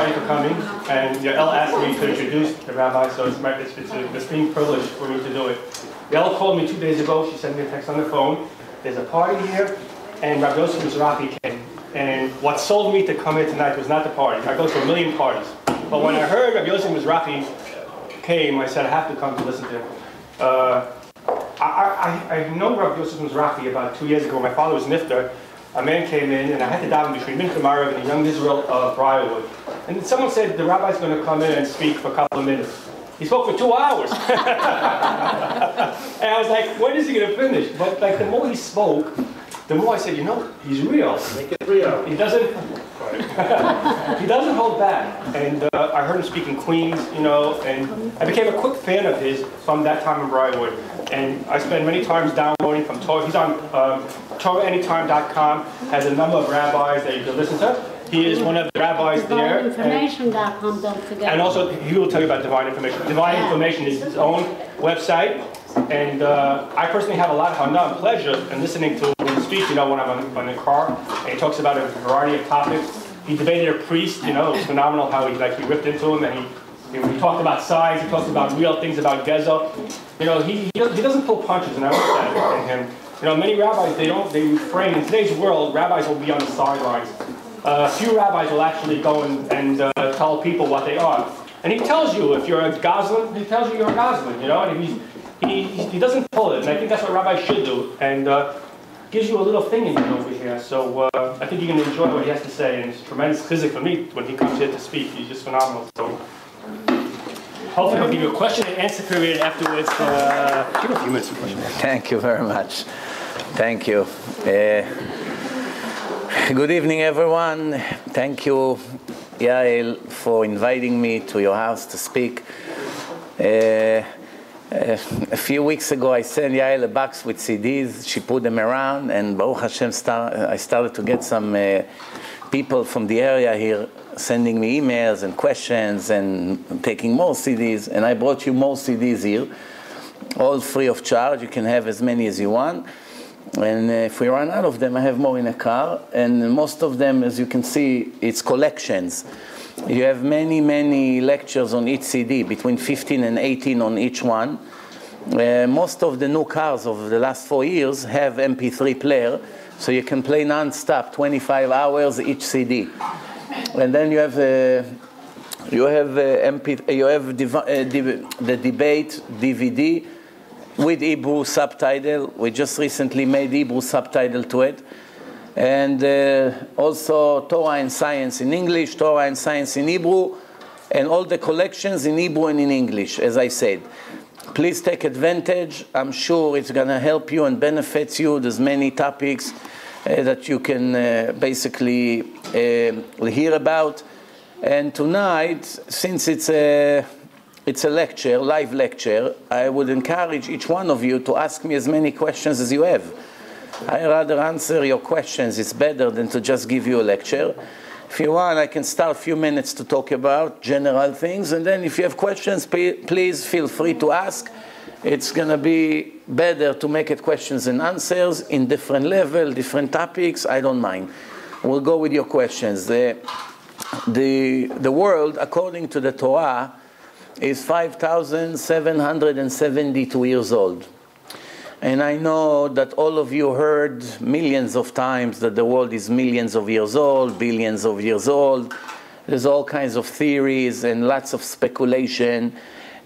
everybody for coming. And Yael asked me to introduce the rabbi, so it's a distinct privilege for me to do it. Yael called me 2 days ago. She sent me a text on the phone. There's a party here, and Rabbi Yosef Mizrachi came. And what sold me to come here tonight was not the party. I go to a million parties. But when I heard Rabbi Yosef Mizrachi came, I said, I have to come to listen to him. I know Rabbi Yosef Mizrachi about 2 years ago. My father was nifter. A man came in, and I had to daven between Mincha Marav and the young Israel of Briarwood. And someone said, the rabbi's going to come in and speak for a couple of minutes. He spoke for 2 hours. And I was like, when is he going to finish? But like, the more he spoke, the more I said, you know, he's real. Make it real. He doesn't hold back. And I heard him speak in Queens, you know, and I became a quick fan of his from that time in Briarwood. And I spent many times downloading from Torah. He's on TorahAnyTime.com, has a number of rabbis that you can listen to. He is one of the rabbis there. DivineInformation.com, don't forget. And also, he will tell you about Divine Information. Divine Information is his own website. And I personally have a lot of hana and pleasure in listening to him speak, you know, when I'm in the car. And he talks about a variety of topics. He debated a priest, you know, it was phenomenal how he ripped into him, and he talked about size, he talked about real things, about Gezel. You know, he doesn't pull punches, and I like that in him. You know, many rabbis, they refrain. In today's world, rabbis will be on the sidelines. Few rabbis will actually go and tell people what they are. And he tells you, if you're a Goslin, he tells you you're a Goslin, you know, and he doesn't pull it. And I think that's what rabbis should do. And gives you a little thing in you over here. So I think you're going to enjoy what he has to say. And it's tremendous physics for me when he comes here to speak. He's just phenomenal. So hopefully he'll give you a question and answer period afterwards. Give a few minutes for questions. Thank you very much. Thank you. Good evening, everyone. Thank you, Yael, for inviting me to your house to speak. A few weeks ago, I sent Yael a box with CDs. She put them around, and Baruch Hashem, I started to get some people from the area here sending me emails and questions and taking more CDs. And I brought you more CDs here, all free of charge. You can have as many as you want. And if we run out of them, I have more in a car. And most of them, as you can see, it's collections. You have many, many lectures on each CD, between 15 and 18 on each one. Most of the new cars of the last 4 years have MP3 player, so you can play non-stop, 25 hours each CD. And then you have the debate DVD with Hebrew subtitle. We just recently made Hebrew subtitle to it. And also Torah and Science in English, Torah and Science in Hebrew, and all the collections in Hebrew and in English, as I said. Please take advantage. I'm sure it's going to help you and benefits you. There's many topics that you can basically hear about. And tonight, since it's a lecture, live lecture, I would encourage each one of you to ask me as many questions as you have. I'd rather answer your questions. It's better than to just give you a lecture. If you want, I can start a few minutes to talk about general things, and then if you have questions, please feel free to ask. It's going to be better to make it questions and answers in different level, different topics. I don't mind. We'll go with your questions. The world, according to the Torah, is 5,772 years old. And I know that all of you heard millions of times that the world is millions of years old, billions of years old. There's all kinds of theories and lots of speculation.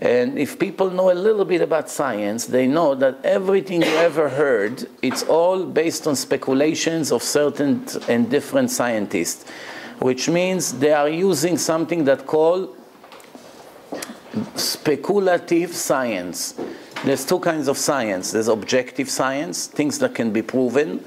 And if people know a little bit about science, they know that everything you ever heard, it's all based on speculations of certain and different scientists, which means they are using something that called speculative science. There's two kinds of science. There's objective science, things that can be proven,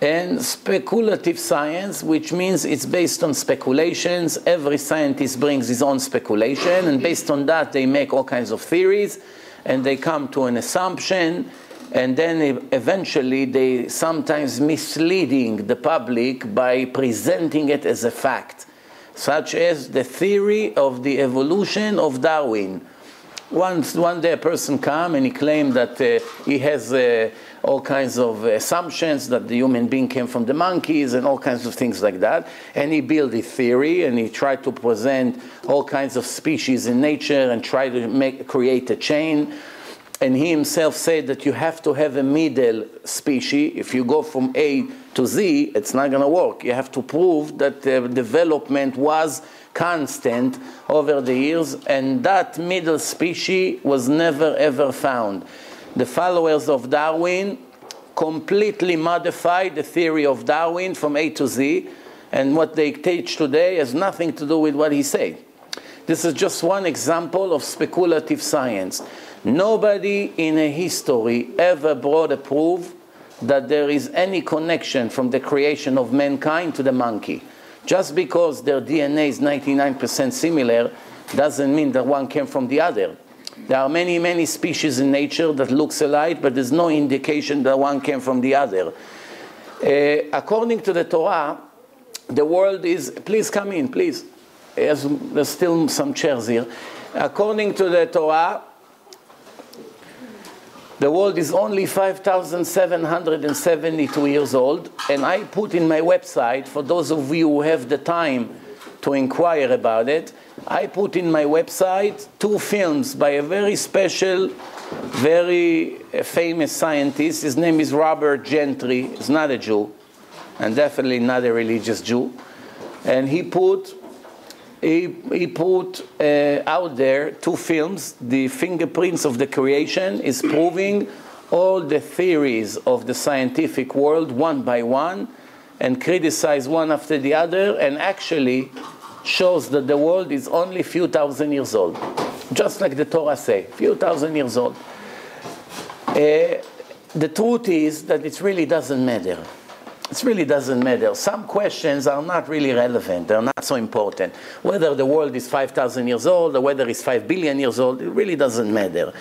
and speculative science, which means it's based on speculations. Every scientist brings his own speculation, and based on that they make all kinds of theories, and they come to an assumption, and then eventually they sometimes misleading the public by presenting it as a fact, such as the theory of the evolution of Darwin. One day a person come and he claimed that he has all kinds of assumptions that the human being came from the monkeys and all kinds of things like that. And he built a theory and he tried to present all kinds of species in nature and try to create a chain. And he himself said that you have to have a middle species. If you go from A to Z, it's not going to work. You have to prove that the development was constant over the years, and that middle species was never ever found. The followers of Darwin completely modified the theory of Darwin from A to Z, and what they teach today has nothing to do with what he said. This is just one example of speculative science. Nobody in a history ever brought a proof that there is any connection from the creation of mankind to the monkey. Just because their DNA is 99% similar doesn't mean that one came from the other. There are many, many species in nature that looks alike, but there's no indication that one came from the other. According to the Torah, the world is... Please come in, please. There's still some chairs here. According to the Torah, the world is only 5,772 years old, and I put in my website, for those of you who have the time to inquire about it, I put in my website 2 films by a very special, very famous scientist. His name is Robert Gentry. He's not a Jew, and definitely not a religious Jew. And he put out there 2 films. The Fingerprints of the Creation is proving all the theories of the scientific world one by one, and criticize one after the other, and actually shows that the world is only a few thousand years old. Just like the Torah say, few thousand years old. The truth is that it really doesn't matter. It really doesn't matter. Some questions are not really relevant. They're not so important. Whether the world is 5,000 years old or whether it's 5 billion years old, it really doesn't matter.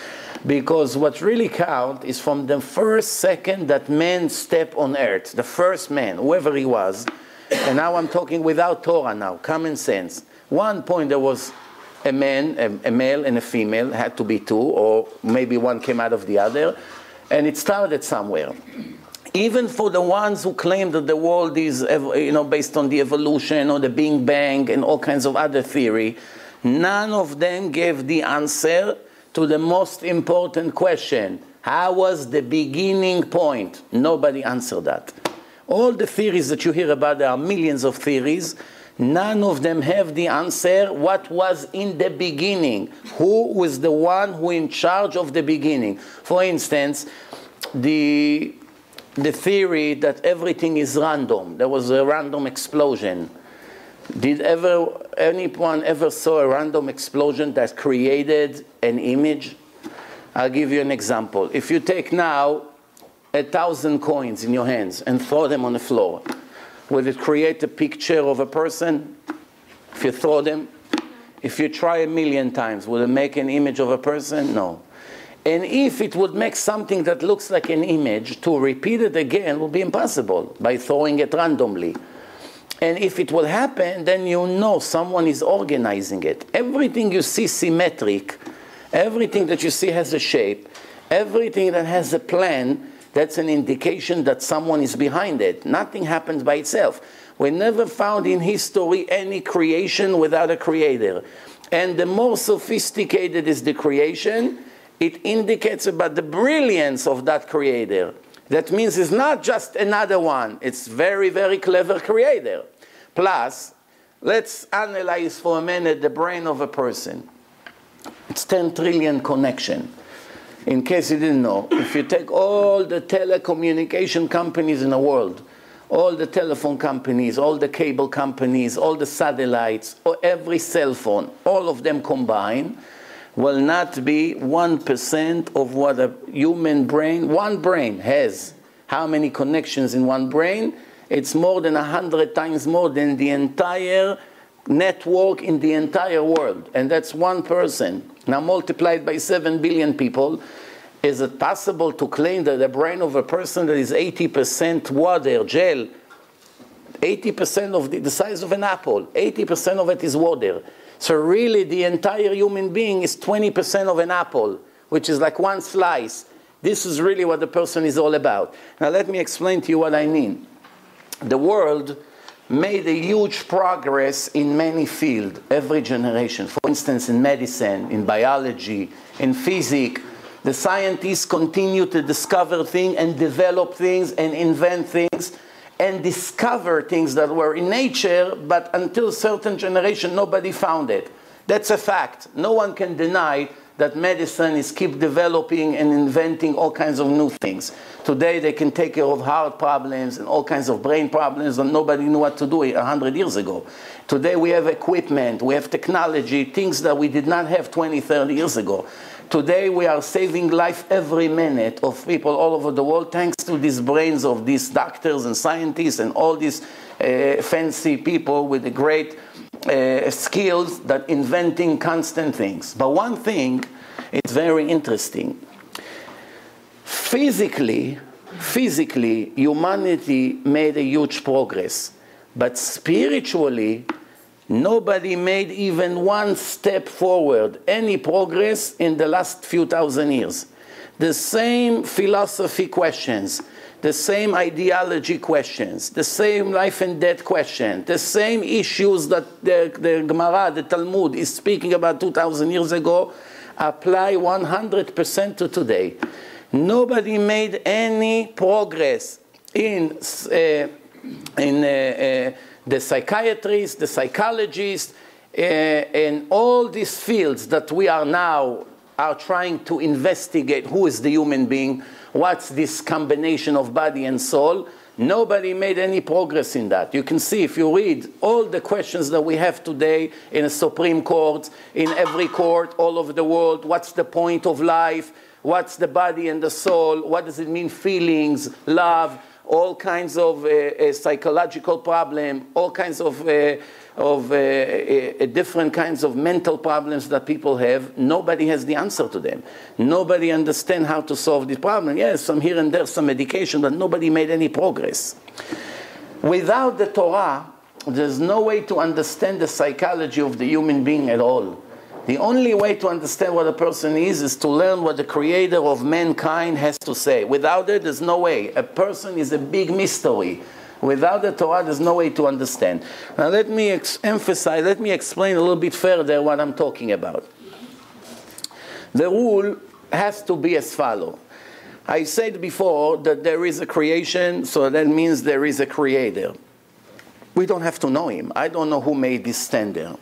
Because what really counts is from the first second that man stepped on earth, the first man, whoever he was, and now I'm talking without Torah now, common sense. One point there was a man, a male and a female, had to be 2, or maybe one came out of the other, and it started somewhere. Even for the ones who claim that the world is, based on the evolution or the Big Bang and all kinds of other theory, none of them gave the answer to the most important question. How was the beginning point? Nobody answered that. All the theories that you hear about, there are millions of theories, none of them have the answer. What was in the beginning? Who was the one who in charge of the beginning? For instance, the theory that everything is random. There was a random explosion. Did anyone ever saw a random explosion that created an image? I'll give you an example. If you take now 1,000 coins in your hands and throw them on the floor, will it create a picture of a person? If you throw them, if you try 1,000,000 times, will it make an image of a person? No. And if it would make something that looks like an image, to repeat it again will be impossible by throwing it randomly. And if it will happen, then you know someone is organizing it. Everything you see symmetric, everything that you see has a shape, everything that has a plan, that's an indication that someone is behind it. Nothing happens by itself. We never found in history any creation without a creator. And the more sophisticated is the creation, it indicates about the brilliance of that creator. That means it's not just another one. It's very, very clever creator. Plus, let's analyze for a minute the brain of a person. It's 10 trillion connection. In case you didn't know, if you take all the telecommunication companies in the world, all the telephone companies, all the cable companies, all the satellites, or every cell phone, all of them combined, will not be 1% of what a human brain, one brain has. How many connections in one brain? It's more than 100 times more than the entire network in the entire world. And that's one person. Now multiplied by 7 billion people, is it possible to claim that the brain of a person that is 80% water, gel, 80% of the size of an apple, 80% of it is water. So really, the entire human being is 20% of an apple, which is like one slice. This is really what the person is all about. Now let me explain to you what I mean. The world made a huge progress in many fields, every generation. For instance, in medicine, in biology, in physics. The scientists continue to discover things and develop things and invent things and discover things that were in nature, but until a certain generation, nobody found it. That's a fact. No one can deny that medicine is keep developing and inventing all kinds of new things. Today they can take care of heart problems and all kinds of brain problems that nobody knew what to do 100 years ago. Today we have equipment, we have technology, things that we did not have 20, 30 years ago. Today we are saving life every minute of people all over the world thanks to these brains of these doctors and scientists and all these fancy people with the great skills that inventing constant things. But one thing is very interesting. Physically, humanity made a huge progress. But spiritually, nobody made even one step forward, any progress in the last few thousand years. The same philosophy questions, the same ideology questions, the same life and death question, the same issues that the Gemara, the Talmud is speaking about 2,000 years ago, apply 100% to today. Nobody made any progress in the psychiatrists, the psychologists, and all these fields that we are now trying to investigate who is the human being, what's this combination of body and soul. Nobody made any progress in that. You can see if you read all the questions that we have today in a Supreme Court, in every court all over the world, what's the point of life, what's the body and the soul, what does it mean feelings, love, all kinds of psychological problem, all kinds of different kinds of mental problems that people have. Nobody has the answer to them. Nobody understands how to solve this problem. Yes, some here and there, some medication, but nobody made any progress. Without the Torah, there's no way to understand the psychology of the human being at all. The only way to understand what a person is to learn what the creator of mankind has to say. Without it, there's no way. A person is a big mystery. Without the Torah, there's no way to understand. Now let me emphasize, let me explain a little bit further what I'm talking about. The rule has to be as follows. I said before that there is a creation, so that means there is a creator. We don't have to know him. I don't know who made this standard.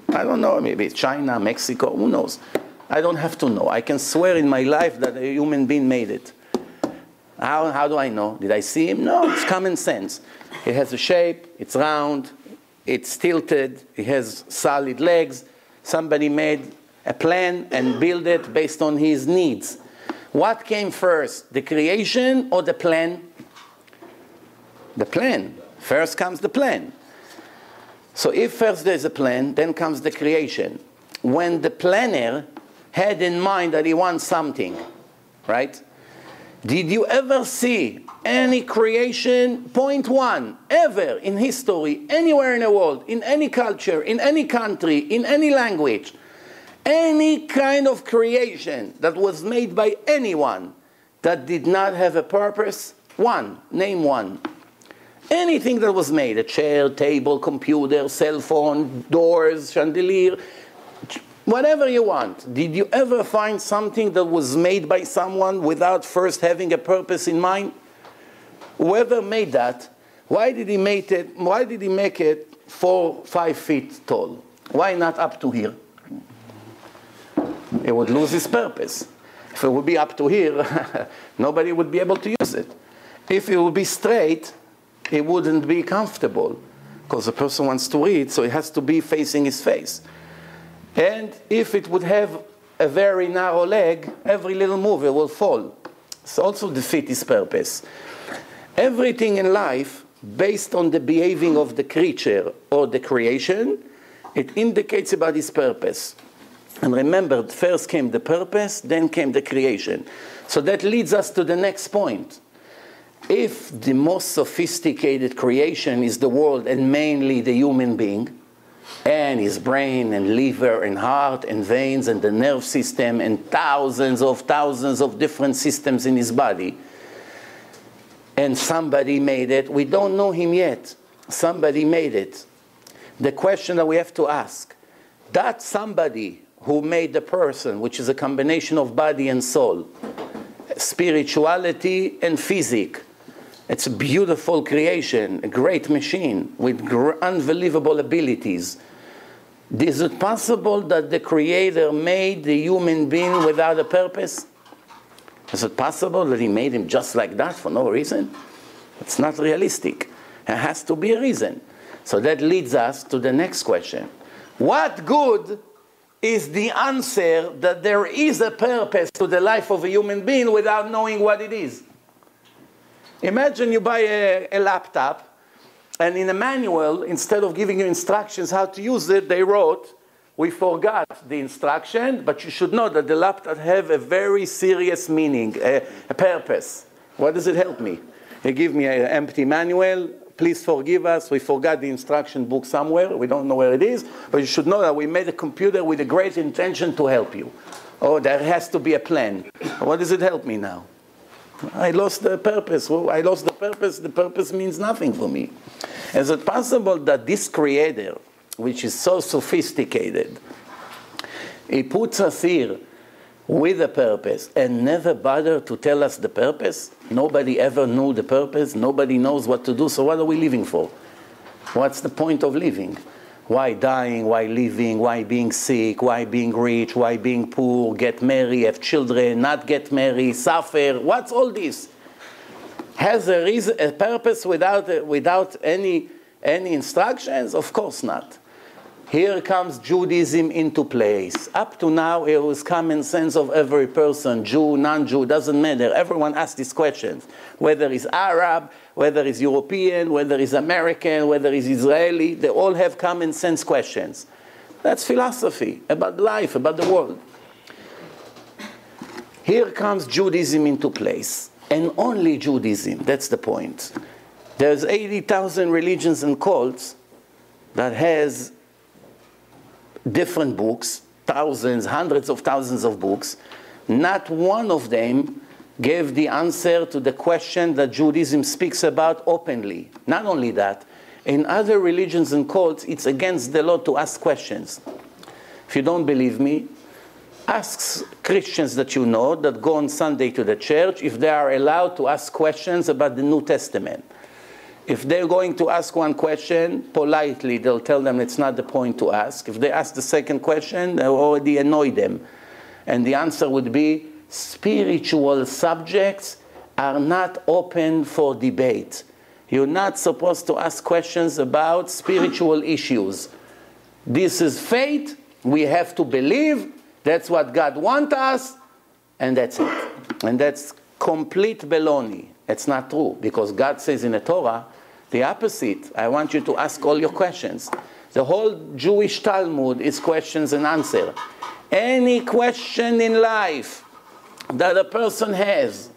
I don't know, maybe it's China, Mexico, who knows? I don't have to know. I can swear in my life that a human being made it. How do I know? Did I see him? No, it's common sense. It has a shape, it's round, it's tilted, it has solid legs. Somebody made a plan and built it based on his needs. What came first, the creation or the plan? The plan. First comes the plan. So if first there's a plan, then comes the creation. When the planner had in mind that he wants something, right? Did you ever see any creation, point one, ever in history, anywhere in the world, in any culture, in any country, in any language, any kind of creation that was made by anyone that did not have a purpose? One, name one. Anything that was made, a chair, table, computer, cell phone, doors, chandelier, whatever you want. Did you ever find something that was made by someone without first having a purpose in mind? Whoever made that, why did he make it 4, 5 feet tall? Why not up to here? It would lose its purpose. If it would be up to here, nobody would be able to use it. If it would be straight, it wouldn't be comfortable because the person wants to read, so it has to be facing his face. And if it would have a very narrow leg, every little move it will fall. It's also defeat its purpose. Everything in life, based on the behaving of the creature or the creation, it indicates about its purpose. And remember, first came the purpose, then came the creation. So that leads us to the next point. If the most sophisticated creation is the world and mainly the human being, and his brain and liver and heart and veins and the nerve system and thousands of different systems in his body. And somebody made it. We don't know him yet. Somebody made it. The question that we have to ask, that somebody who made the person, which is a combination of body and soul, spirituality and physics, it's a beautiful creation, a great machine with unbelievable abilities. Is it possible that the Creator made the human being without a purpose? Is it possible that he made him just like that for no reason? It's not realistic. There has to be a reason. So that leads us to the next question. What good is the answer that there is a purpose to the life of a human being without knowing what it is? Imagine you buy a laptop, and in a manual, instead of giving you instructions how to use it, they wrote, we forgot the instruction, but you should know that the laptop have a very serious meaning, a purpose. What does it help me? They give me an empty manual. Please forgive us. We forgot the instruction book somewhere. We don't know where it is. But you should know that we made a computer with a great intention to help you. Oh, there has to be a plan. What does it help me now? I lost the purpose. Well, I lost the purpose. The purpose means nothing for me. Is it possible that this Creator, which is so sophisticated, he puts us here with a purpose and never bothered to tell us the purpose? Nobody ever knew the purpose. Nobody knows what to do. So what are we living for? What's the point of living? Why dying? Why living? Why being sick? Why being rich? Why being poor? Get married, have children, not get married, suffer? What's all this? Has a reason, a purpose without any instructions? Of course not. Here comes Judaism into place. Up to now, it was common sense of every person, Jew, non-Jew, doesn't matter. Everyone asks these questions. Whether it's Arab, whether it's European, whether it's American, whether it's Israeli, they all have common sense questions. That's philosophy about life, about the world. Here comes Judaism into place. And only Judaism, that's the point. There's 80,000 religions and cults that has different books, thousands, hundreds of thousands of books. Not one of them gave the answer to the question that Judaism speaks about openly. Not only that, in other religions and cults, it's against the law to ask questions. If you don't believe me, ask Christians that you know that go on Sunday to the church if they are allowed to ask questions about the New Testament. If they're going to ask one question, politely, they'll tell them it's not the point to ask. If they ask the second question, they already annoy them. And the answer would be, spiritual subjects are not open for debate. You're not supposed to ask questions about spiritual issues. This is fate. We have to believe. That's what God wants us. And that's it. And that's complete baloney. It's not true. Because God says in the Torah, the opposite. I want you to ask all your questions. The whole Jewish Talmud is questions and answers. Any question in life that a person has,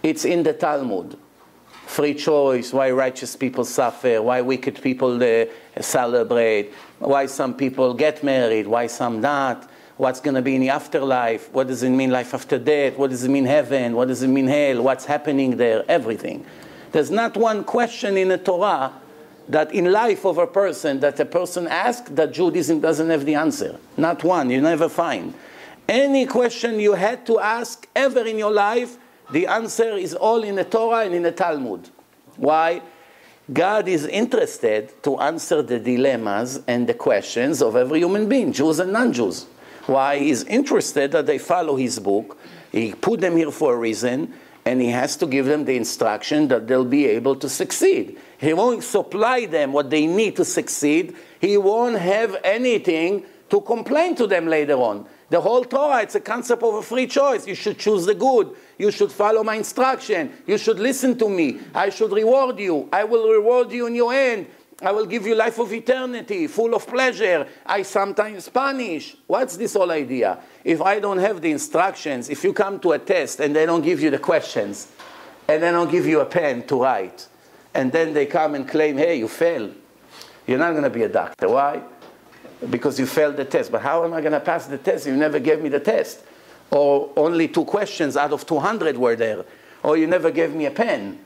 it's in the Talmud. Free choice, why righteous people suffer, why wicked people celebrate, why some people get married, why some not, what's going to be in the afterlife, what does it mean life after death, what does it mean heaven, what does it mean hell, what's happening there, everything. There's not one question in the Torah that in life of a person that a person asks that Judaism doesn't have the answer. Not one, you never find. Any question you had to ask ever in your life, the answer is all in the Torah and in the Talmud. Why? God is interested to answer the dilemmas and the questions of every human being, Jews and non-Jews. Why? He's interested that they follow his book. He put them here for a reason, and he has to give them the instruction that they'll be able to succeed. He won't supply them what they need to succeed. He won't have anything to complain to them later on. The whole Torah, it's a concept of a free choice. You should choose the good. You should follow my instruction. You should listen to me. I should reward you. I will reward you in your end. I will give you life of eternity, full of pleasure. I sometimes punish. What's this whole idea? If I don't have the instructions, if you come to a test and they don't give you the questions, and they don't give you a pen to write, and then they come and claim, hey, you failed. You're not going to be a doctor. Why? Because you failed the test. But how am I going to pass the test? You never gave me the test. Or only 2 questions out of 200 were there. Or you never gave me a pen.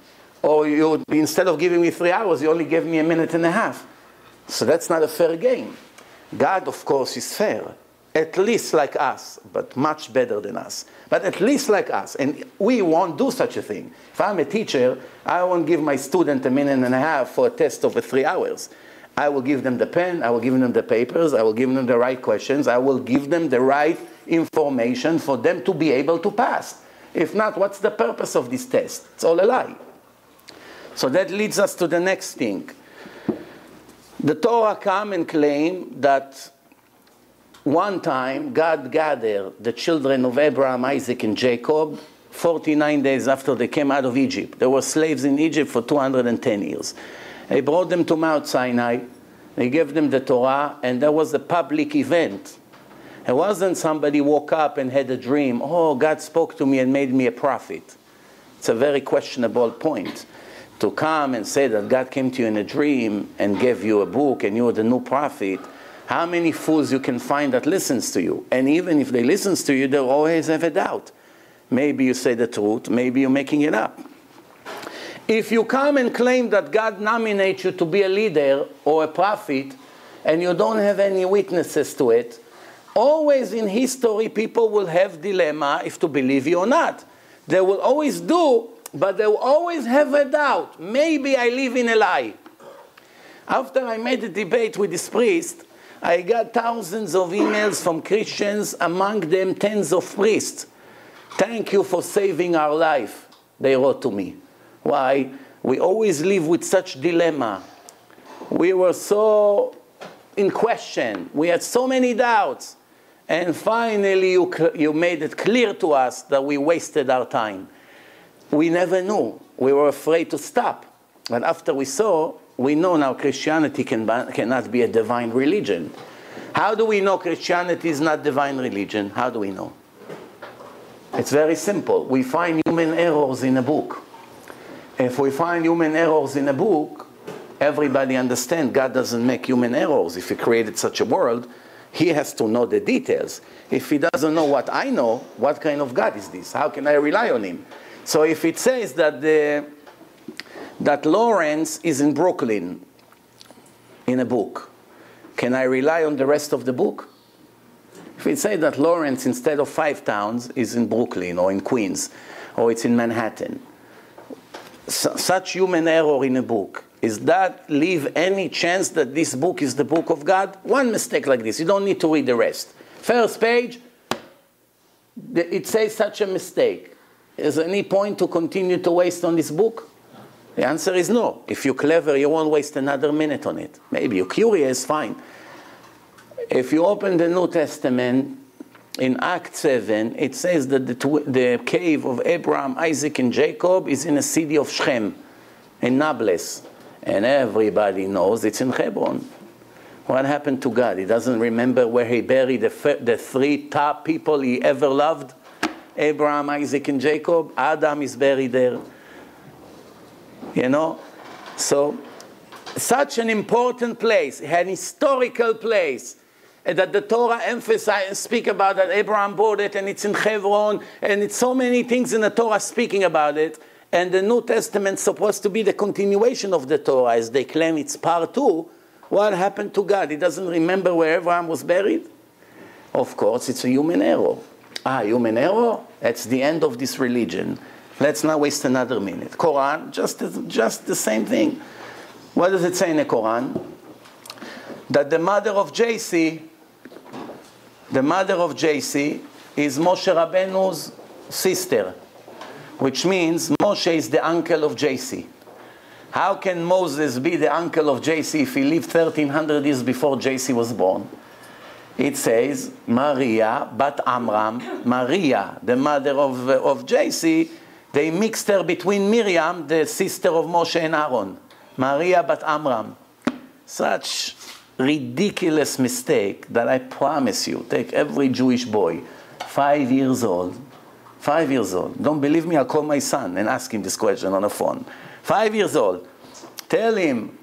Or you, instead of giving me 3 hours, you only gave me 1.5 minutes. So that's not a fair game. God, of course, is fair. At least like us, but much better than us. But at least like us. And we won't do such a thing. If I'm a teacher, I won't give my student 1.5 minutes for a test of 3 hours. I will give them the pen, I will give them the papers, I will give them the right questions, I will give them the right information for them to be able to pass. If not, what's the purpose of this test? It's all a lie. So that leads us to the next thing. The Torah come and claim that one time God gathered the children of Abraham, Isaac, and Jacob 49 days after they came out of Egypt. They were slaves in Egypt for 210 years. He brought them to Mount Sinai, he gave them the Torah, and there was a public event. It wasn't somebody woke up and had a dream, oh, God spoke to me and made me a prophet. It's a very questionable point. To come and say that God came to you in a dream and gave you a book and you are the new prophet, how many fools you can find that listens to you? And even if they listen to you, they'll always have a doubt. Maybe you say the truth, maybe you're making it up. If you come and claim that God nominates you to be a leader or a prophet, and you don't have any witnesses to it, always in history people will have dilemma if to believe you or not. They will always do, but they will always have a doubt. Maybe I live in a lie. After I made a debate with this priest, I got thousands of emails from Christians, among them tens of priests. Thank you for saving our life, they wrote to me. Why? We always live with such dilemma. We were so in question. We had so many doubts. And finally you made it clear to us that we wasted our time. We never knew. We were afraid to stop. But after we saw, we know now Christianity cannot be a divine religion. How do we know Christianity is not divine religion? How do we know? It's very simple. We find human errors in a book. If we find human errors in a book, everybody understands God doesn't make human errors. If He created such a world, He has to know the details. If He doesn't know what I know, what kind of God is this? How can I rely on Him? So if it says that that Lawrence is in Brooklyn in a book, can I rely on the rest of the book? If it says that Lawrence, instead of 5 towns, is in Brooklyn or in Queens, or it's in Manhattan, such human error in a book, is that leave any chance that this book is the book of God? One mistake like this, you don't need to read the rest. First page, it says such a mistake. Is there any point to continue to waste on this book? The answer is no. If you're clever, you won't waste another minute on it. Maybe you're curious, fine. If you open the New Testament, in Act 7, it says that the cave of Abraham, Isaac, and Jacob is in the city of Shechem, in Nablus. And everybody knows it's in Hebron. What happened to God? He doesn't remember where He buried the 3 top people He ever loved? Abraham, Isaac, and Jacob. Adam is buried there. You know? So, such an important place, an historical place, that the Torah emphasizes and speak about, that Abraham bought it and it's in Hebron, and it's so many things in the Torah speaking about it, and the New Testament is supposed to be the continuation of the Torah, as they claim it's part 2. What happened to God? He doesn't remember where Abraham was buried? Of course, it's a human error. Human error? That's the end of this religion. Let's not waste another minute. Quran, just the same thing. What does it say in the Quran? That the mother of JC is Moshe Rabbeinu's sister, which means Moshe is the uncle of JC. How can Moses be the uncle of JC if he lived 1300 years before JC was born? It says, Maria, bat Amram, Maria, the mother of JC, they mixed her between Miriam, the sister of Moshe and Aaron. Maria, bat Amram. Such ridiculous mistake that I promise you, take every Jewish boy, 5 years old, don't believe me, I'll call my son and ask him this question on the phone. 5 years old, tell him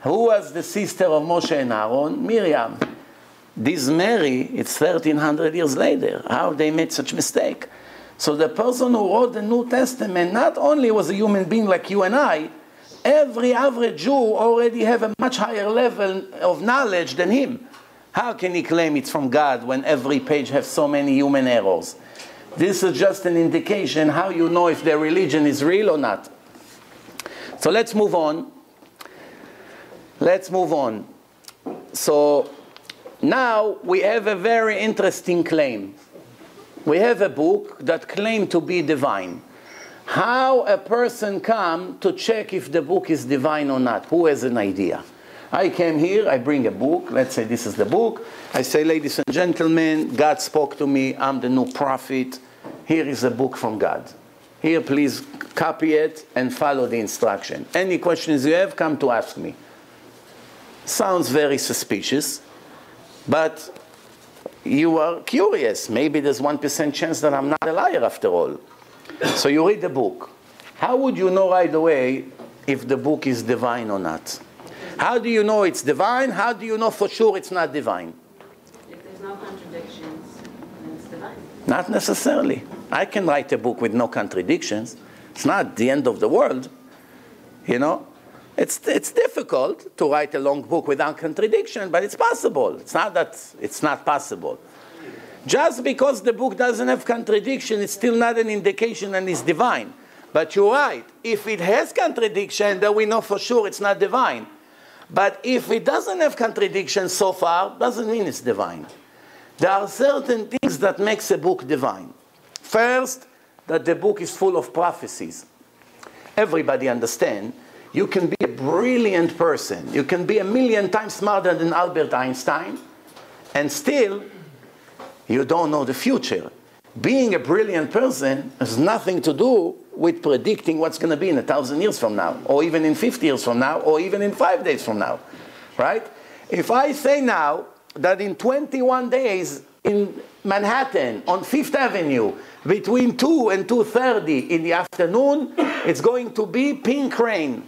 Who was the sister of Moshe and Aaron? Miriam. This Mary, it's 1300 years later. How they made such mistake? So the person who wrote the New Testament not only was a human being like you and I, every average Jew already have a much higher level of knowledge than him. How can he claim it's from God when every page has so many human errors? This is just an indication how you know if their religion is real or not. So let's move on. Let's move on. So now we have a very interesting claim. We have a book that claims to be divine. How a person come to check if the book is divine or not? Who has an idea? I came here, I bring a book. Let's say this is the book. I say, ladies and gentlemen, God spoke to me. I'm the new prophet. Here is a book from God. Here, please copy it and follow the instruction. Any questions you have, come to ask me. Sounds very suspicious, but you are curious. Maybe there's 1% chance that I'm not a liar after all. So you read the book. How would you know right away if the book is divine or not? How do you know it's divine? How do you know for sure it's not divine? If there's no contradictions, then it's divine. Not necessarily. I can write a book with no contradictions. It's not the end of the world. You know? It's difficult to write a long book without contradiction, but it's possible. It's not that it's not possible. Just because the book doesn't have contradiction, it's still not an indication and it's divine. But you're right. If it has contradiction, then we know for sure it's not divine. But if it doesn't have contradiction so far, doesn't mean it's divine. There are certain things that makes a book divine. First, that the book is full of prophecies. Everybody understands. You can be a brilliant person. You can be 1,000,000 times smarter than Albert Einstein, and still, you don't know the future. Being a brilliant person has nothing to do with predicting what's going to be in 1,000 years from now, or even in 50 years from now, or even in 5 days from now, right? If I say now that in 21 days in Manhattan, on 5th Avenue, between 2 and 2:30 in the afternoon, it's going to be pink rain.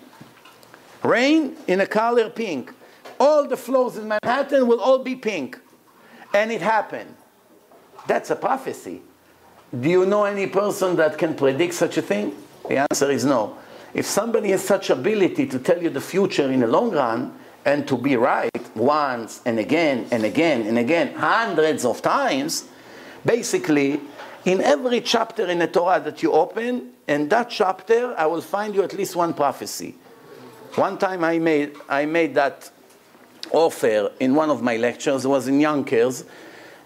Rain in a color pink. All the floors in Manhattan will all be pink. And it happened. That's a prophecy. Do you know any person that can predict such a thing? The answer is no. If somebody has such ability to tell you the future in the long run, and to be right once and again and again and again, hundreds of times, basically, in every chapter in the Torah that you open, in that chapter, I will find you at least one prophecy. One time I made that offer in one of my lectures. It was in Yonkers,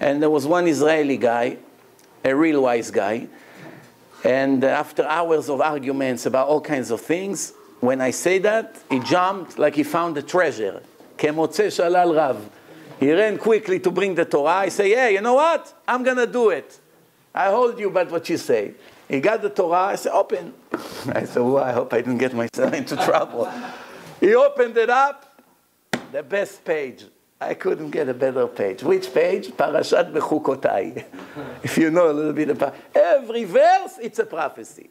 and there was one Israeli guy, a real wise guy, and after hours of arguments about all kinds of things, when I say that, he jumped like he found a treasure. Kemotze shalal rav. He ran quickly to bring the Torah. I say, hey, you know what? I'm going to do it. I hold you by what you say. He got the Torah. I said, open. I said, well, I hope I didn't get myself into trouble. He opened it up. The best page. I couldn't get a better page. Which page? Parashat Bechukotai. If you know a little bit about every verse, it's a prophecy.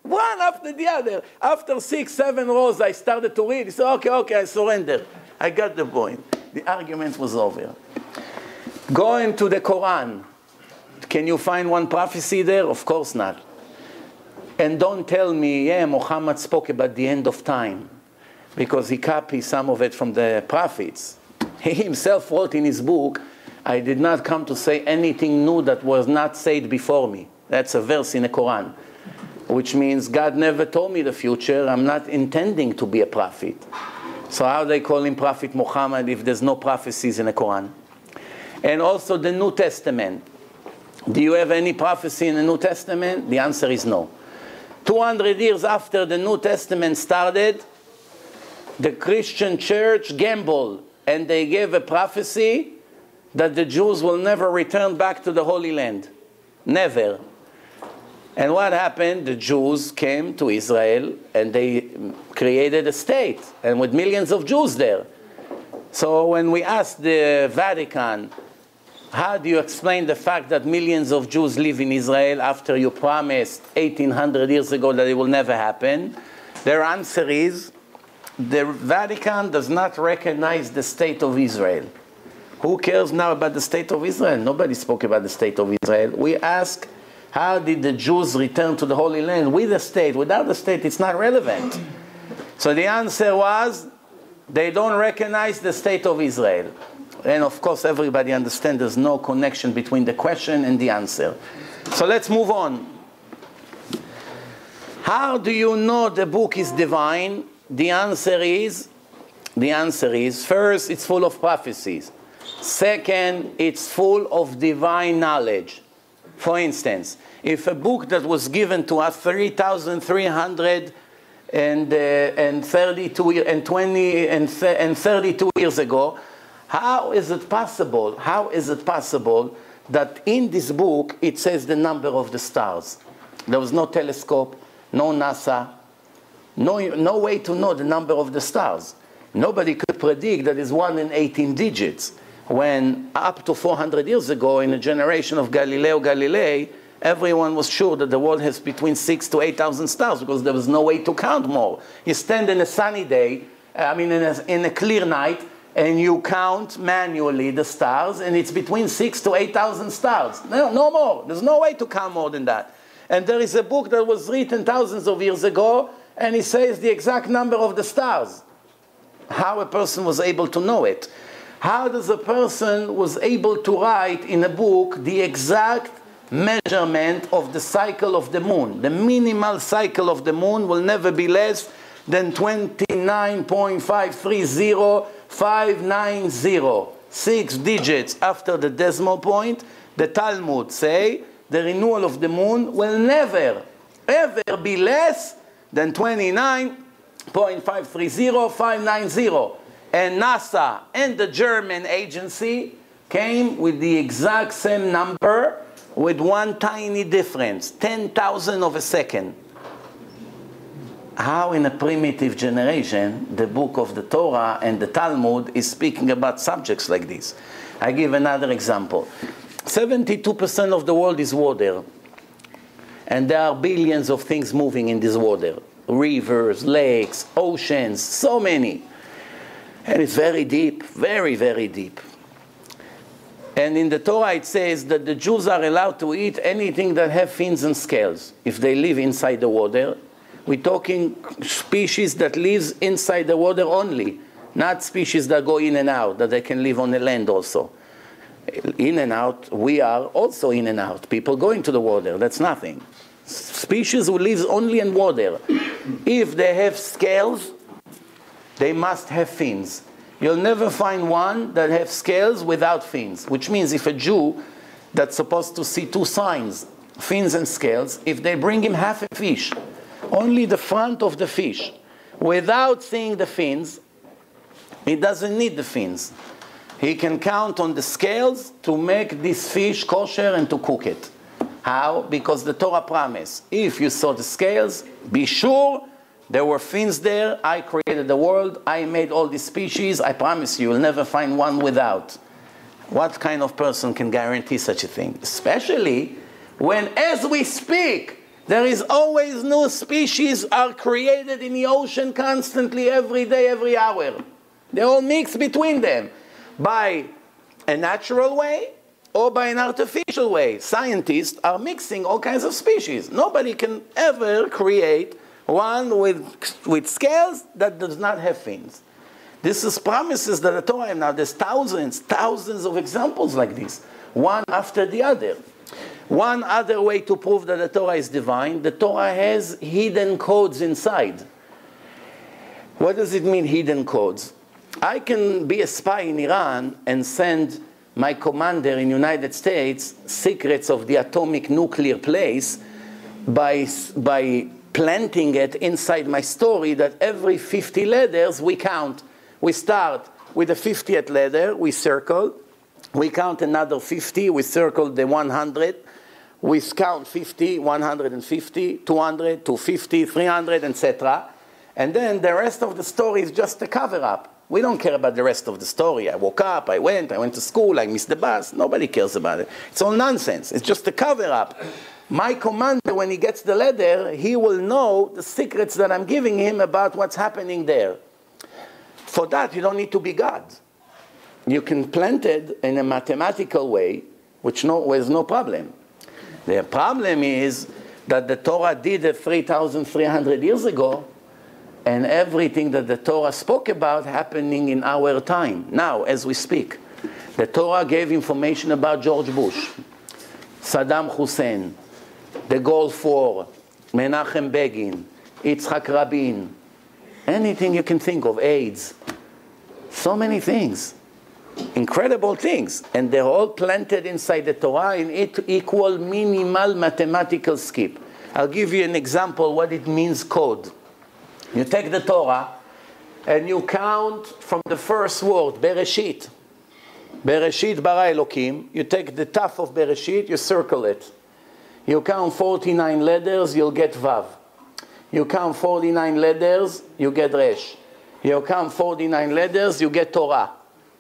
One after the other. After 6, 7 rows, I started to read. He said, okay, I surrender. I got the point. The argument was over. Going to the Quran. Can you find one prophecy there? Of course not. And don't tell me, yeah, Muhammad spoke about the end of time, because he copied some of it from the prophets. He himself wrote in his book, I did not come to say anything new that was not said before me. That's a verse in the Quran, which means God never told me the future. I'm not intending to be a prophet. So how they call him Prophet Muhammad if there's no prophecies in the Quran? And also the New Testament. Do you have any prophecy in the New Testament? The answer is no. 200 years after the New Testament started, the Christian church gambled, and they gave a prophecy that the Jews will never return back to the Holy Land. Never. And what happened? The Jews came to Israel, and they created a state, and with millions of Jews there. So when we asked the Vatican, how do you explain the fact that millions of Jews live in Israel after you promised 1800 years ago that it will never happen? Their answer is, The Vatican does not recognize the state of Israel. Who cares now about the state of Israel? Nobody spoke about the state of Israel. We ask, how did the Jews return to the Holy Land with the state? Without the state, it's not relevant. So the answer was, they don't recognize the state of Israel. And of course, everybody understands there's no connection between the question and the answer. So let's move on. How do you know the book is divine? The answer is, first, it's full of prophecies. Second, it's full of divine knowledge. For instance, if a book that was given to us 3,332 years ago, how is it possible that in this book it says the number of the stars? There was no telescope, no NASA, no way to know the number of the stars. Nobody could predict that it's 1 in 18 digits. When up to 400 years ago, in a generation of Galileo Galilei, everyone was sure that the world has between 6,000 to 8,000 stars because there was no way to count more. You stand in a sunny day, in a clear night, and you count manually the stars, and it's between 6,000 to 8,000 stars. No more. There's no way to count more than that. And there is a book that was written thousands of years ago, and it says the exact number of the stars. How a person was able to know it? How does a person was able to write in a book the exact measurement of the cycle of the moon? The minimal cycle of the moon will never be less than 29.530590. 6 digits after the decimal point. The Talmud say the renewal of the moon will never, ever be less than 29.530590. And NASA and the German agency came with the exact same number with one tiny difference, 10,000 of a second. How in a primitive generation the book of the Torah and the Talmud is speaking about subjects like this? I give another example. 72% of the world is water. And there are billions of things moving in this water. Rivers, lakes, oceans, so many. And it's very deep, very, very deep. And in the Torah it says that the Jews are allowed to eat anything that have fins and scales if they live inside the water. We're talking species that lives inside the water only, not species that go in and out, that they can live on the land also. In and out, we are also in and out. People go into the water, that's nothing. Species who live only in water. If they have scales, they must have fins. You'll never find one that has scales without fins, which means if a Jew that's supposed to see two signs, fins and scales, if they bring him half a fish, only the front of the fish, without seeing the fins, he doesn't need the fins. He can count on the scales to make this fish kosher and to cook it. How? Because the Torah promised, if you saw the scales, be sure there were fins there. I created the world. I made all these species. I promise you, you'll never find one without. What kind of person can guarantee such a thing? Especially when, as we speak, there is always new species are created in the ocean constantly, every day, every hour. They all mix between them by a natural way or by an artificial way. Scientists are mixing all kinds of species. Nobody can ever create one with scales that does not have fins. This is promises that the Torah, now there's thousands of examples like this, one after the other. One other way to prove that the Torah is divine, the Torah has hidden codes inside. What does it mean, hidden codes? I can be a spy in Iran and send my commander in the United States secrets of the atomic nuclear place by planting it inside my story that every 50 letters we count. We start with the 50th letter, we circle. We count another 50, we circle the 100. We count 50, 150, 200, 250, 300, etc. And then the rest of the story is just a cover-up. We don't care about the rest of the story. I woke up, I went to school, I missed the bus. Nobody cares about it. It's all nonsense. It's just a cover-up. My commander, when he gets the letter, he will know the secrets that I'm giving him about what's happening there. For that, you don't need to be God. You can plant it in a mathematical way, which was no problem. The problem is that the Torah did it 3,300 years ago, and everything that the Torah spoke about happening in our time, now, as we speak. The Torah gave information about George Bush, Saddam Hussein, the Gulf War, Menachem Begin, Yitzhak Rabin, anything you can think of, AIDS. So many things. Incredible things. And they're all planted inside the Torah in equal minimal mathematical skip. I'll give you an example what it means code. You take the Torah and you count from the first word, Bereshit. Bereshit bara Elokim. You take the taf of Bereshit, you circle it. You count 49 letters, you'll get Vav. You count 49 letters, you get Resh. You count 49 letters, you get Torah.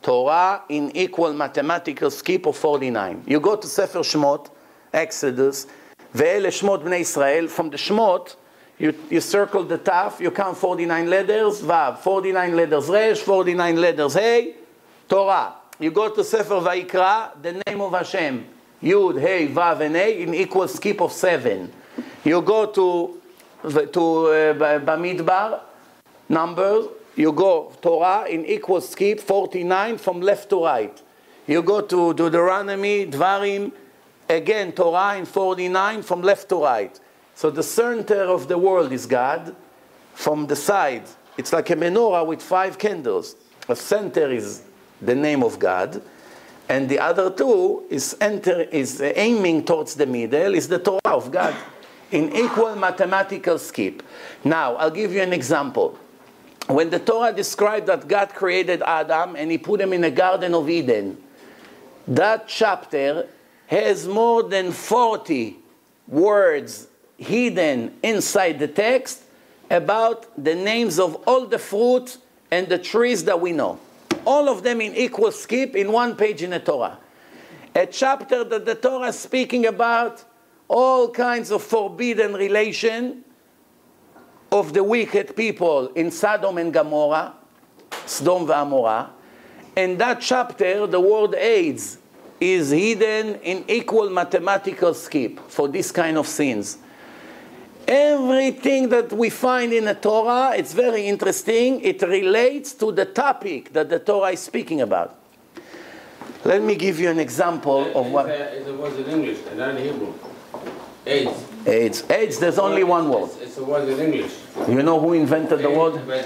Torah in equal mathematical skip of 49. You go to Sefer Shmot, Exodus, Ve'ele Shmot Bnei Israel. From the Shmot, you circle the taf, you count 49 letters, Vav, 49 letters Resh, 49 letters Hey, Torah. You go to Sefer Vayikra, the name of Hashem, Yud, Hey, Vav, and Hey, in equal skip of 7. You go to Bamidbar, Numbers, you go Torah in equal skip 49 from left to right. You go to Deuteronomy, Dvarim, again Torah in 49 from left to right. So the center of the world is God. From the side, it's like a menorah with 5 candles. The center is the name of God, and the other two is aiming towards the middle, is the Torah of God in equal mathematical skip. Now, I'll give you an example. When the Torah described that God created Adam and he put him in the Garden of Eden, that chapter has more than 40 words hidden inside the text about the names of all the fruit and the trees that we know. All of them in equal skip in one page in the Torah. A chapter that the Torah is speaking about all kinds of forbidden relation of the wicked people in Sodom and Gomorrah, Sodom and In that chapter, the word AIDS is hidden in equal mathematical skip for this kind of sins. Everything that we find in the Torah, it's very interesting. It relates to the topic that the Torah is speaking about. Let me give you an example of what... It's a word in English and not in Hebrew. AIDS. AIDS, there's only one word. It's a word in English. You know who invented the word? But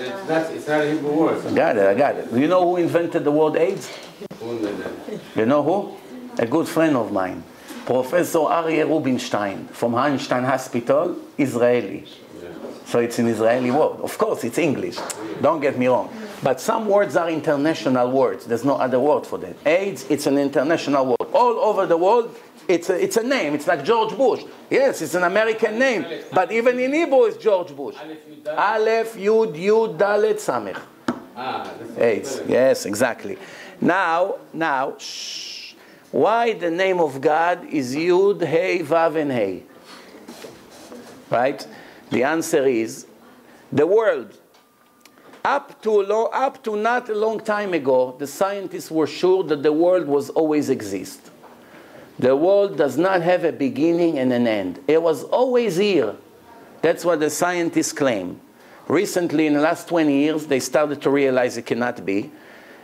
it's not a Hebrew word. I got it. You know who invented the word AIDS? Who invented it? You know who? A good friend of mine. Professor Aryeh Rubinstein from Einstein Hospital, Israeli. Yeah. So it's an Israeli word. Of course, it's English. Don't get me wrong. But some words are international words. There's no other word for that. AIDS, it's an international word. All over the world, it's a name. It's like George Bush. Yes, it's an American name. But even in Hebrew, it's George Bush. Aleph, Yud, Dalet, Samech. AIDS. Yes, exactly. Now, shh. Why the name of God is Yud, Hey, Vav, and Hey? Right? The answer is, the world, up to not a long time ago, the scientists were sure that the world was always exist. The world does not have a beginning and an end. It was always here. That's what the scientists claim. Recently, in the last 20 years, they started to realize it cannot be.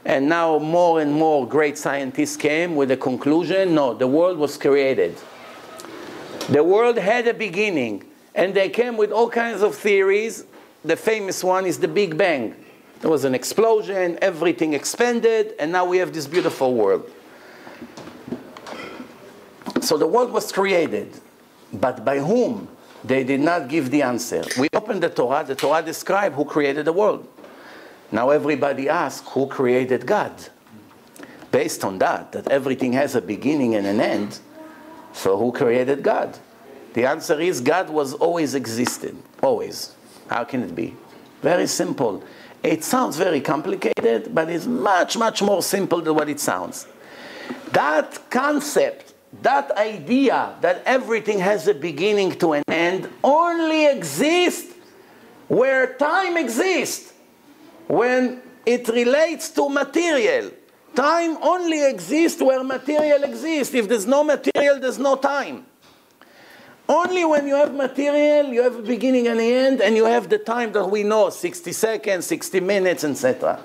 And now more and more great scientists came with the conclusion, no, the world was created. The world had a beginning, and they came with all kinds of theories. The famous one is the Big Bang. There was an explosion, everything expanded, and now we have this beautiful world. So the world was created, but by whom? They did not give the answer. We opened the Torah describes who created the world. Now everybody asks, who created God? Based on that everything has a beginning and an end, so who created God? The answer is God was always existed, always. How can it be? Very simple. It sounds very complicated, but it's much, much more simple than what it sounds. That concept, that idea that everything has a beginning to an end only exists where time exists. When it relates to material. Time only exists where material exists. If there's no material, there's no time. Only when you have material, you have a beginning and an end, and you have the time that we know, 60 seconds, 60 minutes, etc.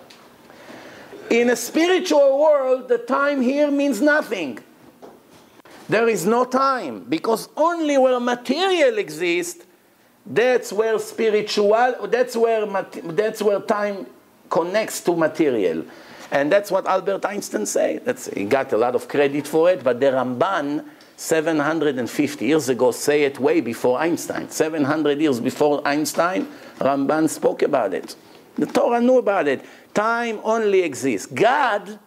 In a spiritual world, the time here means nothing. There is no time, because only where material exists, that's where that's where time connects to material. And that's what Albert Einstein said. He got a lot of credit for it, but the Ramban, 750 years ago, say it way before Einstein. 700 years before Einstein, Ramban spoke about it. The Torah knew about it. Time only exists. God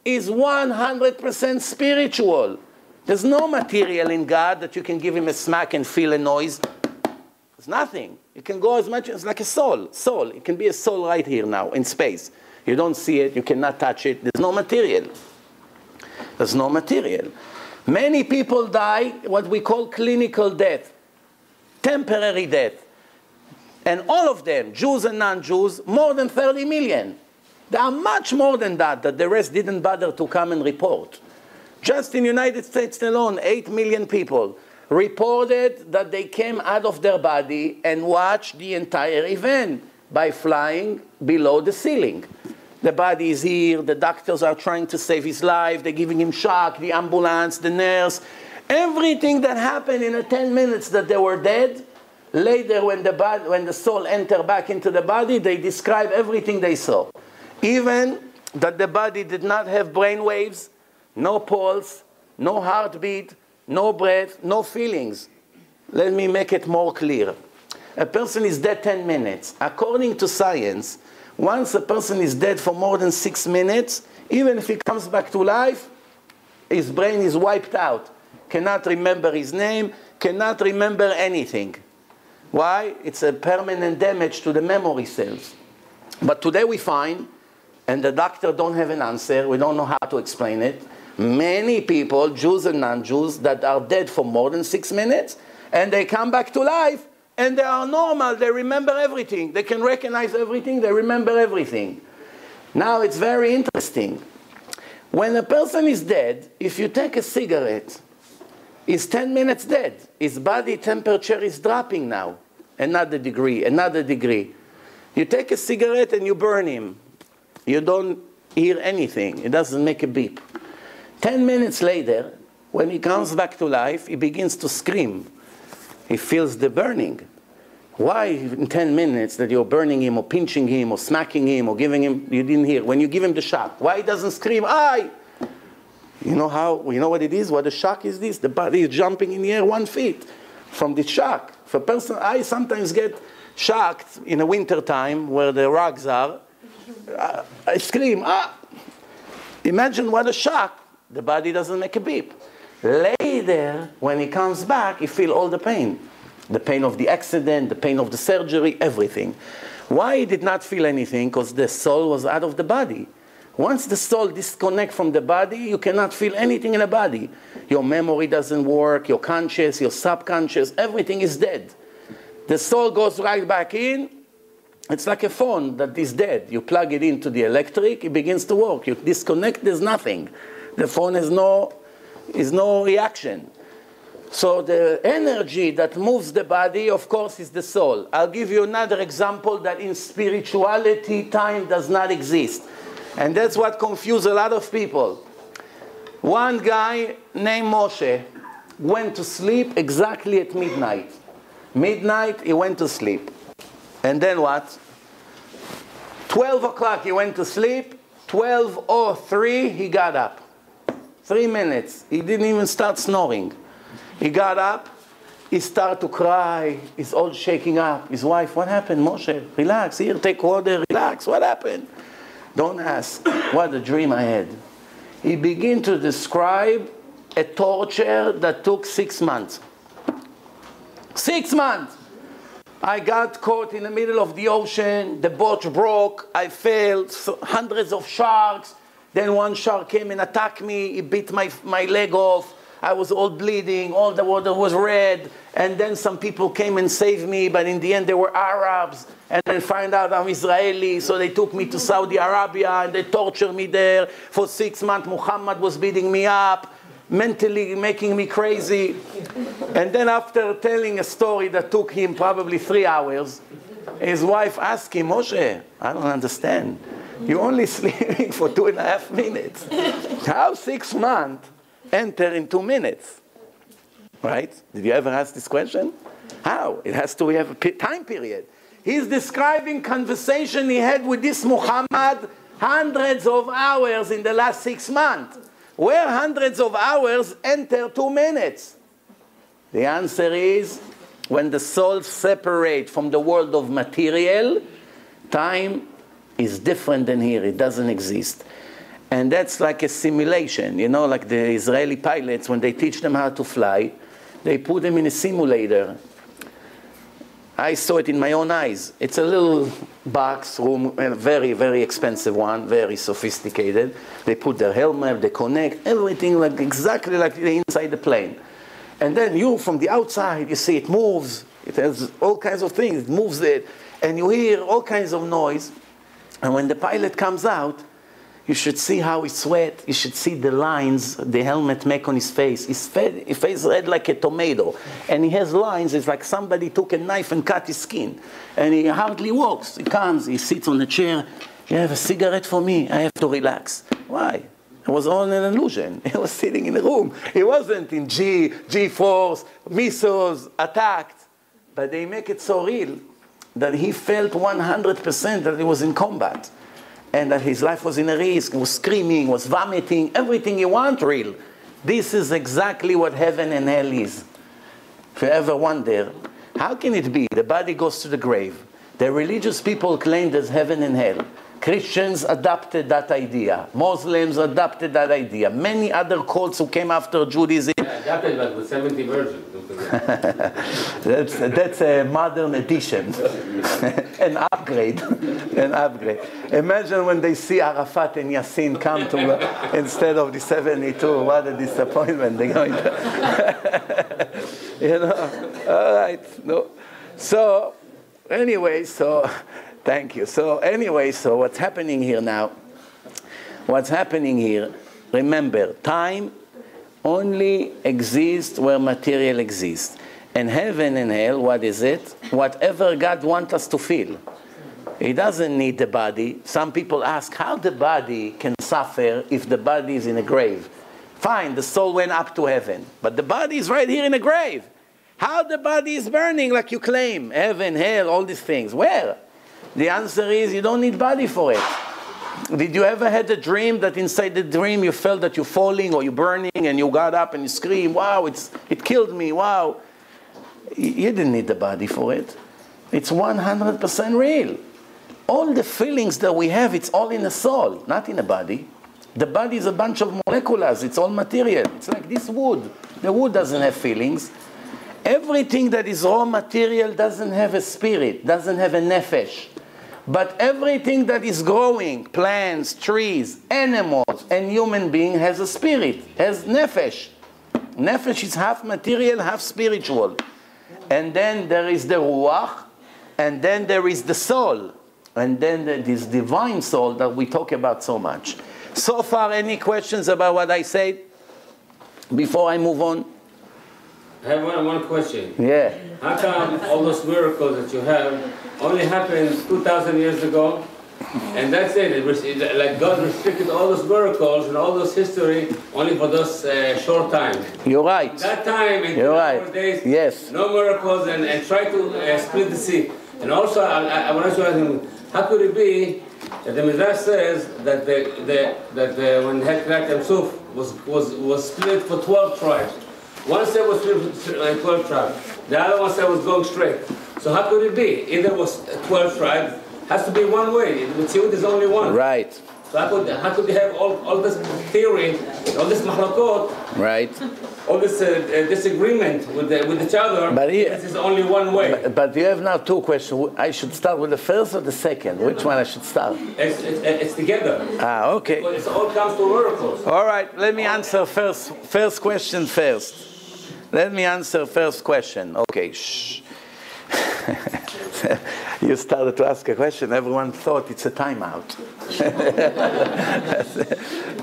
is 100% spiritual. There's no material in God that you can give him a smack and feel a noise. There's nothing. It can go as much as like a soul. Soul. It can be a soul right here now in space. You don't see it. You cannot touch it. There's no material. There's no material. Many people die what we call clinical death. Temporary death. And all of them, Jews and non-Jews, more than 30 million. There are much more than that the rest didn't bother to come and report. Just in the United States alone, 8 million people reported that they came out of their body and watched the entire event by flying below the ceiling. The body is here, the doctors are trying to save his life, they're giving him shock, the ambulance, the nurse. Everything that happened in the 10 minutes that they were dead, later when the soul entered back into the body, they describe everything they saw. Even that the body did not have brain waves, no pulse, no heartbeat, no breath, no feelings. Let me make it more clear. A person is dead 10 minutes. According to science, once a person is dead for more than 6 minutes, even if he comes back to life, his brain is wiped out. Cannot remember his name, cannot remember anything. Why? It's a permanent damage to the memory cells. But today we find, and the doctor don't have an answer, we don't know how to explain it, many people, Jews and non-Jews, that are dead for more than 6 minutes, and they come back to life, and they are normal, they remember everything. They can recognize everything, they remember everything. Now it's very interesting. When a person is dead, if you take a cigarette, he's 10 minutes dead. His body temperature is dropping now. Another degree, another degree. You take a cigarette and you burn him. You don't hear anything. It doesn't make a beep. 10 minutes later, when he comes back to life, he begins to scream. He feels the burning. Why in 10 minutes that you're burning him or pinching him or smacking him or giving him, you didn't hear. When you give him the shock, why he doesn't scream, "Aye"? You know what it is? What a shock is this? The body is jumping in the air 1 feet from the shock. For a person, I sometimes get shocked in the winter time where the rugs are. I scream, "Ah!" Imagine what a shock. The body doesn't make a beep. Later, when he comes back, he feels all the pain. The pain of the accident, the pain of the surgery, everything. Why he did not feel anything? Because the soul was out of the body. Once the soul disconnects from the body, you cannot feel anything in the body. Your memory doesn't work, your conscious, your subconscious, everything is dead. The soul goes right back in. It's like a phone that is dead. You plug it into the electric, it begins to work. You disconnect, there's nothing. The phone has no reaction. So the energy that moves the body, of course, is the soul. I'll give you another example that in spirituality, time does not exist. And that's what confuses a lot of people. One guy named Moshe went to sleep exactly at midnight. Midnight, he went to sleep. And then what? 12 o'clock, he went to sleep. 12:03, he got up. 3 minutes. He didn't even start snoring. He got up. He started to cry. He's all shaking up. His wife, "What happened, Moshe? Relax. Here, take water. Relax. What happened?" Don't ask. What a dream I had. He began to describe a torture that took 6 months. 6 months. I got caught in the middle of the ocean. The boat broke. I fell. Hundreds of sharks. Then one shark came and attacked me. He bit my leg off. I was all bleeding, all the water was red, and then some people came and saved me, but in the end they were Arabs, and then find out I'm Israeli, so they took me to Saudi Arabia, and they tortured me there. For 6 months, Muhammad was beating me up, mentally making me crazy. And then after telling a story that took him probably 3 hours, his wife asked him, Moshe, I don't understand. You're only sleeping for 2.5 minutes. How 6 months enter in 2 minutes? Right? Did you ever ask this question? How? It has to have a time period. He's describing conversation he had with this Muhammad hundreds of hours in the last 6 months. Where hundreds of hours enter 2 minutes? The answer is, when the soul separates from the world of material, time is different than here. It doesn't exist. And that's like a simulation. You know, like the Israeli pilots, when they teach them how to fly, they put them in a simulator. I saw it in my own eyes. It's a little box room, a very, very expensive one, very sophisticated. They put their helmet, they connect, everything like exactly like inside the plane. And then you, from the outside, you see it moves. It has all kinds of things. It moves it. And you hear all kinds of noise. And when the pilot comes out, you should see how he sweat. You should see the lines the helmet make on his face. His face is red like a tomato. And he has lines. It's like somebody took a knife and cut his skin. And he hardly walks. He comes. He sits on the chair. You have a cigarette for me? I have to relax. Why? It was all an illusion. He was sitting in a room. He wasn't in G-force, missiles, attacked. But they make it so real that he felt 100% that he was in combat. And that his life was in a risk, was screaming, was vomiting, everything you want real. This is exactly what heaven and hell is. If you ever wonder, how can it be the body goes to the grave? The religious people claim there's heaven and hell. Christians adopted that idea. Muslims adopted that idea. Many other cults who came after Judaism. Yeah, adopted, but with 70 versions. That's a modern edition. An upgrade. An upgrade. Imagine when they see Arafat and Yassin come to instead of the 72. What a disappointment they're going to. You know. All right. No. So anyway, thank you. So anyway, so what's happening here now? What's happening here? Remember, time only exists where material exists. And heaven and hell, what is it? Whatever God wants us to feel. He doesn't need the body. Some people ask how the body can suffer if the body is in a grave. Fine, the soul went up to heaven. But the body is right here in a grave. How the body is burning like you claim? Heaven, hell, all these things. Where? The answer is you don't need body for it. Did you ever had a dream that inside the dream you felt that you're falling or you're burning and you got up and you scream, wow, it killed me, wow. You didn't need the body for it. It's 100% real. All the feelings that we have, it's all in the soul, not in the body. The body is a bunch of molecules. It's all material. It's like this wood. The wood doesn't have feelings. Everything that is raw material doesn't have a spirit, doesn't have a nefesh. But everything that is growing, plants, trees, animals, and human being has a spirit, has nefesh. Nefesh is half material, half spiritual. And then there is the ruach, and then there is the soul. And then this divine soul that we talk about so much. So far, any questions about what I said before I move on? I have one question. Yeah. How come all those miracles that you have only happened 2,000 years ago? And that's it. Like God restricted all those miracles and all those history only for those short time. You're right. That time, in You're right. days, yes. No miracles, and try to split the sea. And also, I want to ask him, how could it be that the Mizrachi says that when Hekrat Yosef was split for 12 tribes? One said was 12 tribes. The other one said was going straight. So how could it be? Either was 12 tribes, has to be one way. The Tziyut is only one. Right. So how could you have all this theory all this machlokot, Right. all this disagreement with each other, But this is only one way. But you have now two questions. I should start with the first or the second? Which one I should start? It's together. Ah, okay. It all comes to miracles. All right, let me answer first question first. Let me answer first question. Okay, shh. You started to ask a question. Everyone thought it's a timeout.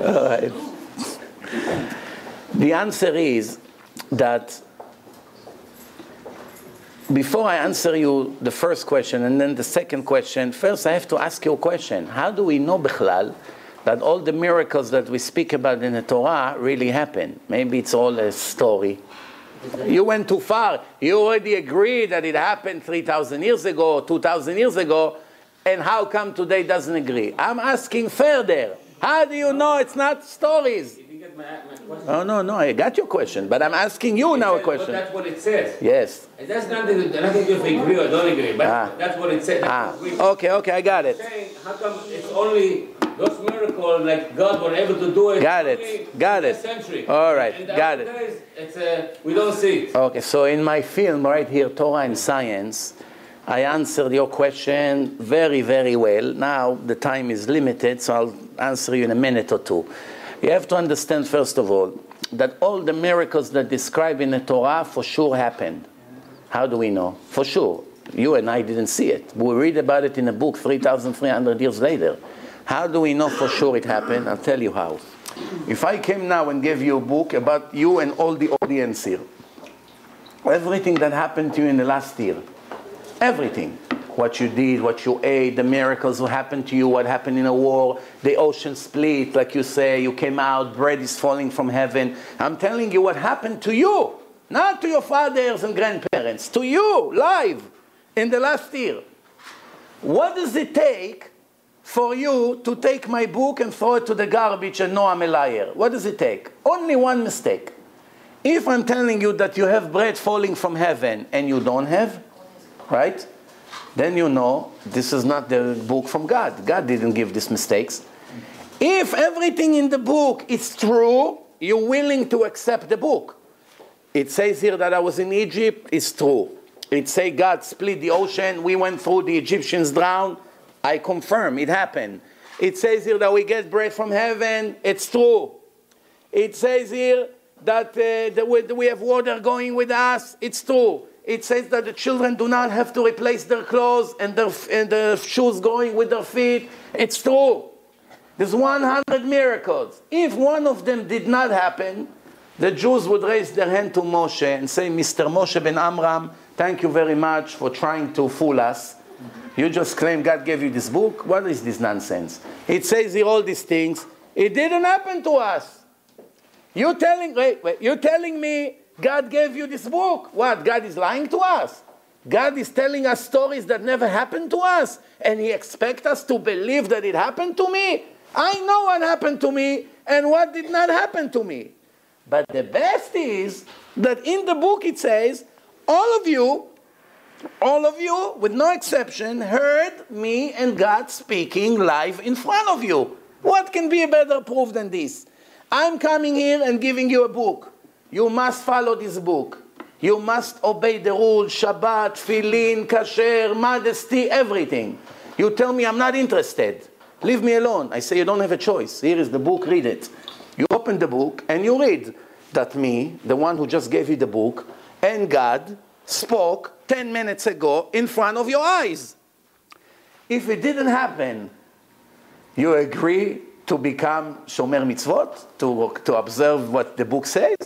All right. The answer is that before I answer you the first question and then the second question, first I have to ask you a question. How do we know, Bichlal, that all the miracles that we speak about in the Torah really happen? Maybe it's all a story. You went too far. You already agreed that it happened 3,000 years ago, 2,000 years ago, and how come today doesn't agree? I'm asking further. How do you know it's not stories? You get my question? Oh, no, I got your question, but I'm asking you now a question. But that's what it says. Yes. It has nothing to do if we agree or don't agree, but that's what it says. Okay, I got it. Saying, how come it's only those miracles like God were able to do it? Got it. Century. All right, and the got other it. days, we don't see it. Okay, so in my film right here, Torah and Science, I answered your question very, very well. Now the time is limited, so I'll answer you in a minute or two. You have to understand, first of all, that all the miracles that describe in the Torah for sure happened. How do we know? For sure. You and I didn't see it. We read about it in a book 3,300 years later. How do we know for sure it happened? I'll tell you how. If I came now and gave you a book about you and all the audience here, everything that happened to you in the last year, everything, what you did, what you ate, the miracles what happened to you, what happened in a war, the ocean split, like you say, you came out, bread is falling from heaven. I'm telling you what happened to you, not to your fathers and grandparents, to you, live, in the last year. What does it take for you to take my book and throw it to the garbage and know I'm a liar? What does it take? Only one mistake. If I'm telling you that you have bread falling from heaven and you don't have, right? Then you know this is not the book from God. God didn't give these mistakes. If everything in the book is true, you're willing to accept the book. It says here that I was in Egypt, it's true. It says God split the ocean, we went through, the Egyptians drowned. I confirm it happened. It says here that we get bread from heaven, it's true. It says here that we have water going with us, it's true. It says that the children do not have to replace their clothes and their shoes going with their feet. It's true. There's 100 miracles. If one of them did not happen, the Jews would raise their hand to Moshe and say, Mr. Moshe ben Amram, thank you very much for trying to fool us. You just claim God gave you this book? What is this nonsense? It says here all these things. It didn't happen to us. You're telling me God gave you this book. What? God is lying to us? God is telling us stories that never happened to us, and He expects us to believe that it happened to me? I know what happened to me and what did not happen to me. But the best is that in the book it says, all of you, with no exception, heard me and God speaking live in front of you. What can be a better proof than this? I'm coming here and giving you a book. You must follow this book. You must obey the rules, Shabbat, Tefillin, Kasher, modesty, everything. You tell me I'm not interested. Leave me alone. I say you don't have a choice. Here is the book, read it. You open the book and you read that me, the one who just gave you the book, and God spoke 10 minutes ago in front of your eyes. If it didn't happen, you agree to become Shomer Mitzvot, to observe what the book says?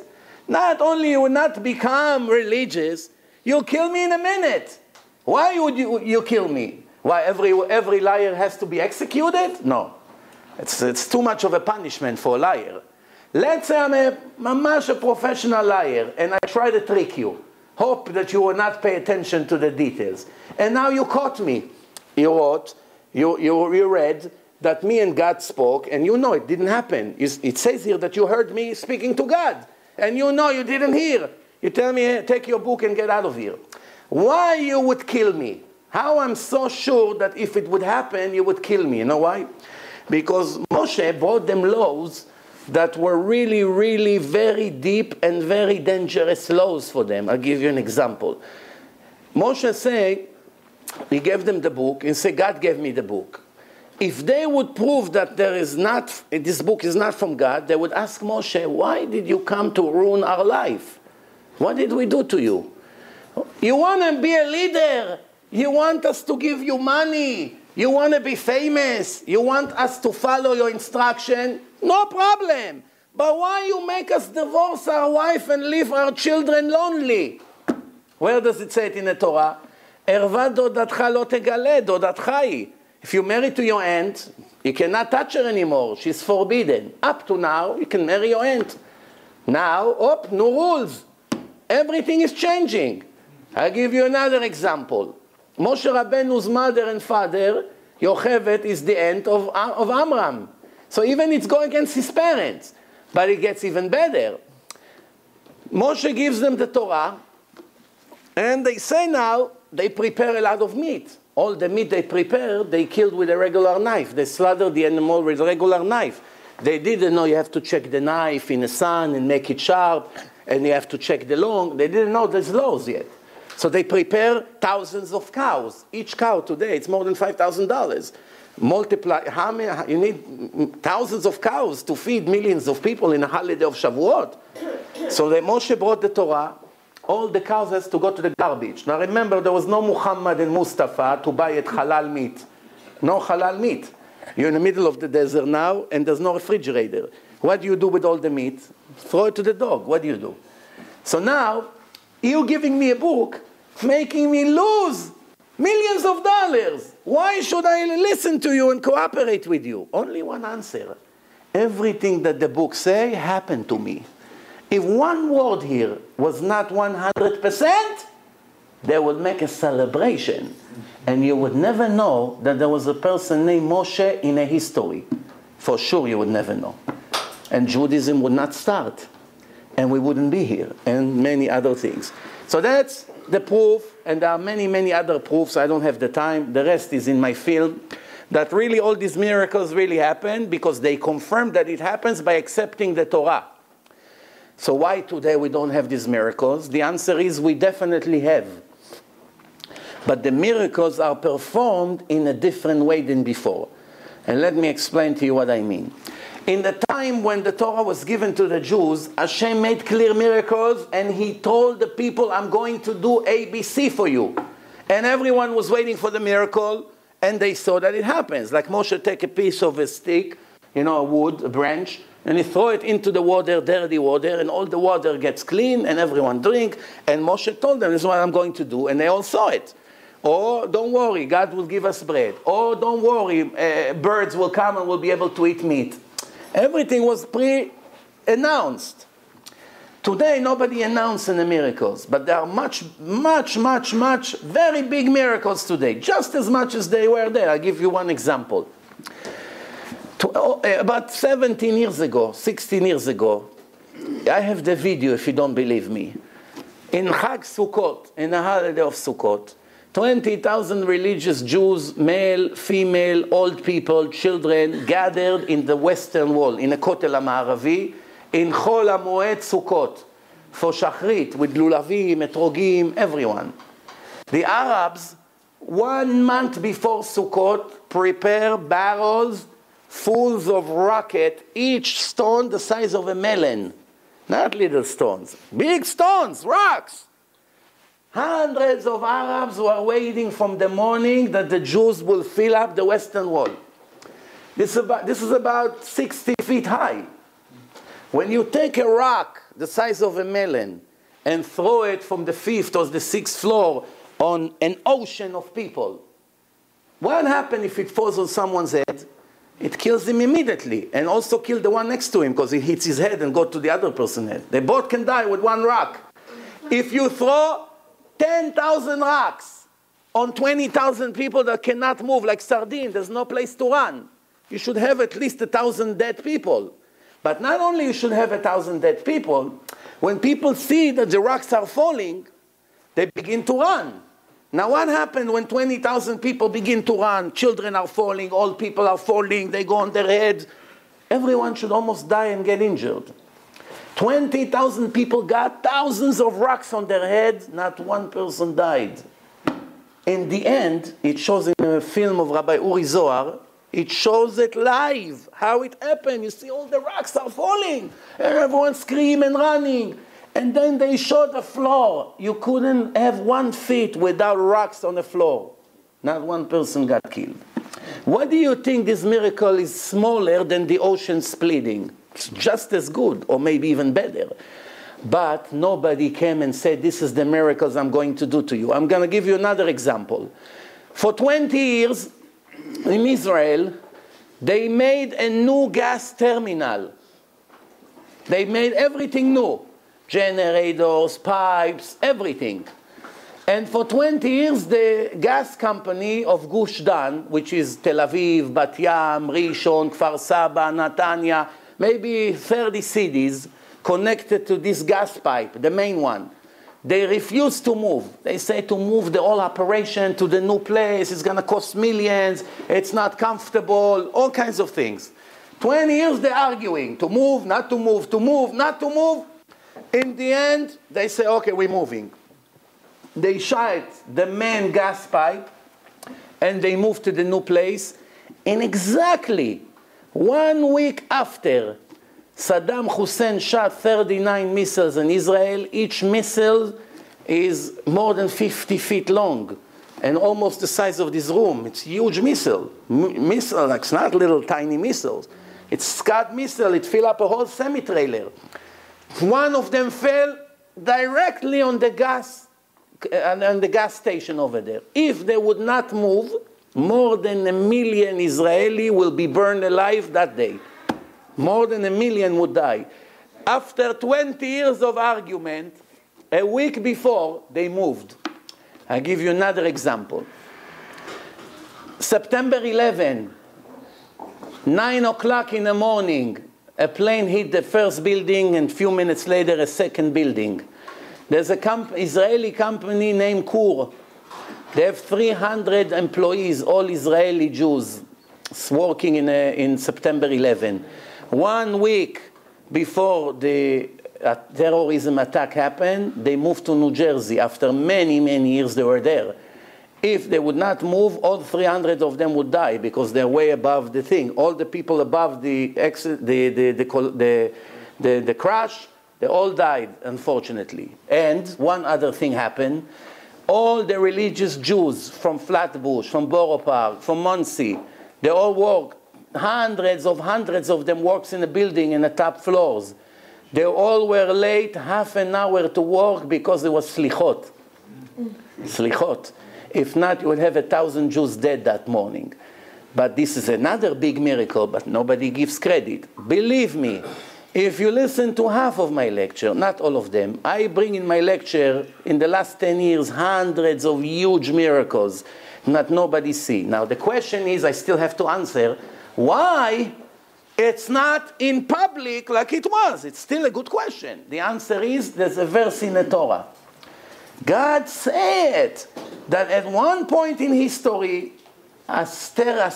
Not only you will not become religious, you'll kill me in a minute. Why would you kill me? Why, every liar has to be executed? No. It's too much of a punishment for a liar. Let's say I'm a professional liar and I try to trick you. Hope that you will not pay attention to the details. And now you caught me. You read that me and God spoke, and you know it didn't happen. It says here that you heard me speaking to God, and you know you didn't hear. You tell me, hey, take your book and get out of here. Why you would kill me? How I'm so sure that if it would happen, you would kill me. You know why? Because Moshe brought them laws that were really, really very deep and very dangerous laws for them. I'll give you an example. Moshe say, he gave them the book, and say, God gave me the book. If they would prove that this book is not from God, they would ask Moshe, why did you come to ruin our life? What did we do to you? You want to be a leader. You want us to give you money. You want to be famous. You want us to follow your instruction. No problem. But why you make us divorce our wife and leave our children lonely? Where does it say it in the Torah? ערווה דודתך לא תגלה, דודתך היא. If you marry to your aunt, you cannot touch her anymore. She's forbidden. Up to now, you can marry your aunt. Now, new rules. Everything is changing. I'll give you another example. Moshe Rabbeinu's mother and father, Yocheved, is the aunt of Amram. So even it's going against his parents. But it gets even better. Moshe gives them the Torah, and they say now, they prepare a lot of meat. All the meat they prepared, they killed with a regular knife. They slaughtered the animal with a regular knife. They didn't know you have to check the knife in the sun and make it sharp, and you have to check the long. They didn't know there's laws yet. So they prepare thousands of cows. Each cow today, it's more than $5,000. Multiply, how many, you need thousands of cows to feed millions of people in a holiday of Shavuot. So Moshe brought the Torah. All the cows has to go to the garbage. Now remember, there was no Muhammad and Mustafa to buy it halal meat. No halal meat. You're in the middle of the desert now, and there's no refrigerator. What do you do with all the meat? Throw it to the dog. What do you do? So now, you're giving me a book, making me lose millions of dollars. Why should I listen to you and cooperate with you? Only one answer. Everything that the book say happened to me. If one word here was not 100%, they would make a celebration. And you would never know that there was a person named Moshe in a history. For sure you would never know. And Judaism would not start. And we wouldn't be here. And many other things. So that's the proof. And there are many, many other proofs. I don't have the time. The rest is in my film. That really all these miracles really happened because they confirmed that it happens by accepting the Torah. So why today we don't have these miracles? The answer is we definitely have. But the miracles are performed in a different way than before. And let me explain to you what I mean. In the time when the Torah was given to the Jews, Hashem made clear miracles and he told the people, I'm going to do ABC for you. And everyone was waiting for the miracle and they saw that it happens. Like Moshe take a piece of a stick, a wood, a branch, and he throw it into the water, dirty water, and all the water gets clean, and everyone drink. And Moshe told them, this is what I'm going to do, and they all saw it. Or, don't worry, God will give us bread. Or, don't worry, birds will come and we'll be able to eat meat. Everything was pre-announced. Today, nobody announced any miracles, but there are much, very big miracles today, just as much as they were there. I'll give you one example. About 17 years ago, 16 years ago, I have the video if you don't believe me. In Chag Sukkot, in the holiday of Sukkot, 20,000 religious Jews, male, female, old people, children, gathered in the western wall, in the Kotel HaMa'aravi, in Chol HaMoed Sukkot, for Shachrit, with lulavim, etrogim, everyone. The Arabs, 1 month before Sukkot, prepare barrels full of rocket, each stone the size of a melon. Not little stones, big stones, rocks. Hundreds of Arabs were waiting from the morning that the Jews will fill up the western wall. This is about 60 feet high. When you take a rock the size of a melon and throw it from the 5th or the 6th floor on an ocean of people, what happens if it falls on someone's head? It kills him immediately, and also kill the one next to him because it hits his head and goes to the other person's head. They both can die with one rock. If you throw 10,000 rocks on 20,000 people that cannot move like sardines, there's no place to run. You should have at least 1,000 dead people. But not only you should have 1,000 dead people, when people see that the rocks are falling, they begin to run. Now what happened when 20,000 people begin to run? Children are falling, old people are falling, they go on their heads. everyone should almost die and get injured. 20,000 people got thousands of rocks on their heads, not one person died. In the end, it shows in a film of Rabbi Uri Zohar, it shows it live, how it happened. You see all the rocks are falling, and everyone screaming and running. And then they showed the floor. You couldn't have 1 foot without rocks on the floor. Not one person got killed. What do you think this miracle is smaller than the ocean splitting? It's just as good, or maybe even better. But nobody came and said, this is the miracles I'm going to do to you. I'm going to give you another example. For 20 years in Israel, they made a new gas terminal. They made everything new. Generators, pipes, everything. And for 20 years, the gas company of Gush Dan, which is Tel Aviv, Bat Yam, Rishon, Kfar Saba, Netanya, maybe 30 cities connected to this gas pipe, the main one. They refuse to move. They say to move the whole operation to the new place, it's going to cost millions, it's not comfortable, all kinds of things. 20 years they're arguing, to move, not to move, to move, not to move. In the end, they say, okay, we're moving. They shut the main gas pipe, and they moved to the new place. And exactly 1 week after, Saddam Hussein shot 39 missiles in Israel. Each missile is more than 50 feet long and almost the size of this room. It's a huge missile. Missile, like, it's not little tiny missiles. It's Scud missile. It filled up a whole semi-trailer. One of them fell directly on the gas station over there. If they would not move, more than 1 million Israeli will be burned alive that day. More than 1 million would die. After 20 years of argument, a week before, they moved. I'll give you another example. September 11, 9 o'clock in the morning, a plane hit the first building, and a few minutes later, a second building. There's an Israeli company named Kur. They have 300 employees, all Israeli Jews, working in September 11. 1 week before the terrorism attack happened, they moved to New Jersey. After many, many years they were there. If they would not move, all 300 of them would die because they're way above the thing. All the people above the crash, they all died, unfortunately. And one other thing happened. All the religious Jews from Flatbush, from Borough Park, from Monsey, they all work. Hundreds of them works in the building in the top floors. They all were late half an hour to work because there was slichot. Slichot. If not, you would have 1,000 Jews dead that morning. But this is another big miracle, but nobody gives credit. Believe me, if you listen to half of my lecture, not all of them, I bring in my lecture, in the last 10 years, hundreds of huge miracles that nobody see. Now the question is, I still have to answer, why it's not in public like it was? It's still a good question. The answer is, there's a verse in the Torah. God said that at one point in history, astir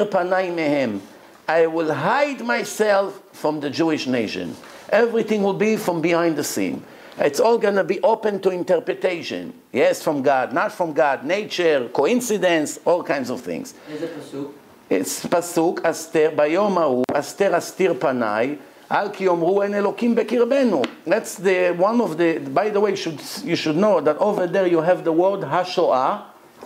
panai mehem, I will hide myself from the Jewish nation. Everything will be from behind the scene. It's all going to be open to interpretation. Yes, from God, not from God, nature, coincidence, all kinds of things. Is it pasuk? It's pasuk, astir, bayom hahu, astir panai, al ki yomru en elokim bekirbenu. That's the one of the, by the way, you should know that over there you have the word HaShoah,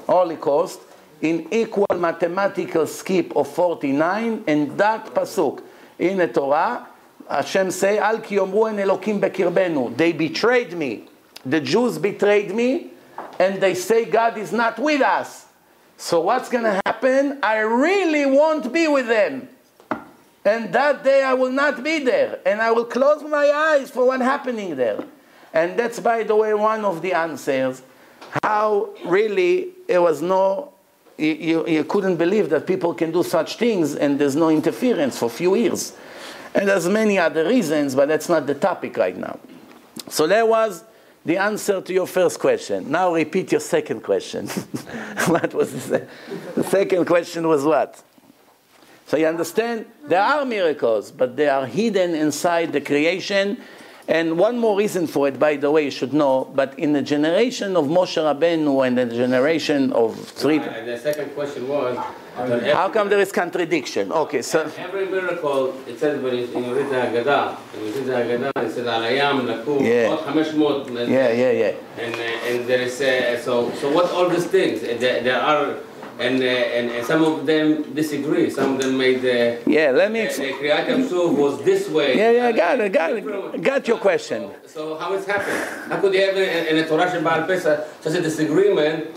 Holocaust, in equal mathematical skip of 49, and that pasuk in the Torah, Hashem say, al ki yomru en elokim bekirbenu. They betrayed me. The Jews betrayed me, and they say God is not with us. So what's going to happen? I really won't be with them. And that day I will not be there. And I will close my eyes for what's happening there. And that's, by the way, one of the answers. How really it was no, you couldn't believe that people can do such things and there's no interference for a few years. And there's many other reasons, but that's not the topic right now. So that was the answer to your first question. Now repeat your second question. What was the second question was what? So you understand? There are miracles, but they are hidden inside the creation. And one more reason for it, by the way, you should know, but in the generation of Moshe Rabbeinu and the generation of three... The second question was... How come there is contradiction? Okay, so... Every miracle, it says when you read the Haggadah, it says, Alayam, Lakum, Yeah. 500. Yeah. And there is, so what all these things? There are... And some of them disagree. Some of them made the... Yeah, let me... The Kriyat Yamsuf was this way. Yeah, got your question. So how it's happened? How could you have in a Torah Shebaal Pesach such a disagreement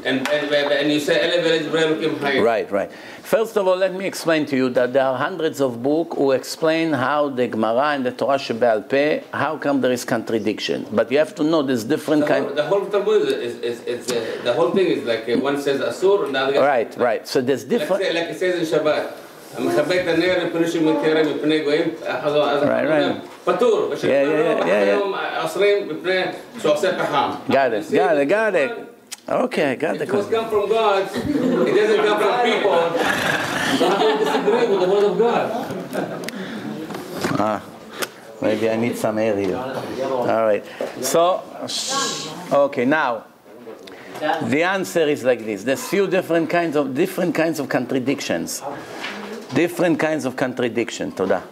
and you say Right. First of all, let me explain to you that there are hundreds of books who explain how the Gemara and the Torah Shebaal Peh, how come there is contradiction. But you have to know there's different kind. The whole Talmud is the whole thing is like one says Asur and the other. Right. So there's different. Like it says in Shabbat. מחבק את הנר מפני שמתקרב מפני גויים, Right. פטור, Yeah. אוסרים מפני שעושה פחם. Got it. Okay, I got the If it question. comes from God, it doesn't come from people. So how do you disagree with the word of God? Maybe I need some air here. All right. So, okay, now the answer is like this. There's few different kinds of contradictions. Different kinds of contradiction. Toda.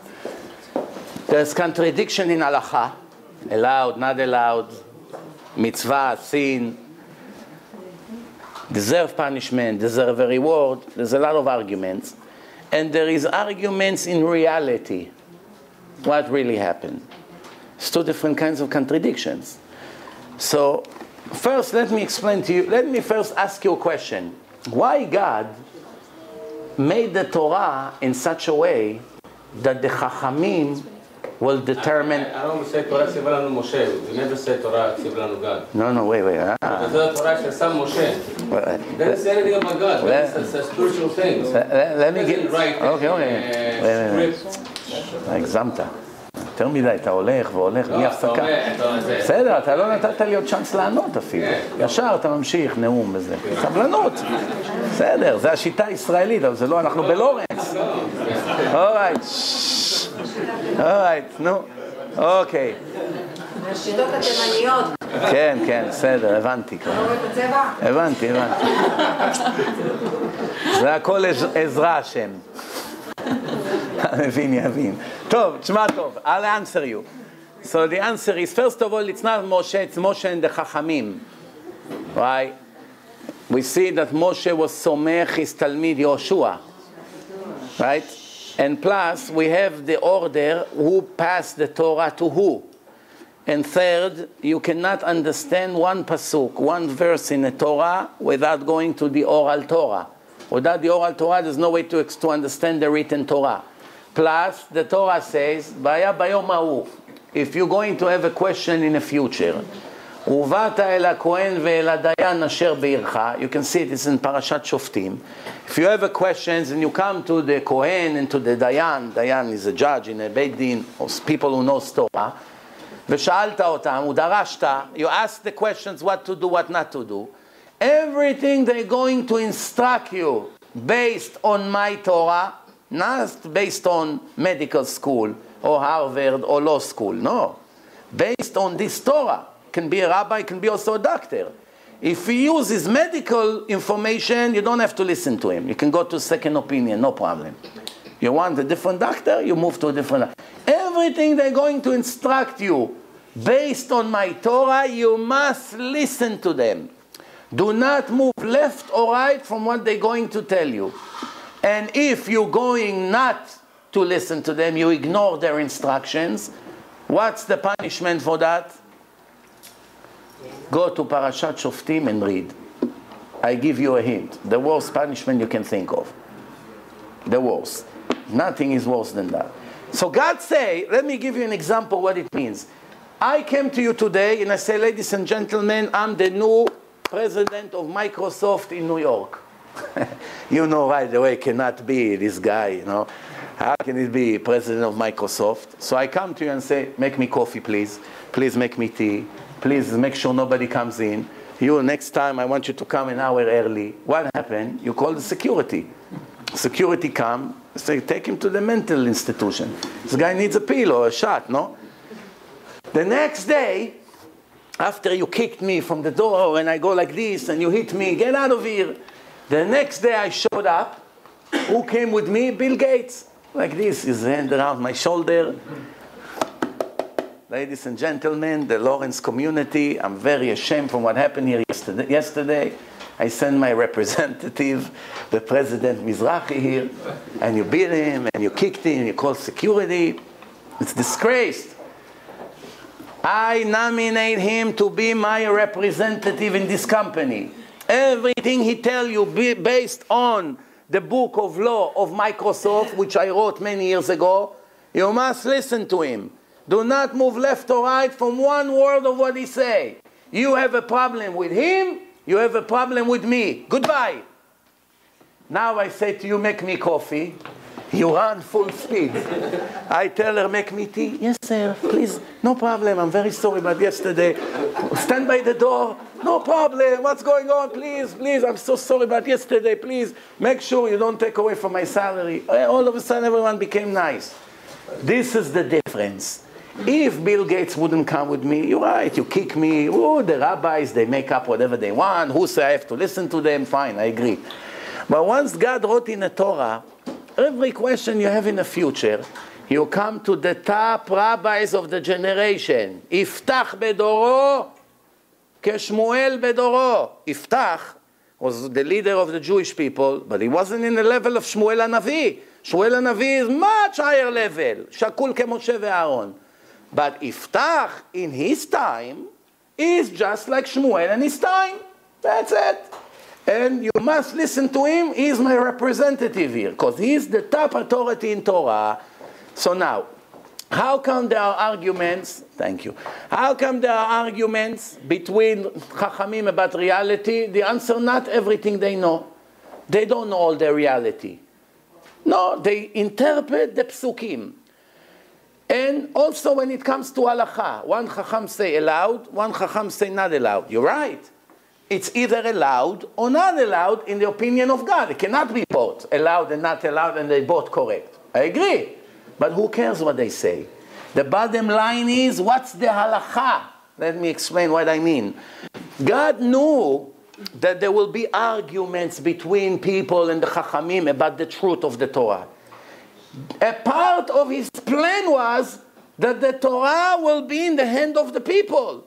There's contradiction in halacha, allowed, not allowed, mitzvah, sin, deserve punishment, deserve a reward. There's a lot of arguments. And there is arguments in reality. What really happened? It's two different kinds of contradictions. So, first let me explain to you, let me first ask you a question. Why God made the Torah in such a way that the Chachamim will determine... I don't say Torah Tzivlanu Moshe. We never say Torah Tzivlanu God. No, wait. The Torah says some Moshe. Doesn't say anything about God. It's a spiritual thing. Let me get... Okay. הגזמת. יותר מדי, אתה הולך בלי הפסקה. בסדר, אתה לא נתת לי עוד צ'אנס לענות אפילו. ישר אתה ממשיך נאום בזה. סבלנות. בסדר, זה השיטה הישראלית, אבל זה לא, אנחנו בלורנס. אורייט, נו. אוקיי. השיטות התימניות. כן, בסדר, הבנתי כבר. הבנתי. זה הכל עזרה השם. יבין. טוב, תשמע טוב, I'll answer you. So the answer is, first of all, it's not Moshe, it's Moshe and the Chachamim. Right? We see that Moshe was Somech his Talmid Yoshua. Right? And plus, we have the order who passed the Torah to who. And third, you cannot understand one pasuk, one verse in the Torah without going to the oral Torah. Without the oral Torah, there's no way to understand the written Torah. Plus, the Torah says, if you're going to have a question in the future, you can see it is in Parashat Shoftim. If you have a question and you come to the Kohen and to the Dayan is a judge in a Beit Din, or people who know Torah, you ask the questions what to do, what not to do. Everything they're going to instruct you based on my Torah, not based on medical school or Harvard or law school, no. Based on this Torah. Can be a rabbi, can be also a doctor. If he uses medical information, you don't have to listen to him. You can go to second opinion, no problem. You want a different doctor, you move to a different doctor. Everything they're going to instruct you based on my Torah, you must listen to them. Do not move left or right from what they're going to tell you. And if you're going not to listen to them, you ignore their instructions, what's the punishment for that? Go to Parashat Shoftim and read. I give you a hint. The worst punishment you can think of. The worst. Nothing is worse than that. So God say, let me give you an example what it means. I came to you today and I say, ladies and gentlemen, I'm the new president of Microsoft in New York. You know right away, cannot be this guy, you know. How can it be president of Microsoft? So I come to you and say, make me coffee, please. Please make me tea. Please make sure nobody comes in. You, next time, I want you to come an hour early. What happened? You call the security. Security come. I say, take him to the mental institution. This guy needs a pill or a shot, no? The next day, after you kicked me from the door and I go like this and you hit me, get out of here. The next day I showed up. Who came with me? Bill Gates. Like this, his hand around my shoulder. Ladies and gentlemen, the Lawrence community, I'm very ashamed from what happened here yesterday. I sent my representative, the President Mizrachi here, and you beat him, and you kicked him, you called security. It's disgraced. I nominate him to be my representative in this company. Everything he tell you based on the book of law of Microsoft, which I wrote many years ago, you must listen to him. Do not move left or right from one word of what he say. You have a problem with him, you have a problem with me. Goodbye. Now I say to you, make me coffee. You run full speed. I tell her, make me tea. Yes, sir, please. No problem. I'm very sorry about yesterday. Stand by the door. No problem. What's going on? Please, please. I'm so sorry about yesterday. Please, make sure you don't take away from my salary. All of a sudden, everyone became nice. This is the difference. If Bill Gates wouldn't come with me, you're right, you kick me. Oh, the rabbis, they make up whatever they want. Who say I have to listen to them? Fine, I agree. But once God wrote in the Torah, every question you have in the future, you come to the top rabbis of the generation. Iftach bedoro, keshmuel bedoro. Iftach was the leader of the Jewish people, but he wasn't in the level of Shmuel HaNavi. Shmuel HaNavi is much higher level. Shakul kemoshe ve'Aaron. But Iftach, in his time, is just like Shmuel in his time. That's it. And you must listen to him. He's my representative here, because he's the top authority in Torah. So now, how come there are arguments? Thank you. How come there are arguments between Chachamim about reality? The answer, not everything they know. They don't know all the reality. No, they interpret the psukim. And also when it comes to halacha, one Chacham say allowed, one Chacham say not allowed. You're right. It's either allowed or not allowed in the opinion of God. It cannot be both allowed and not allowed, and they both correct. I agree. But who cares what they say? The bottom line is, what's the halacha? Let me explain what I mean. God knew that there will be arguments between people and the Chachamim about the truth of the Torah. A part of his plan was that the Torah will be in the hand of the people.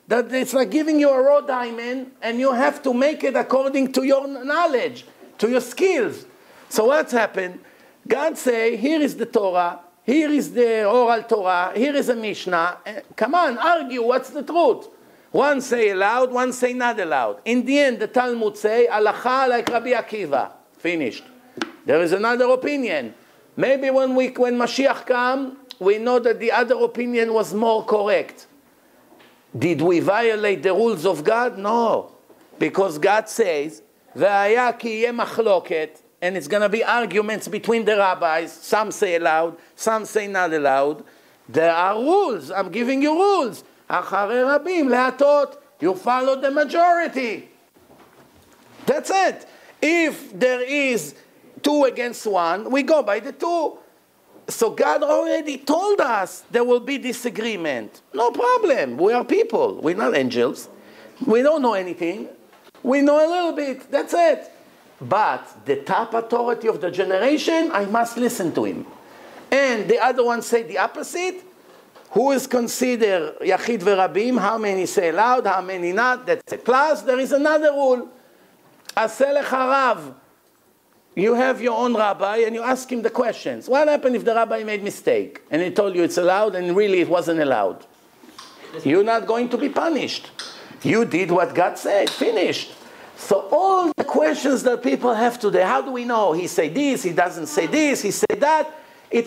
That it's like giving you a raw diamond and you have to make it according to your knowledge, to your skills. So what's happened? God say, here is the Torah, here is the oral Torah, here is a Mishnah. Come on, argue, what's the truth? One say allowed, one say not allowed. In the end, the Talmud say, halacha like Rabbi Akiva. Finished. There is another opinion. Maybe when Mashiach come, we know that the other opinion was more correct. Did we violate the rules of God? No. Because God says, "Ve'aya ki yeh machloket," and it's going to be arguments between the rabbis. Some say allowed, some say not allowed. There are rules. I'm giving you rules. Acharei rabim lehatot. You follow the majority. That's it. If there is 2 against 1, we go by the 2. So God already told us there will be disagreement. No problem. We are people. We're not angels. We don't know anything. We know a little bit. That's it. But the top authority of the generation, I must listen to him. And the other one say the opposite. Who is considered Yachid Verabim? How many say allowed? How many not? That's it. Plus, there is another rule. Aseh lecha rav. You have your own rabbi and you ask him the questions. What happened if the rabbi made a mistake and he told you it's allowed and really it wasn't allowed? You're not going to be punished. You did what God said. Finished. So all the questions that people have today, how do we know? He said this, he doesn't say this, he said that.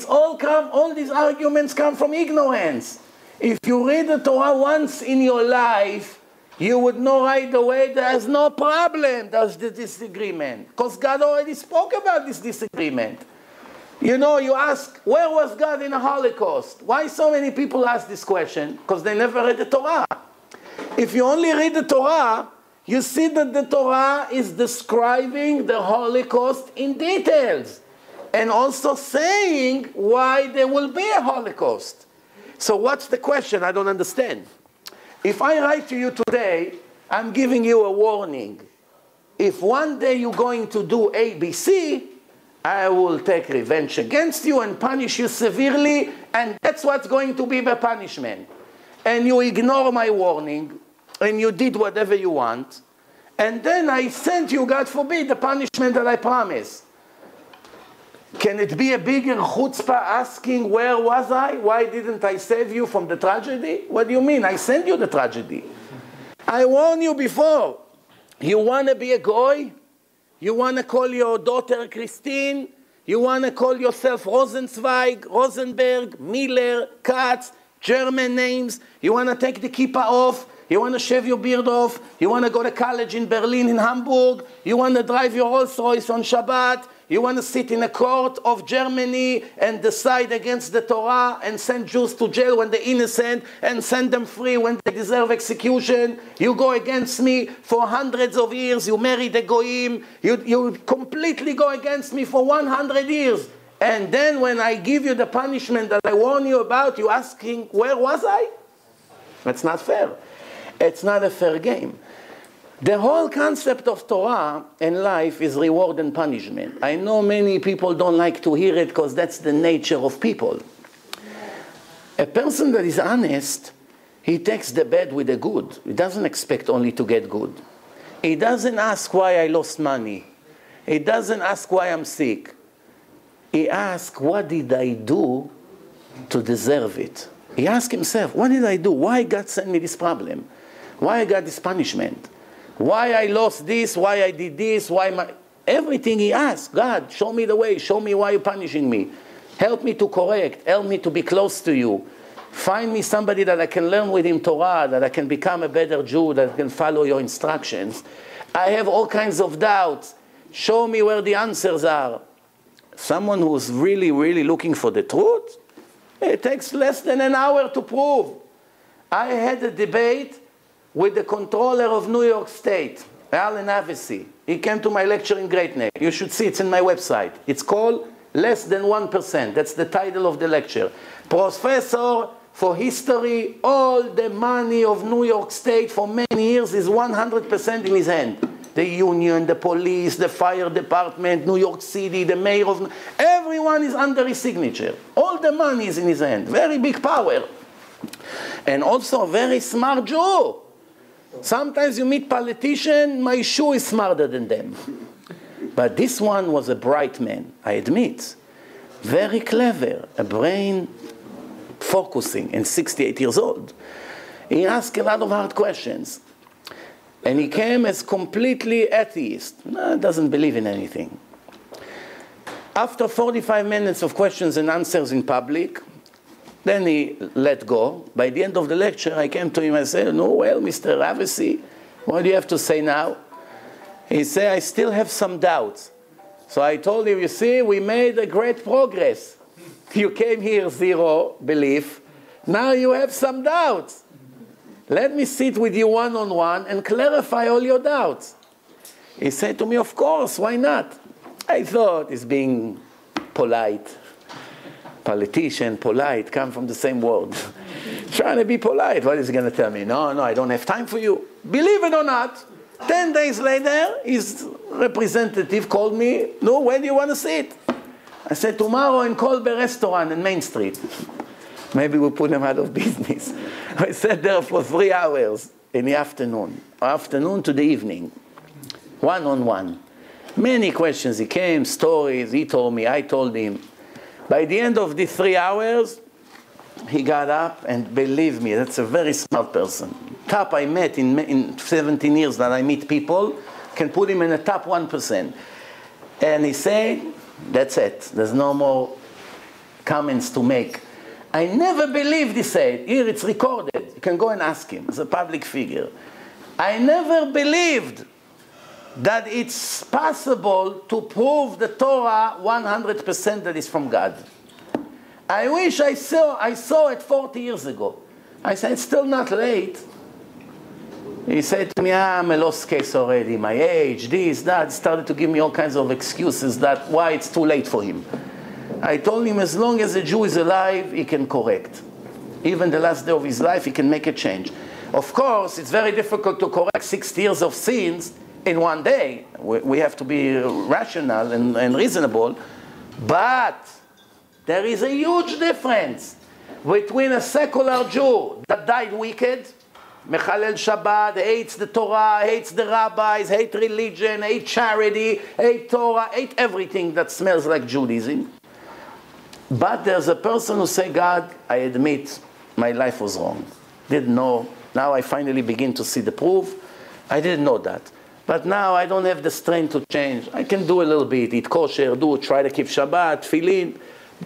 All these arguments come from ignorance. If you read the Torah once in your life, you would know right away there's no problem, there's the disagreement. Because God already spoke about this disagreement. You know, you ask, where was God in the Holocaust? Why so many people ask this question? Because they never read the Torah. If you only read the Torah, you see that the Torah is describing the Holocaust in details. and also saying why there will be a Holocaust. So what's the question? I don't understand. If I write to you today, I'm giving you a warning. If one day you're going to do A, B, C, I will take revenge against you and punish you severely, and that's what's going to be the punishment. And you ignore my warning, and you did whatever you want, and then I sent you, God forbid, the punishment that I promised. Can it be a bigger chutzpah asking, where was I? Why didn't I save you from the tragedy? What do you mean? I sent you the tragedy. I warned you before. You want to be a goy? You want to call your daughter Christine? You want to call yourself Rosenzweig, Rosenberg, Miller, Katz, German names? You want to take the kippah off? You want to shave your beard off? You want to go to college in Berlin, in Hamburg? You want to drive your Rolls Royce on Shabbat? You want to sit in a court of Germany and decide against the Torah and send Jews to jail when they're innocent and send them free when they deserve execution? You go against me for hundreds of years. You marry the Goyim. You completely go against me for 100 years. And then when I give you the punishment that I warn you about, you're asking, where was I? That's not fair. It's not a fair game. The whole concept of Torah and life is reward and punishment. I know many people don't like to hear it because that's the nature of people. A person that is honest, he takes the bad with the good. He doesn't expect only to get good. He doesn't ask why I lost money. He doesn't ask why I'm sick. He asks, what did I do to deserve it? He asks himself, what did I do? Why God sent me this problem? Why I got this punishment? Why I lost this, why I did this, everything he asks. God, show me the way, show me why you're punishing me. Help me to correct, help me to be close to you. Find me somebody that I can learn with him Torah, that I can become a better Jew, that I can follow your instructions. I have all kinds of doubts. Show me where the answers are. Someone who's really, really looking for the truth, it takes less than an hour to prove. I had a debate with the controller of New York State, Alan Havesi. He came to my lecture in Great Neck. You should see, it's in my website. It's called Less Than 1%. That's the title of the lecture. Professor for history, all the money of New York State for many years is 100% in his hand. The union, the police, the fire department, New York City, the mayor of... Everyone is under his signature. All the money is in his hand. Very big power. And also a very smart Jew. Sometimes you meet politicians, my shoe is smarter than them. But this one was a bright man, I admit. Very clever, a brain focusing, and 68 years old. He asked a lot of hard questions. And he came as completely atheist. No, doesn't believe in anything. After 45 minutes of questions and answers in public, then he let go. By the end of the lecture, I came to him and said, no, well, Mr. Havesi, what do you have to say now? He said, I still have some doubts. So I told him, you see, we made a great progress. You came here, zero belief. Now you have some doubts. Let me sit with you one-on-one and clarify all your doubts. He said to me, of course, why not? I thought he's being polite. Politician, polite, come from the same word. Trying to be polite. What is he going to tell me? No, I don't have time for you. Believe it or not, 10 days later, his representative called me, no, where do you want to sit? I said, tomorrow in Colby Restaurant in Main Street. Maybe we'll put him out of business. I sat there for 3 hours in the afternoon to the evening, one-on-one. Many questions. He came, stories, he told me, I told him. By the end of the 3 hours, he got up, and believe me, that's a very smart person. Top I met in 17 years that I meet people, can put him in the top 1%. And he said, that's it. There's no more comments to make. I never believed, he said. Here, it's recorded. You can go and ask him. He's a public figure. I never believed that it's possible to prove the Torah 100% that is from God. I wish I saw it 40 years ago. I said, it's still not late. He said to me, I'm a lost case already, my age, this, that. Started to give me all kinds of excuses that why it's too late for him. I told him as long as a Jew is alive, he can correct. Even the last day of his life, he can make a change. Of course, it's very difficult to correct 60 years of sins in one day. We have to be rational and reasonable. But there is a huge difference between a secular Jew that died wicked, Mechalel Shabbat, hates the Torah, hates the rabbis, hates religion, hates charity, hates Torah, hates everything that smells like Judaism. But there's a person who says, God, I admit my life was wrong. Didn't know. Now I finally begin to see the proof. I didn't know that. But now I don't have the strength to change. I can do a little bit, eat kosher, try to keep Shabbat, tefillin.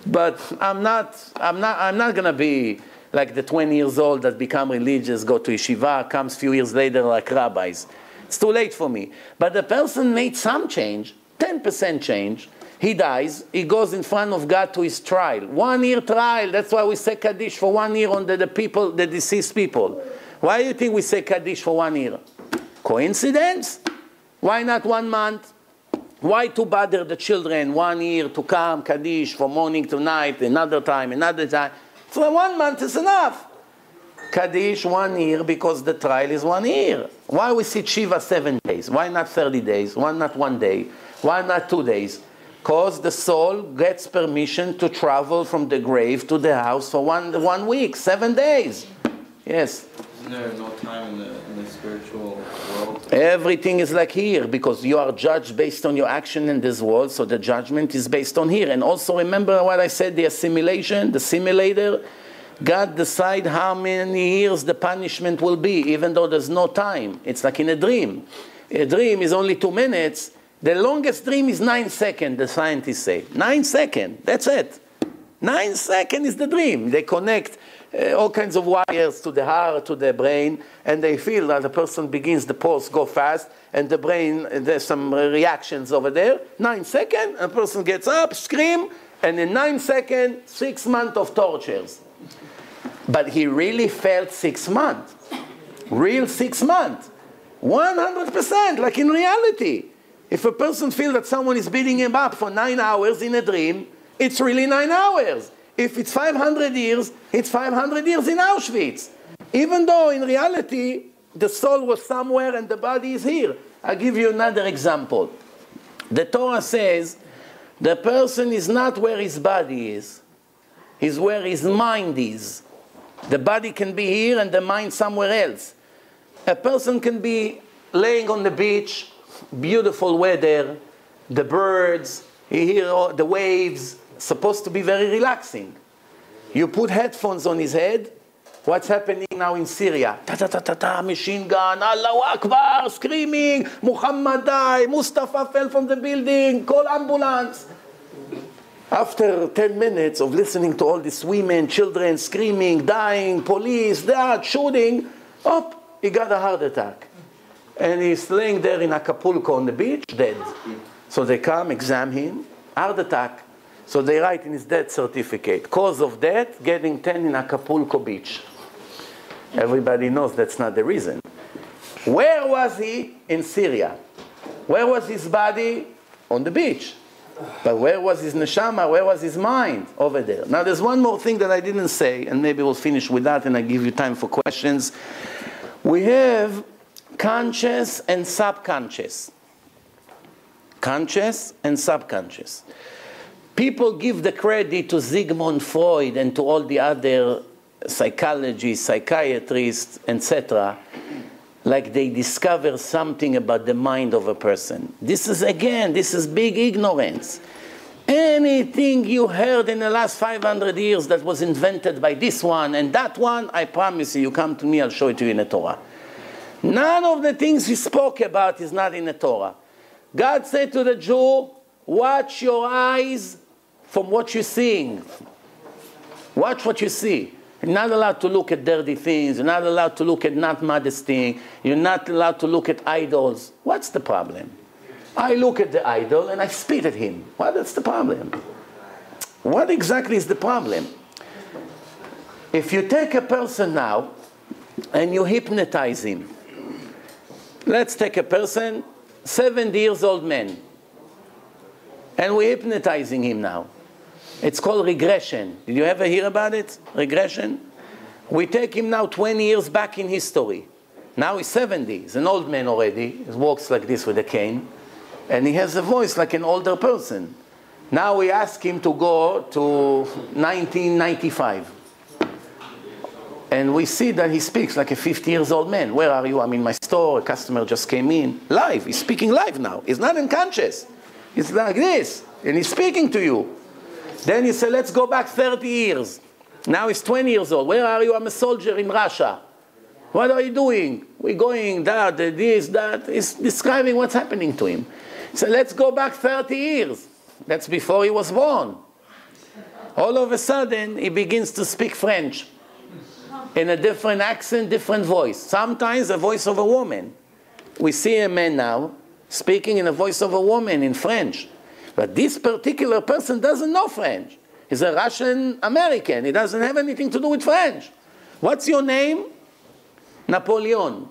But I'm not going to be like the 20 years old that become religious, go to yeshiva, comes a few years later like rabbis. It's too late for me. But the person made some change, 10% change. He dies, he goes in front of God to his trial. 1 year trial, that's why we say Kaddish for 1 year on the people, the deceased people. Why do you think we say Kaddish for 1 year? Coincidence? Why not 1 month? Why to bother the children 1 year to come, Kaddish, from morning to night, another time. For 1 month is enough. Kaddish 1 year because the trial is 1 year. Why we sit Shiva 7 days? Why not 30 days? Why not 1 day? Why not 2 days? Because the soul gets permission to travel from the grave to the house for one week, 7 days. Yes? Isn't there no time in the spiritual world? Everything is like here, because you are judged based on your action in this world, so the judgment is based on here. And also remember what I said, the assimilation, the simulator. God decide how many years the punishment will be, even though there's no time. It's like in a dream. A dream is only 2 minutes. The longest dream is 9 seconds, the scientists say. 9 seconds, that's it. 9 seconds is the dream. They connect all kinds of wires to the heart, to the brain, and they feel that the person begins, the pulse go fast, and the brain, there's some reactions over there. 9 seconds, a person gets up, scream, and in 9 seconds, 6 months of tortures. But he really felt 6 months. Real 6 months. 100%, like in reality. If a person feels that someone is beating him up for 9 hours in a dream, it's really 9 hours. If it's 500 years, it's 500 years in Auschwitz. Even though in reality, the soul was somewhere and the body is here. I'll give you another example. The Torah says, the person is not where his body is. He's where his mind is. The body can be here and the mind somewhere else. A person can be laying on the beach, beautiful weather, the birds, you hear all the waves, supposed to be very relaxing. You put headphones on his head, what's happening now in Syria? Ta-ta-ta-ta-ta, machine gun, Allahu Akbar, screaming, Muhammad died, Mustafa fell from the building, call ambulance. After 10 minutes of listening to all these women, children screaming, dying, police, that, shooting, he got a heart attack. And he's laying there in Acapulco on the beach, dead. So they come, examine him, heart attack. So they write in his death certificate, cause of death, getting 10 in Acapulco beach. Everybody knows that's not the reason. Where was he? In Syria. Where was his body? On the beach. But where was his neshama? Where was his mind? Over there. Now there's one more thing that I didn't say, and maybe we'll finish with that and I give you time for questions. We have conscious and subconscious. Conscious and subconscious. People give the credit to Sigmund Freud and to all the other psychologists, psychiatrists, etc., like they discover something about the mind of a person. This is big ignorance. Anything you heard in the last 500 years that was invented by this one and that one, I promise you come to me, I'll show it to you in the Torah. None of the things he spoke about is not in the Torah. God said to the Jew, watch your eyes from what you're seeing. Watch what you see. You're not allowed to look at dirty things. You're not allowed to look at not modest things. You're not allowed to look at idols. What's the problem? I look at the idol and I spit at him. What's the problem? What exactly is the problem? If you take a person now and you hypnotize him, Let's take a person, 70 years old man, and we're hypnotizing him now. It's called regression. Did you ever hear about it? Regression? We take him now 20 years back in history. Now he's 70. He's an old man already. He walks like this with a cane. And he has a voice like an older person. Now we ask him to go to 1995. And we see that he speaks like a 50 years old man. Where are you? I'm in my store. A customer just came in. Live. He's speaking live now. He's not unconscious. He's like this. And he's speaking to you. Then he said, let's go back 30 years. Now he's 20 years old. Where are you? I'm a soldier in Russia. What are you doing? We're going that, this, that. He's describing what's happening to him. So let's go back 30 years. That's before he was born. All of a sudden, he begins to speak French. In a different accent, different voice. Sometimes a voice of a woman. We see a man now speaking in a voice of a woman in French. But this particular person doesn't know French. He's a Russian American. He doesn't have anything to do with French. What's your name? Napoleon.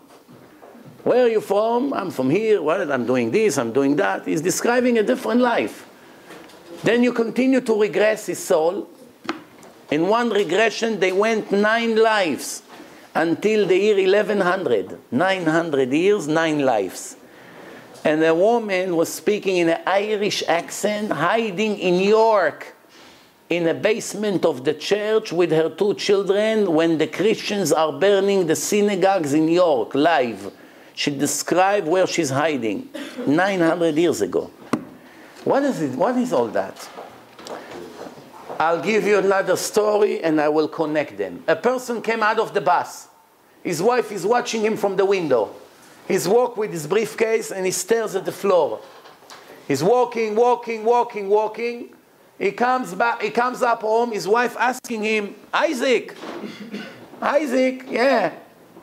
Where are you from? I'm from here. Well, I'm doing this, I'm doing that. He's describing a different life. Then you continue to regress his soul. In one regression, they went 9 lives until the year 1100. 900 years, 9 lives. And a woman was speaking in an Irish accent, hiding in York, in a basement of the church with her 2 children when the Christians are burning the synagogues in York, live. She described where she's hiding 900 years ago. What is it? What is all that? I'll give you another story and I will connect them. A person came out of the bus. His wife is watching him from the window. He's walking with his briefcase and he stares at the floor. He's walking. He comes back. He comes up home. His wife asking him, Isaac, yeah.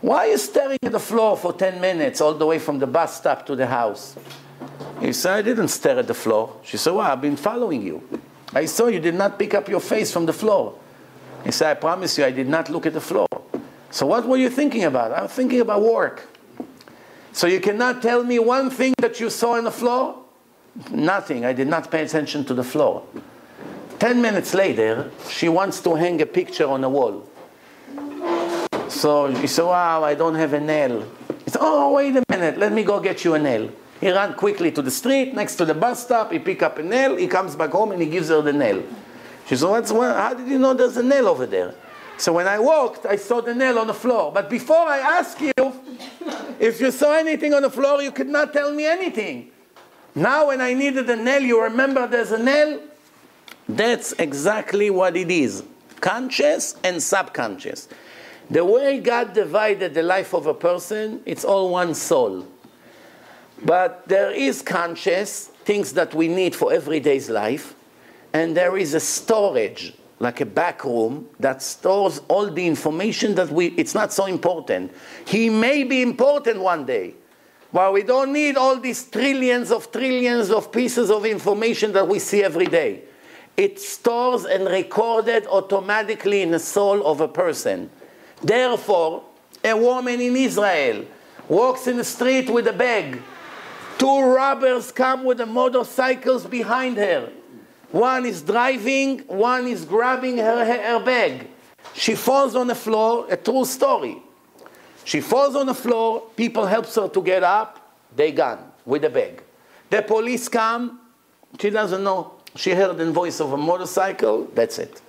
Why are you staring at the floor for 10 minutes all the way from the bus stop to the house? He said, I didn't stare at the floor. She said, well, I've been following you. I saw you did not pick up your face from the floor. He said, I promise you, I did not look at the floor. So what were you thinking about? I was thinking about work. So you cannot tell me one thing that you saw on the floor? Nothing. I did not pay attention to the floor. 10 minutes later, she wants to hang a picture on the wall. So he said, wow, I don't have a nail. He said, oh, wait a minute, let me go get you a nail. He ran quickly to the street, next to the bus stop, he picked up a nail, he comes back home and he gives her the nail. She said, how did you know there's a nail over there? So when I walked, I saw the nail on the floor. But before I ask you, if you saw anything on the floor, you could not tell me anything. Now when I needed a nail, you remember there's a nail? That's exactly what it is. Conscious and subconscious. The way God divided the life of a person, it's all one soul. But there is conscious, things that we need for everyday's life, and there is a storage, like a back room, that stores all the information that it's not so important. He may be important one day, but we don't need all these trillions of pieces of information that we see every day. It stores and recorded automatically in the soul of a person. Therefore, a woman in Israel walks in the street with a bag. 2 robbers come with the motorcycles behind her. One is driving, one is grabbing her bag. She falls on the floor, a true story. She falls on the floor, people help her to get up, they gone with the bag. The police come, she doesn't know. She heard the voice of a motorcycle, that's it.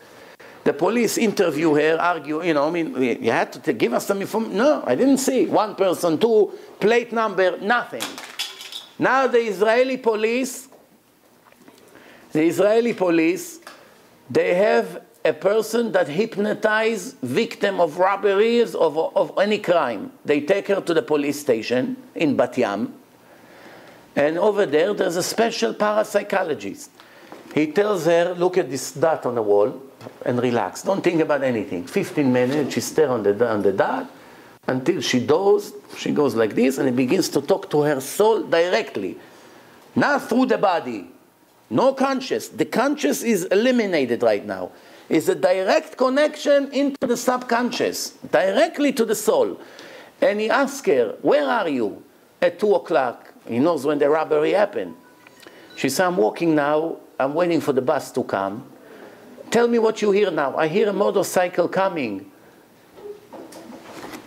The police interview her, argue, you had to give us some information. No, I didn't see. 1 person, 2, plate number, nothing. Now the Israeli police, they have a person that hypnotized victim of robberies, of any crime. They take her to the police station in Bat Yam. And over there's a special parapsychologist. He tells her, look at this dot on the wall and relax. Don't think about anything. 15 minutes, she stares on the dot until she dozes. She goes like this and it begins to talk to her soul directly. Not through the body. No conscious. The conscious is eliminated right now. It's a direct connection into the subconscious, directly to the soul. And he asks her, where are you? at 2 o'clock. He knows when the robbery happened. She said, I'm walking now. I'm waiting for the bus to come. Tell me what you hear now. I hear a motorcycle coming.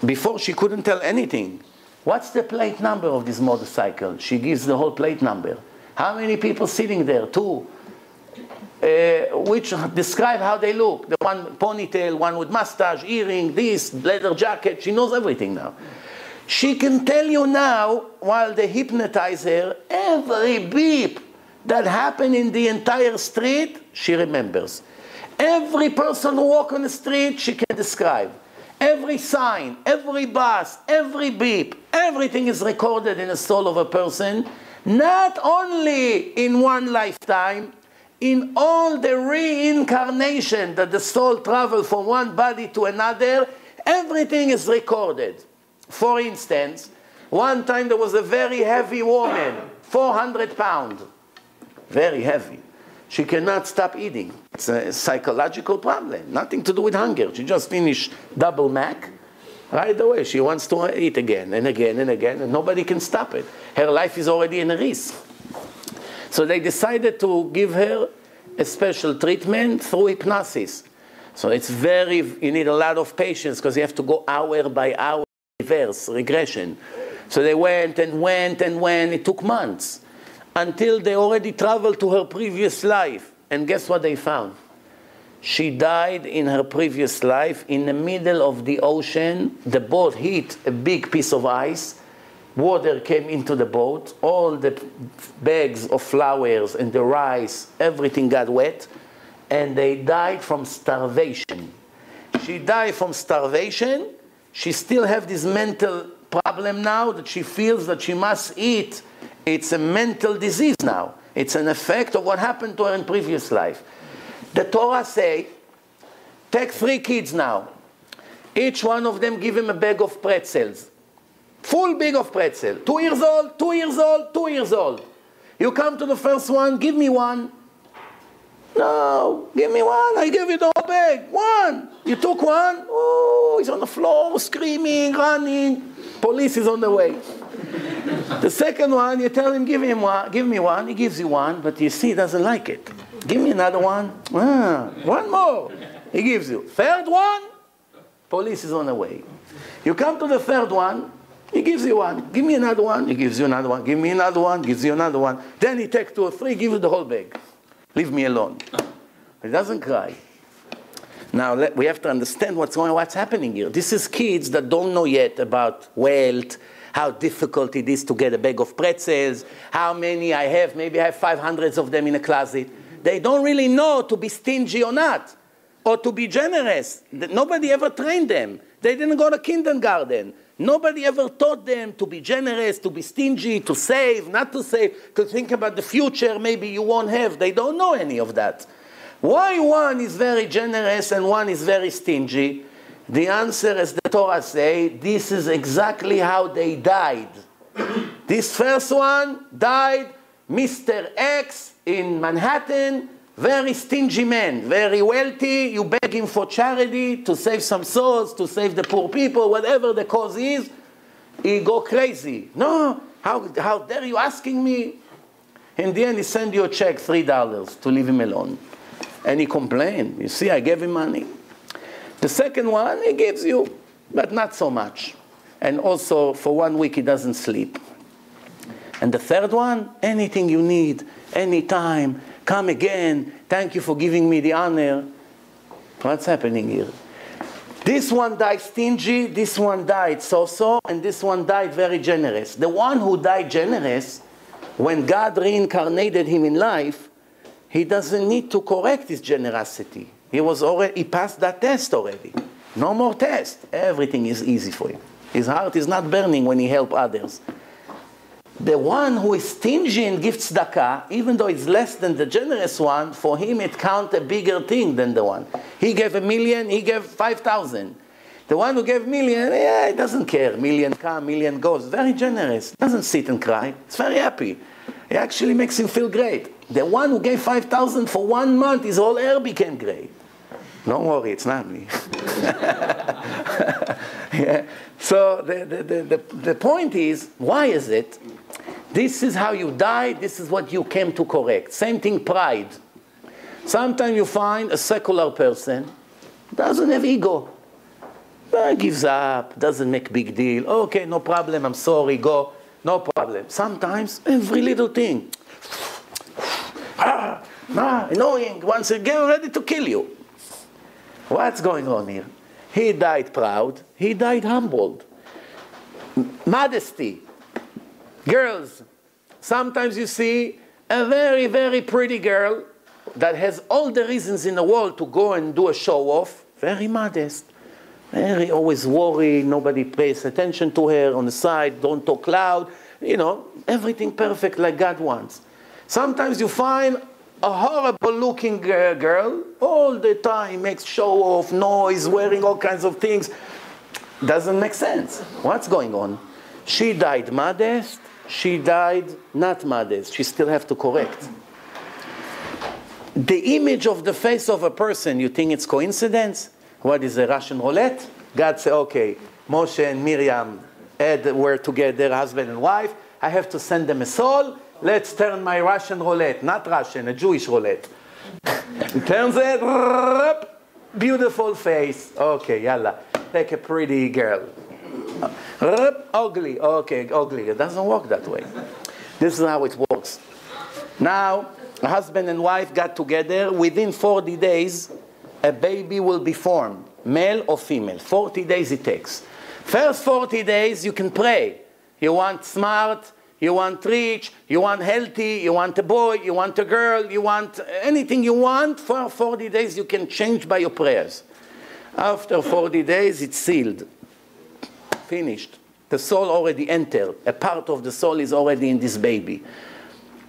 Before, she couldn't tell anything. What's the plate number of this motorcycle? She gives the whole plate number. How many people sitting there? 2. Which describe how they look. The one ponytail, one with mustache, earring, this, leather jacket. She knows everything now. She can tell you now, while they hypnotize her, every beep that happened in the entire street, she remembers. Every person who walks on the street, she can describe. Every sign, every bus, every beep, everything is recorded in the soul of a person, not only in one lifetime, in all the reincarnation that the soul travels from one body to another, everything is recorded. For instance, one time there was a very heavy woman, 400 pounds, very heavy. She cannot stop eating. It's a psychological problem, nothing to do with hunger. She just finished double Mac. Right away, she wants to eat again and again and again, and nobody can stop it. Her life is already in a risk. So they decided to give her a special treatment through hypnosis. So it's you need a lot of patience because you have to go hour by hour, reverse, regression. So they went and went and went. It took months until they already traveled to her previous life. And guess what they found? She died in her previous life in the middle of the ocean. The boat hit a big piece of ice. Water came into the boat. All the bags of flowers and the rice, everything got wet. And they died from starvation. She died from starvation. She still has this mental problem now that she feels that she must eat. It's a mental disease now. It's an effect of what happened to her in previous life. The Torah say, take 3 kids now. Each one of them give him a bag of pretzels. Full bag of pretzel. 2 years old, 2 years old, 2 years old. You come to the first one, give me one. No, give me one. I give you the whole bag. One. You took one. Oh, he's on the floor, screaming, running. Police is on the way. The second one, you tell him, give me one. He gives you one, but you see, he doesn't like it. Give me another one. One more. He gives you. Third one, police is on the way. You come to the third one, he gives you one. Give me another one. He gives you another one. Give me another one. Gives you another one. Then he takes 2 or 3, gives you the whole bag. Leave me alone. He doesn't cry. Now we have to understand what's happening here. This is kids that don't know yet about wealth, how difficult it is to get a bag of pretzels, how many I have. Maybe I have 500 of them in a closet. They don't really know to be stingy or not, or to be generous. Nobody ever trained them. They didn't go to kindergarten. Nobody ever taught them to be generous, to be stingy, to save, not to save, to think about the future maybe you won't have. They don't know any of that. Why one is very generous and one is very stingy? The answer, as the Torah say, this is exactly how they died. This first one died, Mr. X in Manhattan, very stingy man, very wealthy. You beg him for charity, to save some souls, to save the poor people, whatever the cause is. He go crazy. No, how dare you asking me? In the end, he send you a check, $3, to leave him alone. And he complained. You see, I gave him money. The second one, he gives you, but not so much. And also, for 1 week, he doesn't sleep. And the third one, anything you need, anytime, come again, thank you for giving me the honor. What's happening here? This one died stingy, this one died so-so, and this one died very generous. The one who died generous, when God reincarnated him in life, he doesn't need to correct his generosity. He passed that test already. No more test. Everything is easy for him. His heart is not burning when he helps others. The one who is stingy and gives tzedakah, even though it's less than the generous one, for him it counts a bigger thing than the one. He gave 1 million, he gave 5,000. The one who gave 1 million, he doesn't care. 1 million come, 1 million goes. Very generous. Doesn't sit and cry. It's very happy. It actually makes him feel great. The one who gave 5,000 for 1 month, his whole hair became gray. Don't worry, it's not me. Yeah. So the point is, why is it? This is how you died, this is what you came to correct. Same thing, pride. Sometimes you find a secular person, doesn't have ego. Gives up, doesn't make big deal. Okay, no problem, I'm sorry, go. No problem. Sometimes, every little thing. Annoying, once again, ready to kill you. What's going on here? He died proud, he died humbled. Modesty. Girls, sometimes you see a very, very pretty girl that has all the reasons in the world to go and do a show off, very modest, very always worried, nobody pays attention to her on the side, don't talk loud, you know, everything perfect like God wants. Sometimes you find a horrible looking girl, all the time makes show off, noise, wearing all kinds of things. Doesn't make sense. What's going on? She died modest, she died not modest. She still have to correct. The image of the face of a person, you think it's coincidence? What is a Russian roulette? God say, okay, Moshe and Miriam were together, husband and wife. I have to send them a soul. Let's turn my Russian roulette, not Russian, a Jewish roulette. Turns it, beautiful face. Okay, yalla, take a pretty girl. Ugly, okay, ugly. It doesn't work that way. This is how it works. Now, a husband and wife got together. Within 40 days, a baby will be formed, male or female. 40 days it takes. First 40 days, you can pray. You want smart, you want rich, you want healthy, you want a boy, you want a girl, you want anything you want. For 40 days, you can change by your prayers. After 40 days, it's sealed. Finished. The soul already entered. A part of the soul is already in this baby.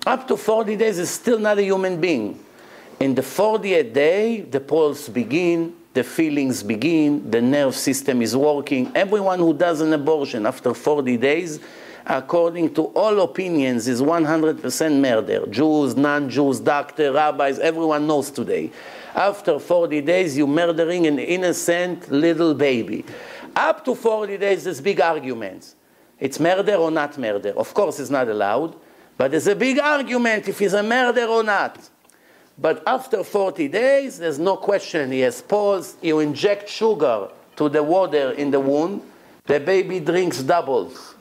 Up to 40 days is still not a human being. In the 40th day, the pulse begin, the feelings begin, the nerve system is working. Everyone who does an abortion after 40 days, according to all opinions, is 100% murder. Jews, non-Jews, doctors, rabbis, everyone knows today. After 40 days, you're murdering an innocent little baby. Up to 40 days, there's big arguments. It's murder or not murder. Of course, it's not allowed, but there's a big argument if it's a murder or not. But after 40 days, there's no question. He has pulse. You inject sugar to the water in the womb. The baby drinks doubles.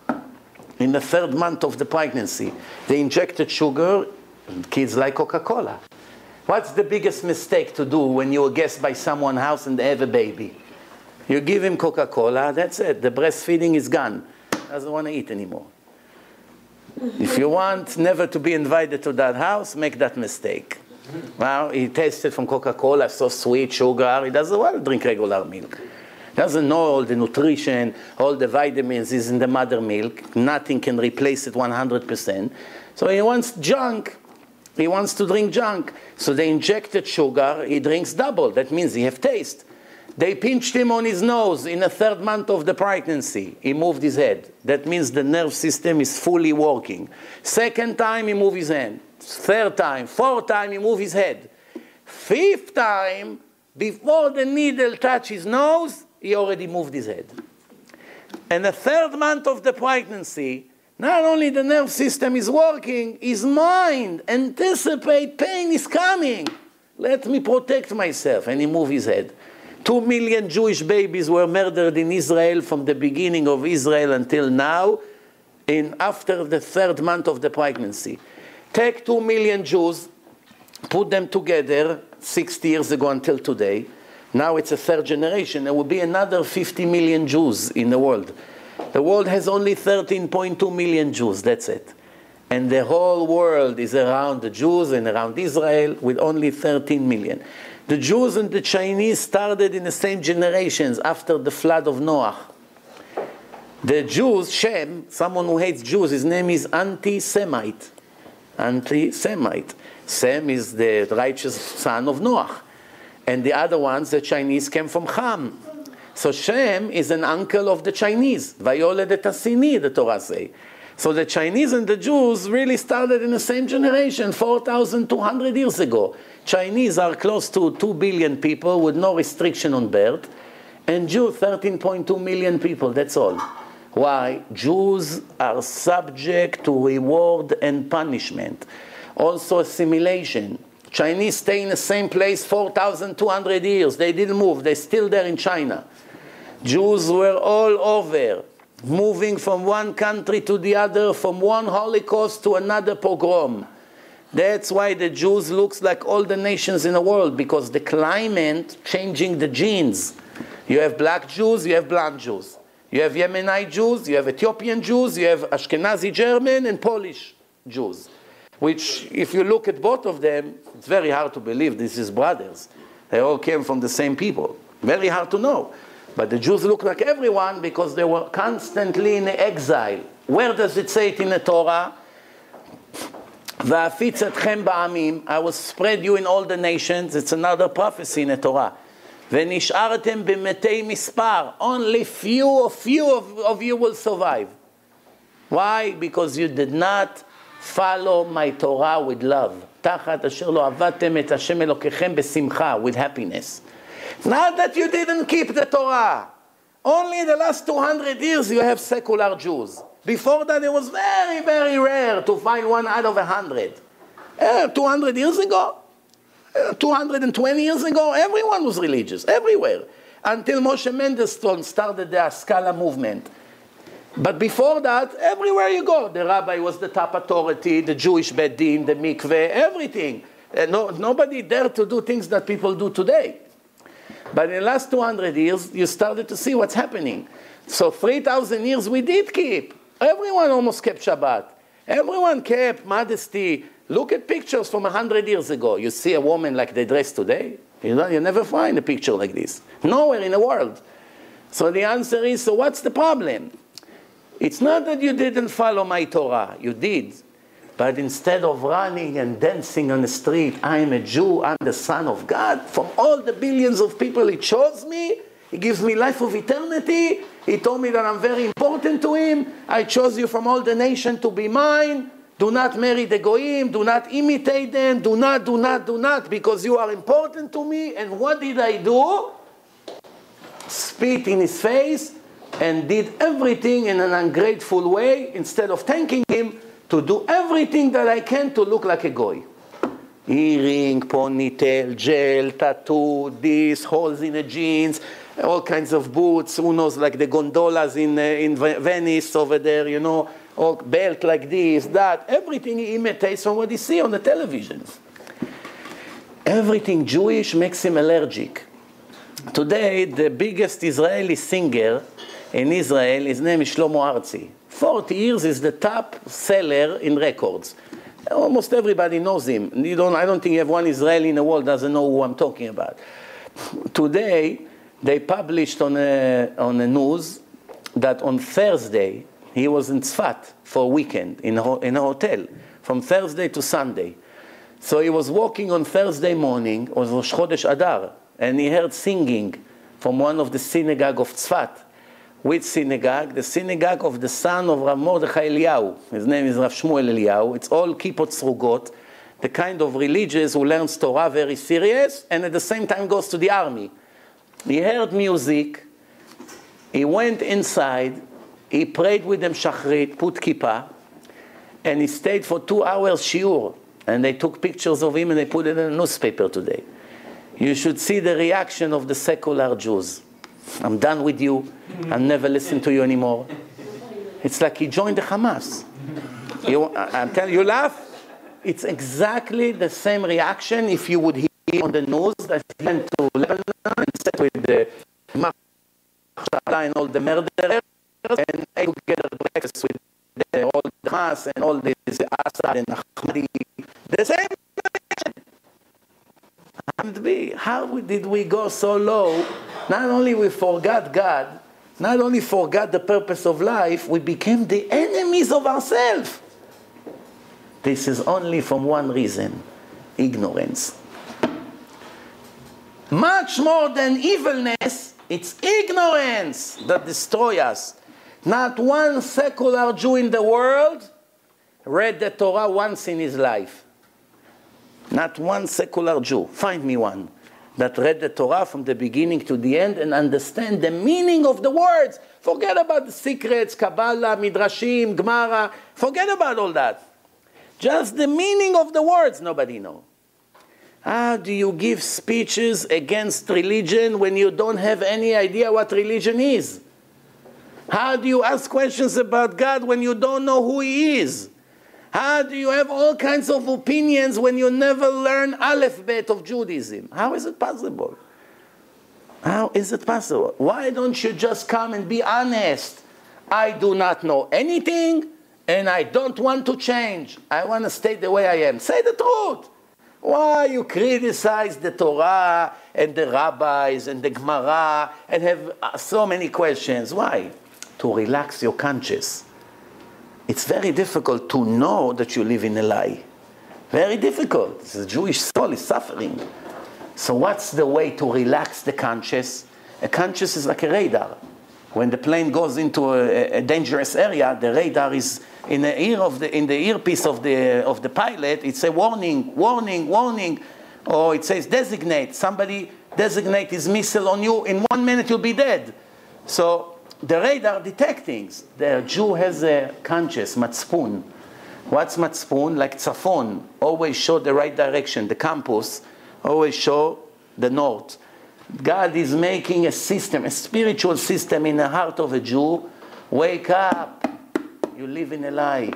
In the 3rd month of the pregnancy, they injected sugar. Kids like Coca-Cola. What's the biggest mistake to do when you're a guest by someone's house and they have a baby? You give him Coca-Cola, that's it. The breastfeeding is gone. Doesn't want to eat anymore. If you want never to be invited to that house, make that mistake. Well, he tasted from Coca-Cola, so sweet, sugar. He doesn't want to drink regular milk. Doesn't know all the nutrition, all the vitamins is in the mother milk. Nothing can replace it 100%. So he wants junk. He wants to drink junk. So they injected sugar, he drinks double. That means he have taste. They pinched him on his nose in the 3rd month of the pregnancy. He moved his head. That means the nerve system is fully working. 2nd time, he moved his hand. 3rd time, 4th time, he moved his head. 5th time, before the needle touched his nose, he already moved his head. And the 3rd month of the pregnancy, not only the nerve system is working, his mind anticipates pain is coming. Let me protect myself. And he moved his head. 2 million Jewish babies were murdered in Israel from the beginning of Israel until now, after the 3rd month of the pregnancy. Take 2 million Jews, put them together 60 years ago until today. Now it's a 3rd generation. There will be another 50 million Jews in the world. The world has only 13.2 million Jews, that's it. And the whole world is around the Jews and around Israel with only 13 million. The Jews and the Chinese started in the same generations after the flood of Noah. The Jews, Shem, someone who hates Jews, his name is anti-Semite. Anti-Semite. Sem is the righteous son of Noah. And the other ones, the Chinese, came from Ham. So Shem is an uncle of the Chinese. Vayoled et Asini, the Torah says. So the Chinese and the Jews really started in the same generation, 4,200 years ago. Chinese are close to 2 billion people with no restriction on birth. And Jews, 13.2 million people, that's all. Why? Jews are subject to reward and punishment. Also assimilation. Chinese stay in the same place 4,200 years. They didn't move. They're still there in China. Jews were all over, moving from one country to the other, from one Holocaust to another pogrom. That's why the Jews looks like all the nations in the world, because the climate changing the genes. You have black Jews, you have blonde Jews. You have Yemenite Jews, you have Ethiopian Jews, you have Ashkenazi German and Polish Jews. Which, if you look at both of them, it's very hard to believe this is brothers. They all came from the same people. Very hard to know. But the Jews look like everyone because they were constantly in exile. Where does it say it in the Torah? "Va'afitz etchem ba'amim," I will spread you in all the nations. It's another prophecy in the Torah. "V'nish'artem b'metei mispar," only few of you will survive. Why? Because you did not follow my Torah with love. "Tachat asher lo avatem et Hashem Elokechem besimcha," with happiness. Not that you didn't keep the Torah. Only in the last 200 years you have secular Jews. Before that it was very, very rare to find one out of 100. 200 years ago, 220 years ago, everyone was religious, everywhere. Until Moshe Mendelssohn started the Haskalah movement. But before that, everywhere you go, the rabbi was the top authority, the Jewish Beit Din, the mikveh, everything. Nobody dared to do things that people do today. But in the last 200 years, you started to see what's happening. So 3,000 years we did keep. Everyone almost kept Shabbat. Everyone kept modesty. Look at pictures from 100 years ago. You see a woman like they dress today? You never find a picture like this. Nowhere in the world. So the answer is, so what's the problem? It's not that you didn't follow my Torah. You did. But instead of running and dancing on the street, I am a Jew, I'm the Son of God. From all the billions of people, He chose me. He gives me life of eternity. He told me that I'm very important to Him. I chose you from all the nation to be mine. Do not marry the Goyim. Do not imitate them. Do not, because you are important to me. And what did I do? Spit in His face and did everything in an ungrateful way. Instead of thanking Him, to do everything that I can to look like a goy. Earring, ponytail, gel, tattoo, this, holes in the jeans, all kinds of boots, who knows, like the gondolas in Venice over there, you know, or belt like this, that. Everything he imitates from what he sees on the television. Everything Jewish makes him allergic. Today, the biggest Israeli singer in Israel, his name is Shlomo Artzi. 40 years is the top seller in records. Almost everybody knows him. I don't think you have one Israeli in the world doesn't know who I'm talking about. Today, they published on a news that on Thursday, he was in Tzfat for a weekend in a hotel, from Thursday to Sunday. So he was walking on Thursday morning, it was Rosh Chodesh Adar, and he heard singing from one of the synagogue of Tzfat. Which synagogue? The synagogue of the son of Rav Mordechai Eliyahu. His name is Rav Shmuel Eliyahu. It's all kippot srugot, the kind of religious who learns Torah very serious and at the same time goes to the army. He heard music, he went inside, he prayed with them shachrit, put kippah, and he stayed for 2 hours shiur. And they took pictures of him and they put it in a newspaper today. You should see the reaction of the secular Jews. I'm done with you. I'll never listen to you anymore. It's like he joined the Hamas. I'm telling you, laugh. It's exactly the same reaction if you would hear on the news that he went to Lebanon and sat with the and all the murderers and ate together breakfast with all the Hamas and all this Assad and Ahmadi. The same reaction. How did we go so low? Not only we forgot God, not only forgot the purpose of life, we became the enemies of ourselves. This is only from one reason: ignorance. Much more than evilness, it's ignorance that destroys us. Not one secular Jew in the world read the Torah once in his life. Not one secular Jew. Find me one. that read the Torah from the beginning to the end and understand the meaning of the words. Forget about the secrets, Kabbalah, Midrashim, Gemara. Forget about all that. Just the meaning of the words, nobody knows. How do you give speeches against religion when you don't have any idea what religion is? How do you ask questions about God when you don't know who He is? How do you have all kinds of opinions when you never learn Aleph Bet of Judaism? How is it possible? How is it possible? Why don't you just come and be honest? I do not know anything and I don't want to change. I want to stay the way I am. Say the truth. Why you criticize the Torah and the rabbis and the Gemara and have so many questions? Why? To relax your conscience. It's very difficult to know that you live in a lie. Very difficult. The Jewish soul is suffering. So what's the way to relax the conscience? A conscience is like a radar. When the plane goes into a dangerous area, the radar is in the earpiece of the pilot. It says warning, warning, warning, or it says designate. Somebody designate his missile on you. In 1 minute you'll be dead. So the radar detects things. The Jew has a conscience, matzpun. What's matzpun? Like tzafon, always show the right direction. The compass always show the north. God is making a system, a spiritual system in the heart of a Jew. Wake up, you live in a lie.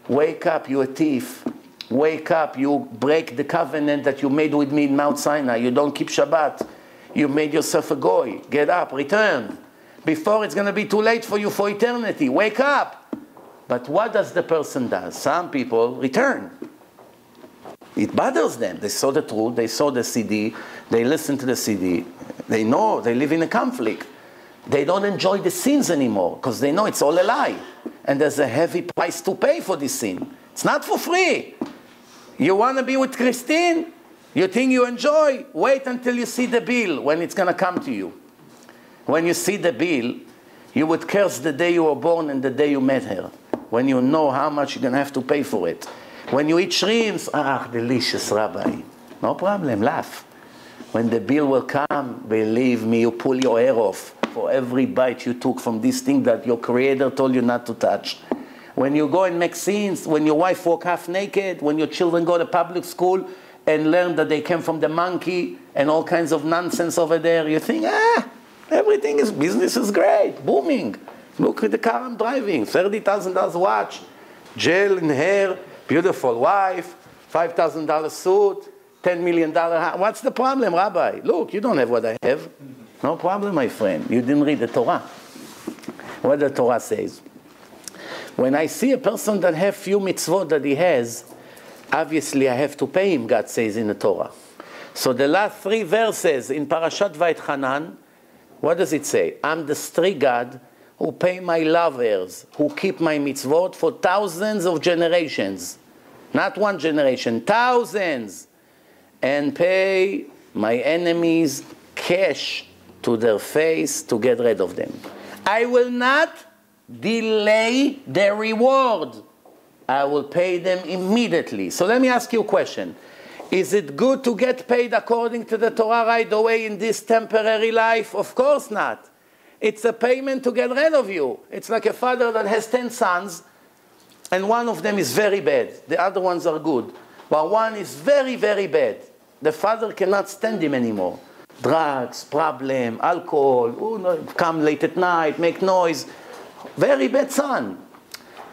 Wake up, you're a thief. Wake up, you break the covenant that you made with me in Mount Sinai. You don't keep Shabbat. You made yourself a goy. Get up, return. Before it's going to be too late for you for eternity. Wake up. But what does the person do? Some people return. It bothers them. They saw the truth. They saw the CD. They listen to the CD. They know they live in a conflict. They don't enjoy the sins anymore because they know it's all a lie. And there's a heavy price to pay for this sin. It's not for free. You want to be with Christine? You think you enjoy? Wait until you see the bill when it's going to come to you. When you see the bill, you would curse the day you were born and the day you met her. When you know how much you're going to have to pay for it. When you eat shrimps, delicious, Rabbi. No problem, laugh. When the bill will come, believe me, you pull your hair off for every bite you took from this thing that your Creator told you not to touch. When you go and make scenes, when your wife walk half naked, when your children go to public school and learn that they came from the monkey and all kinds of nonsense over there, you think, everything is, business is great, booming. Look at the car I'm driving, $30,000 watch, gel in hair, beautiful wife, $5,000 suit, $10 million house. What's the problem, Rabbi? Look, you don't have what I have. No problem, my friend. You didn't read the Torah. What the Torah says. When I see a person that has few mitzvot that he has, obviously I have to pay him, God says in the Torah. So the last 3 verses in Parashat Vayetchanan, what does it say? I'm the strict God who pay my lovers, who keep my mitzvot for thousands of generations. Not one generation, thousands. And pay my enemies cash to their face to get rid of them. I will not delay their reward. I will pay them immediately. So let me ask you a question. Is it good to get paid according to the Torah right away in this temporary life? Of course not. It's a payment to get rid of you. It's like a father that has 10 sons, and one of them is very bad. The other ones are good. But one is very, very bad. The father cannot stand him anymore. Drugs, problem, alcohol, come late at night, make noise. Very bad son.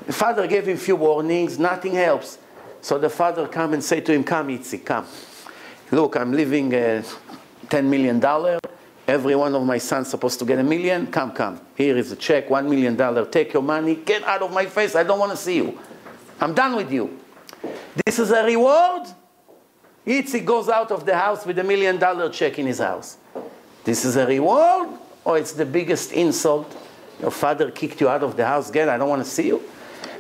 The father gave him few warnings, nothing helps. So the father come and say to him, come Itzik, come. Look, I'm leaving $10 million. Every one of my sons supposed to get $1 million. Come. Here is a check, $1 million. Take your money. Get out of my face. I don't want to see you. I'm done with you. This is a reward. Itzik goes out of the house with $1 million check in his house. This is a reward, or it's the biggest insult? Your father kicked you out of the house. Get, I don't want to see you.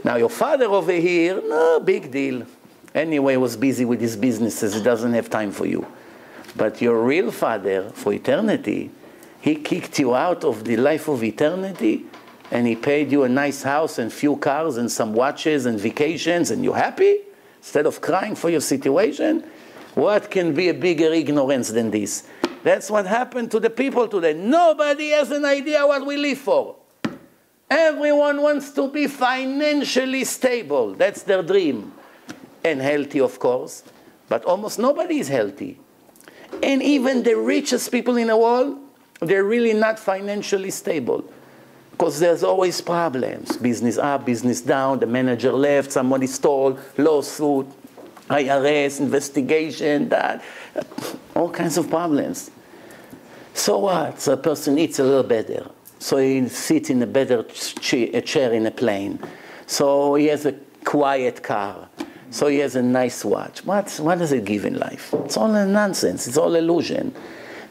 Now your father over here, no big deal. Anyway, was busy with his businesses. He doesn't have time for you. But your real father, for eternity, he kicked you out of the life of eternity, and he paid you a nice house and few cars and some watches and vacations, and you're happy? Instead of crying for your situation? What can be a bigger ignorance than this? That's what happened to the people today. Nobody has an idea what we live for. Everyone wants to be financially stable. That's their dream. And healthy, of course. But almost nobody is healthy. And even the richest people in the world, they're really not financially stable. Because there's always problems. Business up, business down, the manager left, somebody stole, lawsuit, IRS, investigation, that. All kinds of problems. So what? So a person eats a little better. So he sits in a better chair in a plane. So he has a quiet car. So he has a nice watch. What does it give in life? It's all a nonsense. It's all illusion.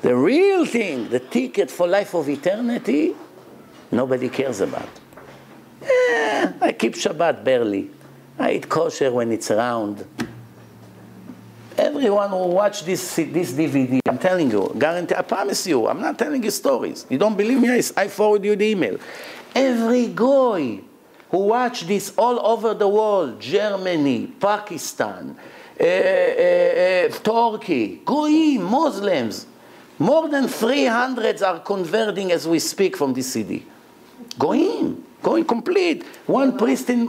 The real thing, the ticket for life of eternity, nobody cares about. I keep Shabbat barely. I eat kosher when it's around. Everyone who watch this DVD, I'm telling you, guarantee, I promise you, I'm not telling you stories. You don't believe me? I forward you the email. Every goy who watch this all over the world, Germany, Pakistan, Turkey, goyim, Muslims, more than 300 are converting as we speak from this CD. Goyim, going complete. One priest in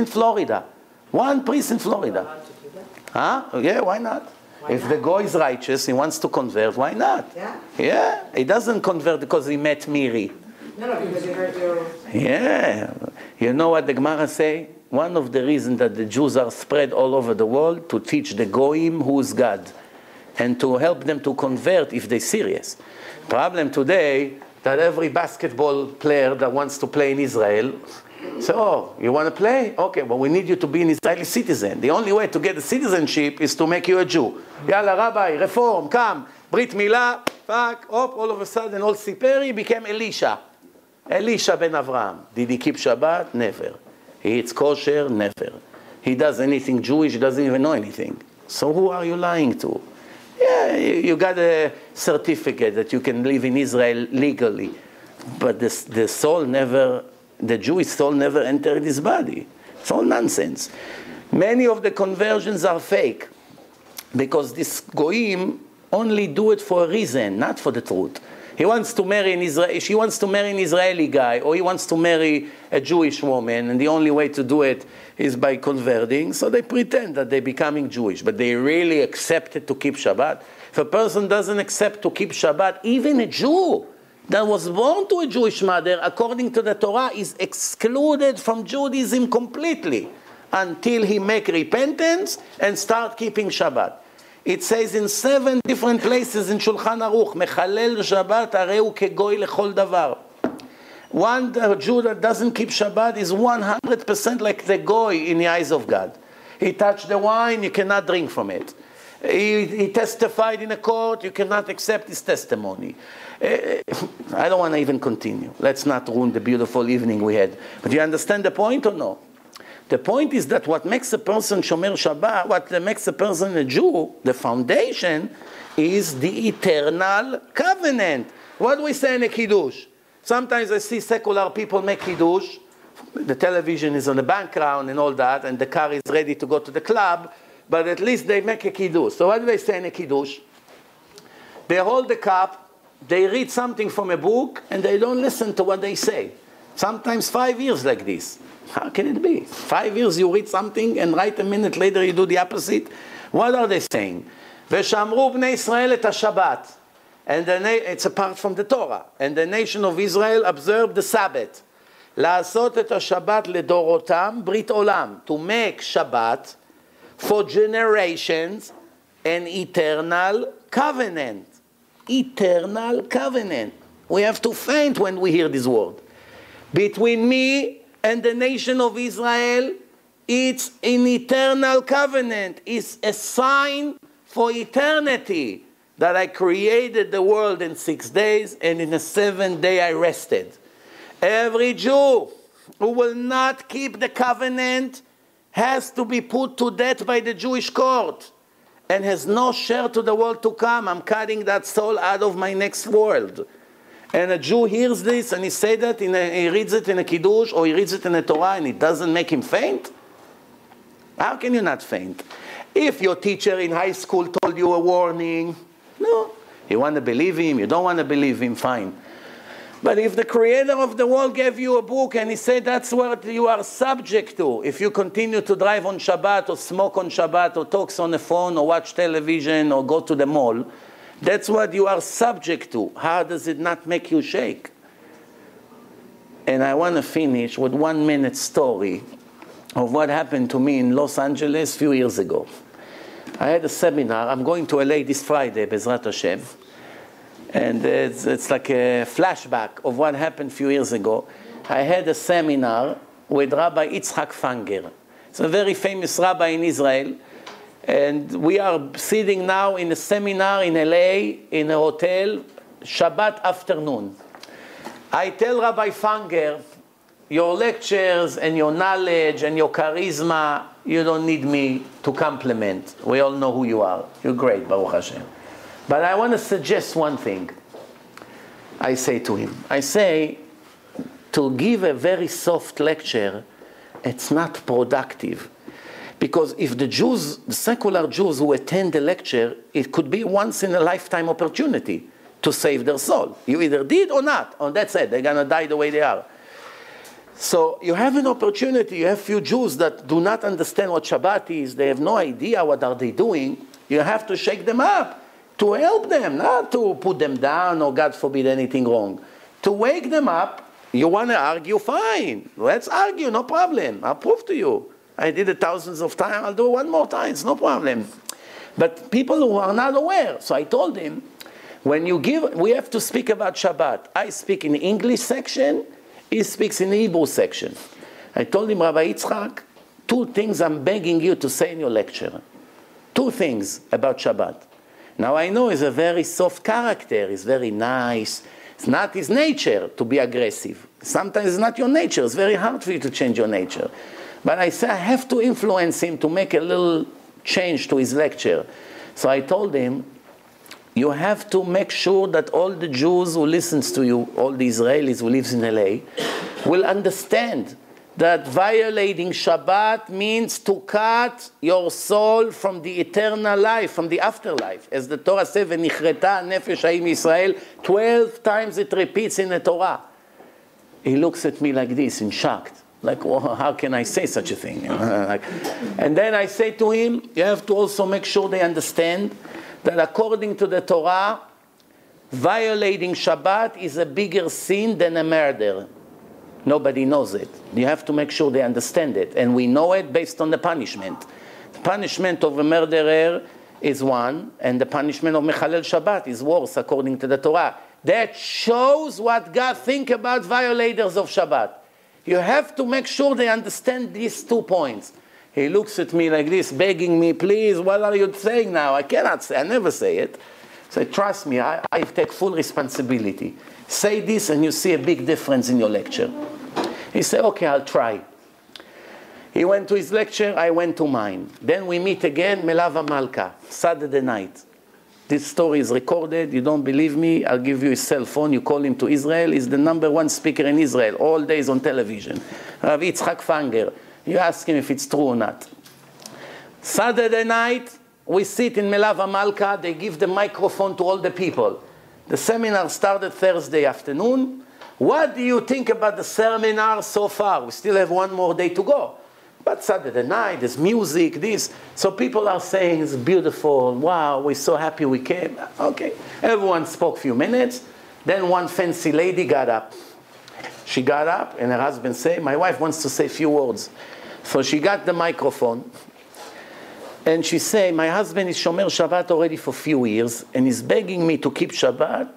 Florida. One priest in Florida. Huh? Yeah, why not? If the guy is righteous, he wants to convert, why not? Yeah? Yeah, he doesn't convert because he met Miri. No, because you heard your... Yeah. You know what the Gemara say? One of the reasons that the Jews are spread all over the world, to teach the goyim who is God. And to help them to convert if they're serious. Problem today, that every basketball player that wants to play in Israel, so, oh, you want to play? Okay, well, we need you to be an Israeli citizen. The only way to get the citizenship is to make you a Jew. Yalla, Rabbi, reform, come. Brit Milah, fuck, up, all of a sudden, all Siperi became Elisha. Elisha ben Avraham. Did he keep Shabbat? Never. He eats kosher? Never. He does anything Jewish? He doesn't even know anything. So who are you lying to? Yeah, you got a certificate that you can live in Israel legally. But the soul never... The Jewish soul never entered his body. It's all nonsense. Many of the conversions are fake because this goyim only do it for a reason, not for the truth. He wants to marry she wants to marry an Israeli guy, or he wants to marry a Jewish woman, and the only way to do it is by converting. So they pretend that they're becoming Jewish, but they really accepted to keep Shabbat. If a person doesn't accept to keep Shabbat, even a Jew that was born to a Jewish mother, according to the Torah, is excluded from Judaism completely until he make repentance and start keeping Shabbat. It says in 7 different places in Shulchan Aruch, Mechalel Shabbat areu kegoy lechol davar. One Jew that doesn't keep Shabbat is 100% like the goy in the eyes of God. He touched the wine, you cannot drink from it. He testified in a court, you cannot accept his testimony. I don't want to even continue. Let's not ruin the beautiful evening we had. But you understand the point or no? The point is that what makes a person Shomer Shabbat, what makes a person a Jew, the foundation, is the eternal covenant. What do we say in a Kiddush? Sometimes I see secular people make Kiddush. The television is on the background and all that, and the car is ready to go to the club, but at least they make a Kiddush. So what do they say in a Kiddush? They hold the cup, they read something from a book, and they don't listen to what they say. Sometimes 5 years like this. How can it be? 5 years you read something, and right a minute later you do the opposite? What are they saying? V'shamru bnei Israel et ha-Shabbat. And it's apart from the Torah. And the nation of Israel observed the Sabbath. La'asot et ha-Shabbat ledorotam brit olam. To make Shabbat for generations an eternal covenant. Eternal covenant. We have to faint when we hear this word. Between me and the nation of Israel, it's an eternal covenant. It's a sign for eternity that I created the world in 6 days, and in the 7th day I rested. Every Jew who will not keep the covenant has to be put to death by the Jewish court and has no share to the world to come. I'm cutting that soul out of my next world. And a Jew hears this and he says that, he reads it in a Kiddush or he reads it in a Torah and it doesn't make him faint? How can you not faint? If your teacher in high school told you a warning, no. You want to believe him, you don't want to believe him, fine. But if the creator of the world gave you a book and he said that's what you are subject to, if you continue to drive on Shabbat or smoke on Shabbat or talk on the phone or watch television or go to the mall, that's what you are subject to. How does it not make you shake? And I want to finish with 1 minute story of what happened to me in Los Angeles a few years ago. I had a seminar. I'm going to LA this Friday, Bezrat Hashem. And it's like a flashback of what happened a few years ago. I had a seminar with Rabbi Yitzhak Fanger. It's a very famous rabbi in Israel. And we are sitting now in a seminar in LA, in a hotel, Shabbat afternoon. I tell Rabbi Fanger, your lectures and your knowledge and your charisma, you don't need me to compliment. We all know who you are. You're great, Baruch Hashem. But I want to suggest one thing. I say to him, I say, to give a very soft lecture, it's not productive. Because if the Jews, the secular Jews who attend the lecture, it could be once in a lifetime opportunity to save their soul. You either did or not, and that's it. They're going to die the way they are. So you have an opportunity. You have few Jews that do not understand what Shabbat is. They have no idea what are they doing. You have to shake them up. To help them, not to put them down or, God forbid, anything wrong. To wake them up. You want to argue? Fine. Let's argue, no problem. I'll prove to you. I did it thousands of times. I'll do it one more time. It's no problem. But people who are not aware. So I told him, when you give, we have to speak about Shabbat. I speak in the English section. He speaks in the Hebrew section. I told him, Rabbi Yitzchak, 2 things I'm begging you to say in your lecture. 2 things about Shabbat. Now I know he's a very soft character, he's very nice. It's not his nature to be aggressive. Sometimes it's not your nature, it's very hard for you to change your nature. But I say I have to influence him to make a little change to his lecture. So I told him, you have to make sure that all the Jews who listens to you, all the Israelis who lives in LA, will understand that violating Shabbat means to cut your soul from the eternal life, from the afterlife. As the Torah says, "V'nichreta nefesh ha'im Yisrael," 12 times it repeats in the Torah. He looks at me like this, in shocked. Like, well, how can I say such a thing? And then I say to him, you have to also make sure they understand that according to the Torah, violating Shabbat is a bigger sin than a murder. Nobody knows it. You have to make sure they understand it. And we know it based on the punishment. The punishment of a murderer is one, and the punishment of Mechalel Shabbat is worse according to the Torah. That shows what God thinks about violators of Shabbat. You have to make sure they understand these 2 points. He looks at me like this, begging me, please, what are you saying now? I cannot say, I never say it. So trust me, I take full responsibility. Say this and you see a big difference in your lecture. He said, okay, I'll try. He went to his lecture, I went to mine. Then we meet again, Melava Malka, Saturday night. This story is recorded, you don't believe me, I'll give you his cell phone, you call him to Israel, he's the #1 speaker in Israel, all days on television. Rabbi Yitzhak Fanger, you ask him if it's true or not. Saturday night, we sit in Melava Malka, they give the microphone to all the people. The seminar started Thursday afternoon. What do you think about the seminar so far? We still have 1 more day to go. But Saturday night, there's music, this. So people are saying it's beautiful. Wow, we're so happy we came. Okay. Everyone spoke a few minutes. Then one fancy lady got up. She got up and her husband said, my wife wants to say a few words. So she got the microphone. And she said, my husband is Shomer Shabbat already for a few years. And he's begging me to keep Shabbat.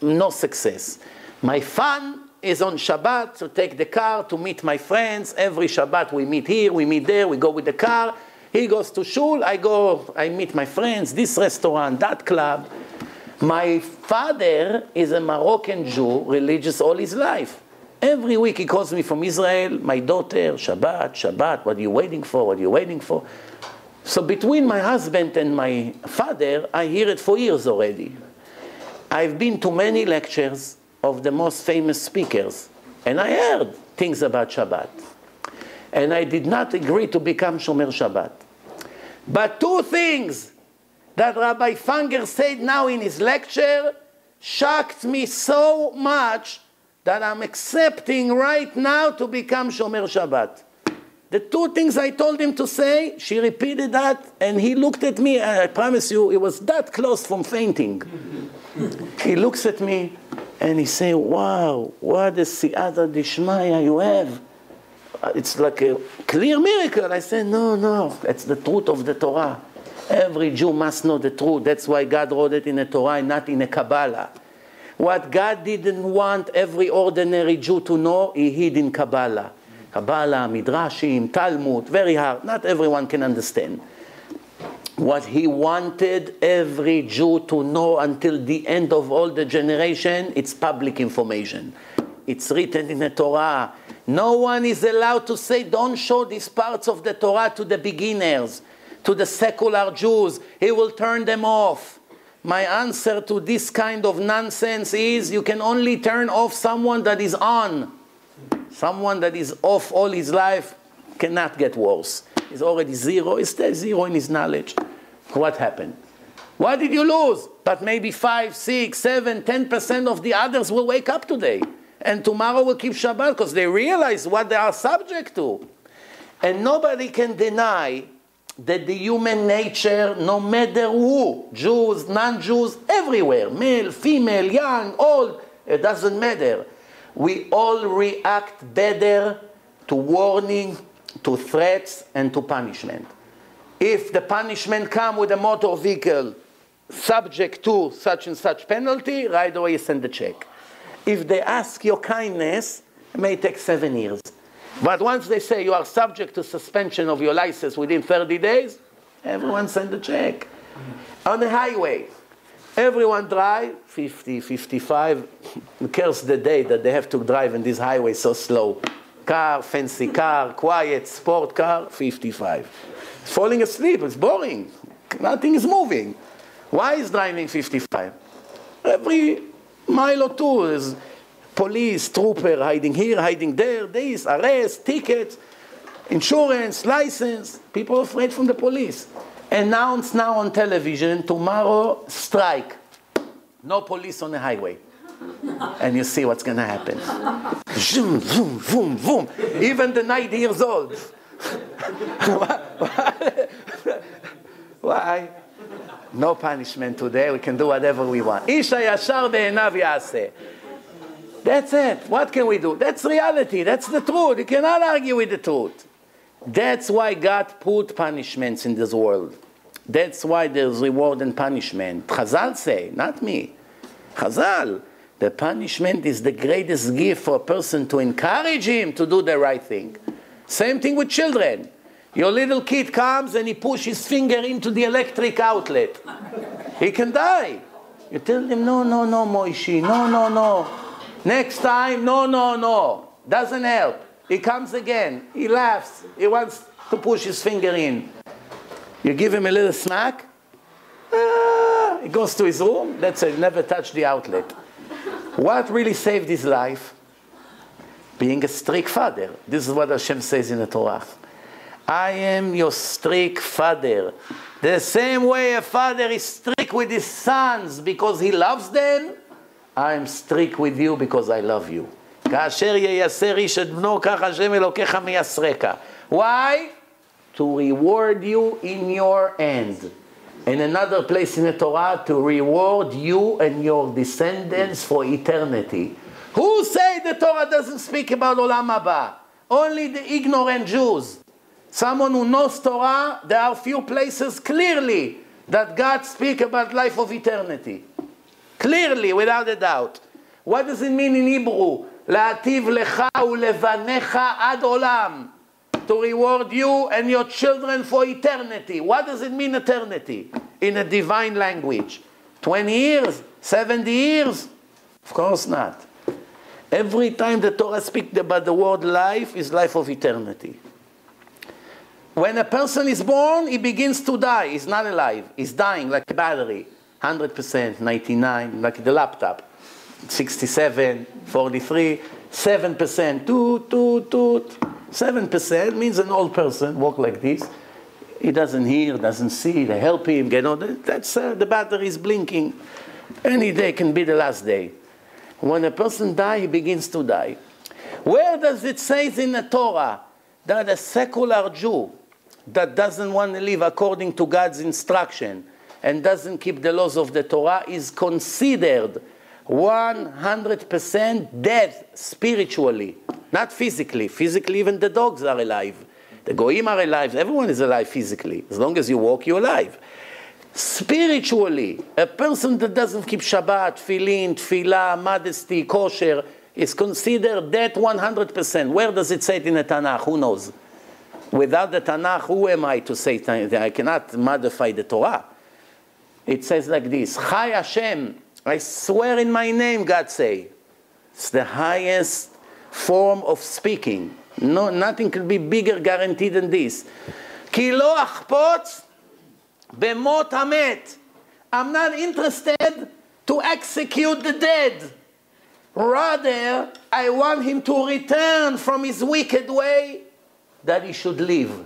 No success. My fun is on Shabbat to take the car to meet my friends. Every Shabbat we meet here, we meet there, we go with the car. He goes to shul, I meet my friends, this restaurant, that club. My father is a Moroccan Jew, religious all his life. Every week he calls me from Israel, my daughter, Shabbat, Shabbat, what are you waiting for, what are you waiting for? So between my husband and my father, I hear it for years already. I've been to many lectures of the most famous speakers, and I heard things about Shabbat. And I did not agree to become Shomer Shabbat. But 2 things that Rabbi Fanger said now in his lecture shocked me so much that I'm accepting right now to become Shomer Shabbat. The two things I told him to say, she repeated that, and he looked at me, and I promise you, it was that close from fainting. He looks at me, and he said, wow, what a siyata dishmaya you have. It's like a clear miracle. I said, no, that's the truth of the Torah. Every Jew must know the truth. That's why God wrote it in the Torah and not in a Kabbalah. What God didn't want every ordinary Jew to know, he hid in Kabbalah. Kabbalah, Midrashim, Talmud, very hard. Not everyone can understand. What he wanted every Jew to know until the end of all the generation, it's public information. It's written in the Torah. No one is allowed to say, don't show these parts of the Torah to the beginners, to the secular Jews. He will turn them off. My answer to this kind of nonsense is you can only turn off someone that is on. Someone that is off all his life cannot get worse. He's already zero. He's still zero in his knowledge. What happened? What did you lose? But maybe 5, 6, 7, 10% of the others will wake up today. And tomorrow will keep Shabbat because they realize what they are subject to. And nobody can deny that the human nature, no matter who, Jews, non-Jews, everywhere, male, female, young, old, it doesn't matter. We all react better to warning, to threats, and to punishment. If the punishment comes with a motor vehicle subject to such and such penalty, right away you send the check. If they ask your kindness, it may take 7 years. But once they say you are subject to suspension of your license within 30 days, everyone send a check. On the highway, everyone drive 50, 55. Curse the day that they have to drive in this highway so slow. Car, fancy car, quiet, sport car, 55. Falling asleep, it's boring. Nothing is moving. Why is driving 55? Every mile or two is police, trooper, hiding here, hiding there, this, arrest, tickets, insurance, license. People are afraid from the police. Announce now on television, tomorrow, strike. No police on the highway. And you see what's going to happen. Zoom, zoom, zoom, zoom. Even the 90 years old. Why? No punishment today. We can do whatever we want. Isha yashar be'enav yaseh. That's it. What can we do? That's reality. That's the truth. You cannot argue with the truth. That's why God put punishments in this world. That's why there's reward and punishment. Chazal say, not me. Chazal, the punishment is the greatest gift for a person to encourage him to do the right thing. Same thing with children. Your little kid comes and he pushes his finger into the electric outlet. He can die. You tell him, no, Moishi, no. Next time, no. Doesn't help. He comes again. He laughs. He wants to push his finger in. You give him a little smack. He goes to his room. That's it. Never touch the outlet. What really saved his life? Being a strict father. This is what Hashem says in the Torah. I am your strict father. The same way a father is strict with his sons because he loves them, I am strict with you because I love you. Why? To reward you in your end. In another place in the Torah, to reward you and your descendants for eternity. Who say the Torah doesn't speak about Olam Haba? Only the ignorant Jews. Someone who knows Torah, there are few places clearly that God speaks about life of eternity. Clearly, without a doubt. What does it mean in Hebrew? La'ativ lecha ulevanecha ad olam. To reward you and your children for eternity. What does it mean eternity? In a divine language. 20 years? 70 years? Of course not. Every time the Torah speaks about the word life, is life of eternity. When a person is born, he begins to die. He's not alive. He's dying like a battery. 100%, 99, like the laptop. 67, 43, 7%, toot. 7% means an old person, walk like this. He doesn't hear, doesn't see. They help him. That's the battery is blinking. Any day can be the last day. When a person dies, he begins to die. Where does it say in the Torah that a secular Jew that doesn't want to live according to God's instruction and doesn't keep the laws of the Torah is considered 100% dead spiritually, not physically. Physically, even the dogs are alive. The goyim are alive. Everyone is alive physically. As long as you walk, you're alive. Spiritually, a person that doesn't keep Shabbat, Tefillah, modesty, kosher, is considered dead 100%. Where does it say it in the Tanakh? Who knows? Without the Tanakh, who am I to say that? I cannot modify the Torah. It says like this, Chai Hashem, I swear in my name, God say. It's the highest form of speaking. No, nothing can be bigger guaranteed than this. Ki lo achpot b'mot hamet. I'm not interested to execute the dead. Rather, I want him to return from his wicked way that he should live.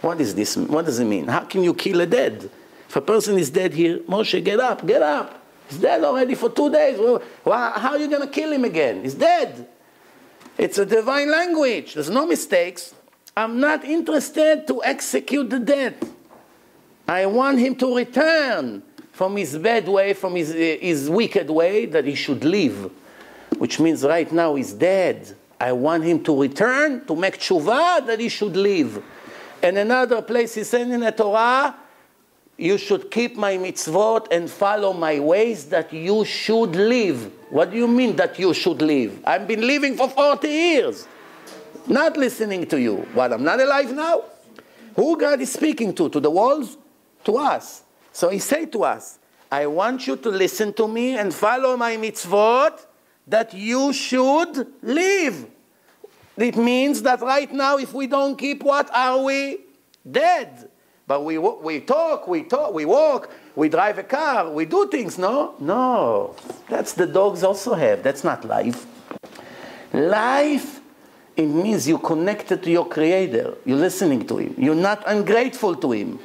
What is this? What does it mean? How can you kill a dead? If a person is dead here, Moshe, get up, get up. He's dead already for 2 days. Well, how are you going to kill him again? He's dead. It's a divine language. There's no mistakes. I'm not interested to execute the dead. I want him to return from his bad way, from his wicked way, that he should live. Which means right now he's dead. I want him to return, to make tshuva, that he should live. And another place he said in the Torah, you should keep my mitzvot and follow my ways, that you should live. What do you mean that you should live? I've been living for 40 years. Not listening to you. What, I'm not alive now? Who God is speaking to? To the walls? To us. So he said to us, I want you to listen to me and follow my mitzvot, that you should live. It means that right now, if we don't keep, what are we? Dead. But we talk, we walk, we drive a car, we do things, no? No. That's the dogs also have. That's not life. Life, it means you're connected to your Creator. You're listening to Him. You're not ungrateful to Him.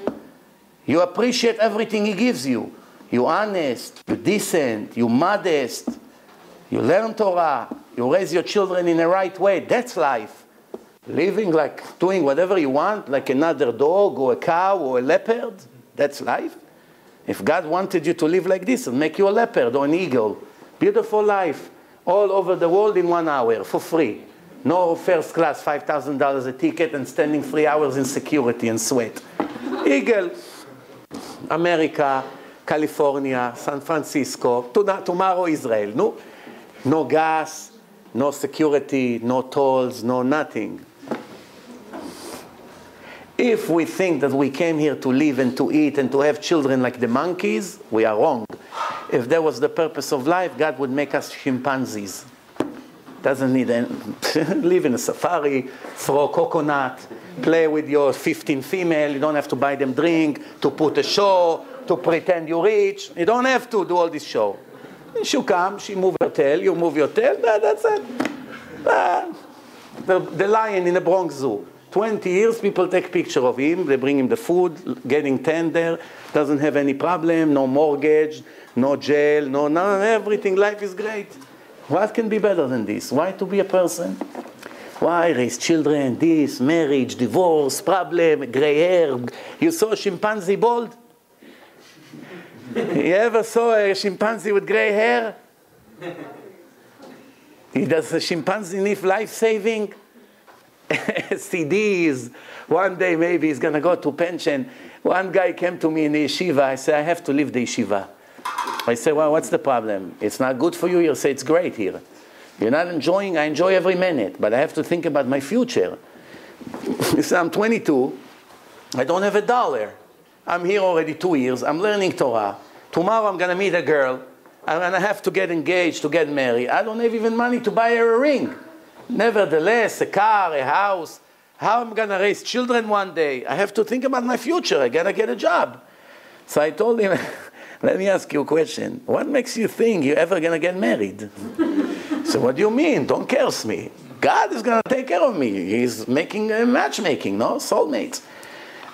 You appreciate everything He gives you. You're honest, you're decent, you're modest. You learn Torah, you raise your children in the right way. That's life. Living like doing whatever you want, like another dog or a cow or a leopard, that's life. If God wanted you to live like this, He'll make you a leopard or an eagle. Beautiful life. All over the world in 1 hour, for free. No first class, $5,000 a ticket and standing 3 hours in security and sweat. Eagle. America, California, San Francisco, tomorrow Israel. No? No gas, no security, no tolls, no nothing. If we think that we came here to live and to eat and to have children like the monkeys, we are wrong. If that was the purpose of life, God would make us chimpanzees. Doesn't need any, live in a safari, throw coconut, play with your 15 female. You don't have to buy them drink, to put a show, to pretend you're rich. You don't have to do all this show. She come, she move her tail, you move your tail, that's it. The lion in the Bronx Zoo. 20 years, people take picture of him, they bring him the food, getting tender, doesn't have any problem, no mortgage, no jail, no everything, life is great. What can be better than this? Why to be a person? Why raise children, this, marriage, divorce, problem, gray hair. You saw a chimpanzee bald? You ever saw a chimpanzee with gray hair? Does a chimpanzee need life-saving? CDs. One day maybe he's going to go to pension. One guy came to me in the yeshiva. I said, I have to leave the yeshiva. I said, well, what's the problem? It's not good for you? You'll say, it's great here. You're not enjoying? I enjoy every minute, but I have to think about my future. You say, I'm 22. I don't have $1. I'm here already 2 years. I'm learning Torah. Tomorrow I'm going to meet a girl. I'm going to have to get engaged, to get married. I don't have even money to buy her a ring. Nevertheless, a car, a house. How am I going to raise children one day? I have to think about my future. I got to get a job. So I told him, let me ask you a question. What makes you think you're ever going to get married? So what do you mean? Don't curse me. God is going to take care of me. He's making a matchmaking, no? Soulmates.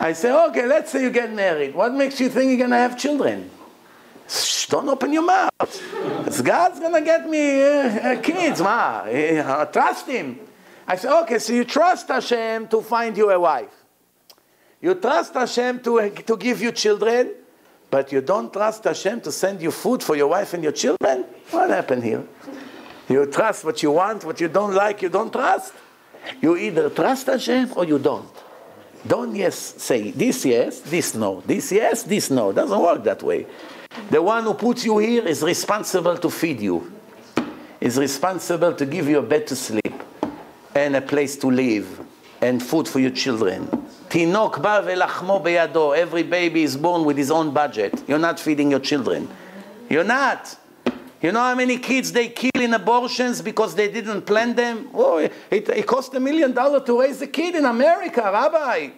I say, okay, let's say you get married. What makes you think you're going to have children? Shh, don't open your mouth. God's going to get me kids. Trust him. I say, okay, so you trust Hashem to find you a wife. You trust Hashem to give you children, but you don't trust Hashem to send you food for your wife and your children? What happened here? You trust what you want, what you don't like, you don't trust. You either trust Hashem or you don't. Don't say this yes, this no. This yes, this no. Doesn't work that way. The one who puts you here is responsible to feed you. Is responsible to give you a bed to sleep and a place to live and food for your children. Tinok ba velachmo beyado. Every baby is born with his own budget. You're not feeding your children. You're not. You know how many kids they kill in abortions because they didn't plan them? Oh, it cost $1 million to raise a kid in America, Rabbi.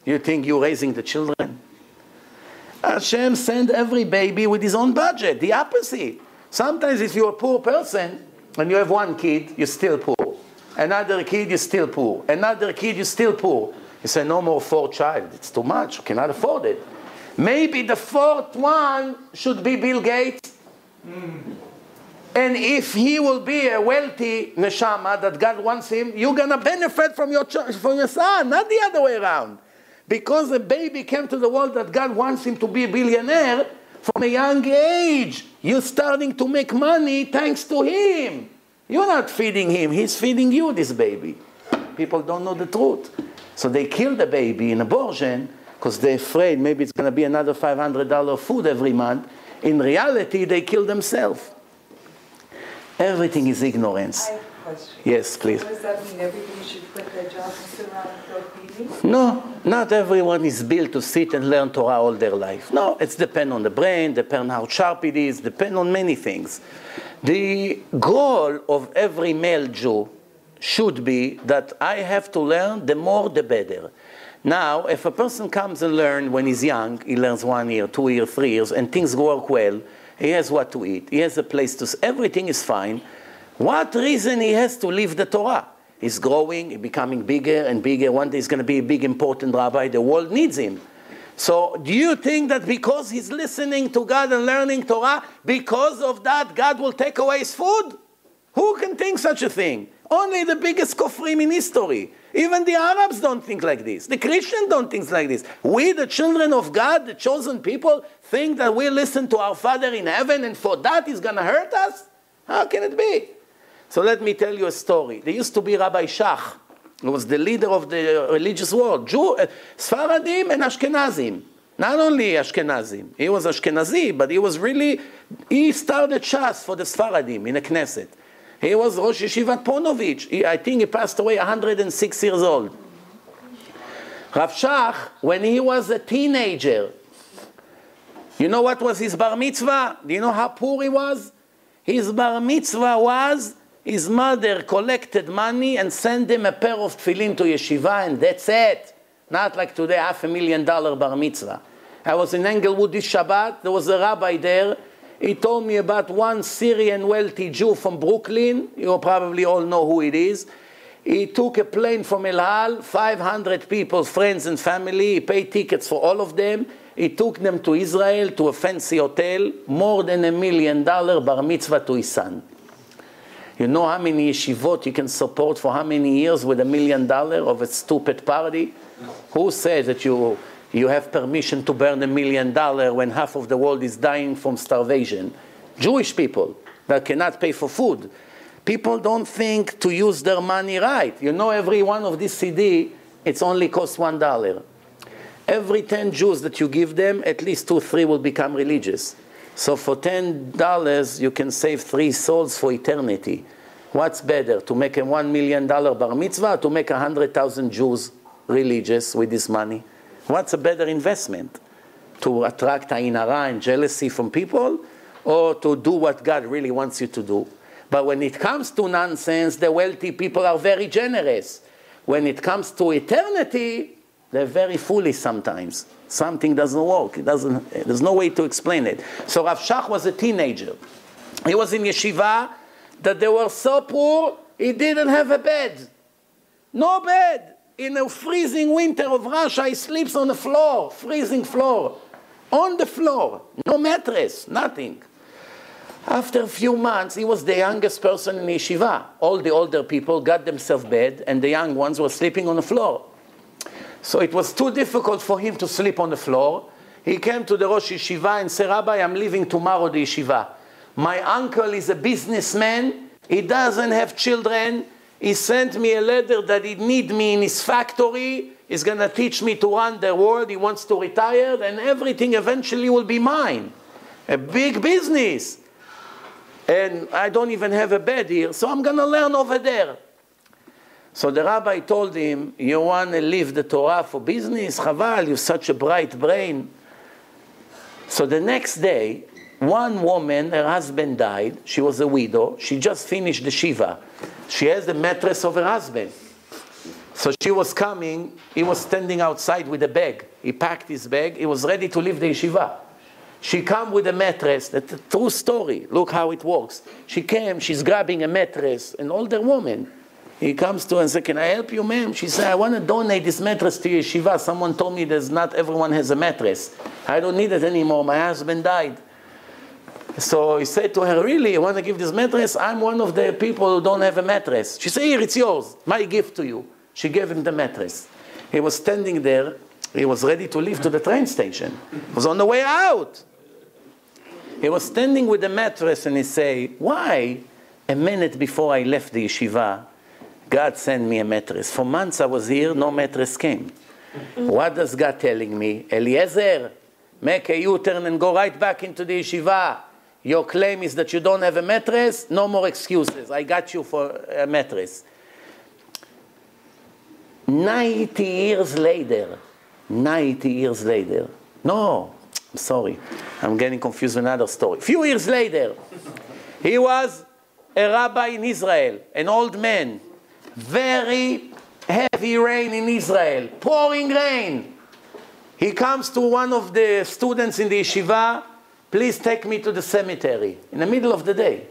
You think you're raising the children? Hashem sent every baby with his own budget. The opposite. Sometimes if you're a poor person and you have one kid, you're still poor. Another kid, you're still poor. Another kid, you're still poor. You say, no more 4 child. It's too much. You cannot afford it. Maybe the 4th one should be Bill Gates. And if he will be a wealthy neshama that God wants him, you're going to benefit from your son, not the other way around. Because a baby came to the world that God wants him to be a billionaire from a young age. You're starting to make money thanks to him. You're not feeding him. He's feeding you, this baby. People don't know the truth. So they kill the baby in abortion because they're afraid maybe it's going to be another $500 food every month. In reality, they kill themselves. Everything is ignorance. I have a question. Yes, please. So does that mean everybody should quit their jobs and sit around and throw feeding? No, not everyone is built to sit and learn Torah all their life. No, it's depend on the brain, depend on how sharp it is, depend on many things. The goal of every male Jew should be that I have to learn, the more the better. Now, if a person comes and learns when he's young, he learns 1 year, 2 years, 3 years, and things work well, he has what to eat, he has a place to, everything is fine. What reason he has to leave the Torah? He's growing, he's becoming bigger and bigger. One day he's going to be a big, important rabbi. The world needs him. So do you think that because he's listening to God and learning Torah, because of that, God will take away his food? Who can think such a thing? Only the biggest kofrim in history. Even the Arabs don't think like this. The Christians don't think like this. We, the children of God, the chosen people, think that we listen to our Father in heaven and for that he's going to hurt us? How can it be? So let me tell you a story. There used to be Rabbi Shach. He was the leader of the religious world. Sfaradim and Ashkenazim. Not only Ashkenazim. He was Ashkenazi, but he started Shas for the Sfaradim in the Knesset. He was Rosh Yeshivat Ponovich. I think he passed away 106 years old. Rav Shach, when he was a teenager, you know what was his bar mitzvah? Do you know how poor he was? His bar mitzvah was his mother collected money and sent him a pair of tefillin to yeshiva, and that's it. Not like today, $500,000 bar mitzvah. I was in Englewood this Shabbat. There was a rabbi there. He told me about one Syrian wealthy Jew from Brooklyn. You probably all know who it is. He took a plane from El Al, 500 people, friends and family. He paid tickets for all of them. He took them to Israel, to a fancy hotel. More than $1 million bar mitzvah to his son. You know how many yeshivot you can support for how many years with $1 million of a stupid party? Who says that you have permission to burn $1 million when half of the world is dying from starvation? Jewish people that cannot pay for food. People don't think to use their money right. You know, every one of this CD, it's only costs $1. Every 10 Jews that you give them, at least 2, 3 will become religious. So for $10, you can save 3 souls for eternity. What's better, to make a $1 million bar mitzvah or to make 100,000 Jews religious with this money? What's a better investment? To attract ayin hara and jealousy from people, or to do what God really wants you to do? But when it comes to nonsense, the wealthy people are very generous. When it comes to eternity, they're very foolish sometimes. Something doesn't work. There's no way to explain it. So Rav Shach was a teenager. He was in yeshiva that they were so poor, he didn't have a bed. No bed. in a freezing winter of Russia, he sleeps on the floor, freezing floor, on the floor, no mattress, nothing. After a few months, he was the youngest person in yeshiva. All the older people got themselves bed, and the young ones were sleeping on the floor. So it was too difficult for him to sleep on the floor. He came to the Rosh Yeshiva and said, Rabbi, I'm leaving tomorrow the yeshiva. My uncle is a businessman. He doesn't have children. He sent me a letter that he needs me in his factory. He's going to teach me to run the world. He wants to retire, and everything eventually will be mine. A big business. And I don't even have a bed here, so I'm going to learn over there. So the rabbi told him, you want to leave the Torah for business? Chaval, you're such a bright brain. So the next day, one woman, her husband died. She was a widow. She just finished the shiva. She has the mattress of her husband. So she was coming. He was standing outside with a bag. He packed his bag. He was ready to leave the yeshiva. She came with a mattress. That's a true story. Look how it works. She came. She's grabbing a mattress. An older woman. He comes to her and says, can I help you, ma'am? She said, I want to donate this mattress to yeshiva. Someone told me that not everyone has a mattress. I don't need it anymore. My husband died. So he said to her, really, you want to give this mattress? I'm one of the people who don't have a mattress. She said, here, it's yours. My gift to you. She gave him the mattress. He was standing there. He was ready to leave to the train station. He was on the way out. He was standing with the mattress and he said, why, a minute before I left the yeshiva, God sent me a mattress. For months I was here, no mattress came. What does God telling me? Eliezer, make a U-turn and go right back into the yeshiva. Your claim is that you don't have a mattress? No more excuses. I got you for a mattress. 90 years later, no, I'm sorry, I'm getting confused with another story. A few years later, he was a rabbi in Israel, an old man. Very heavy rain in Israel, pouring rain. He comes to one of the students in the yeshiva, please take me to the cemetery, in the middle of the day.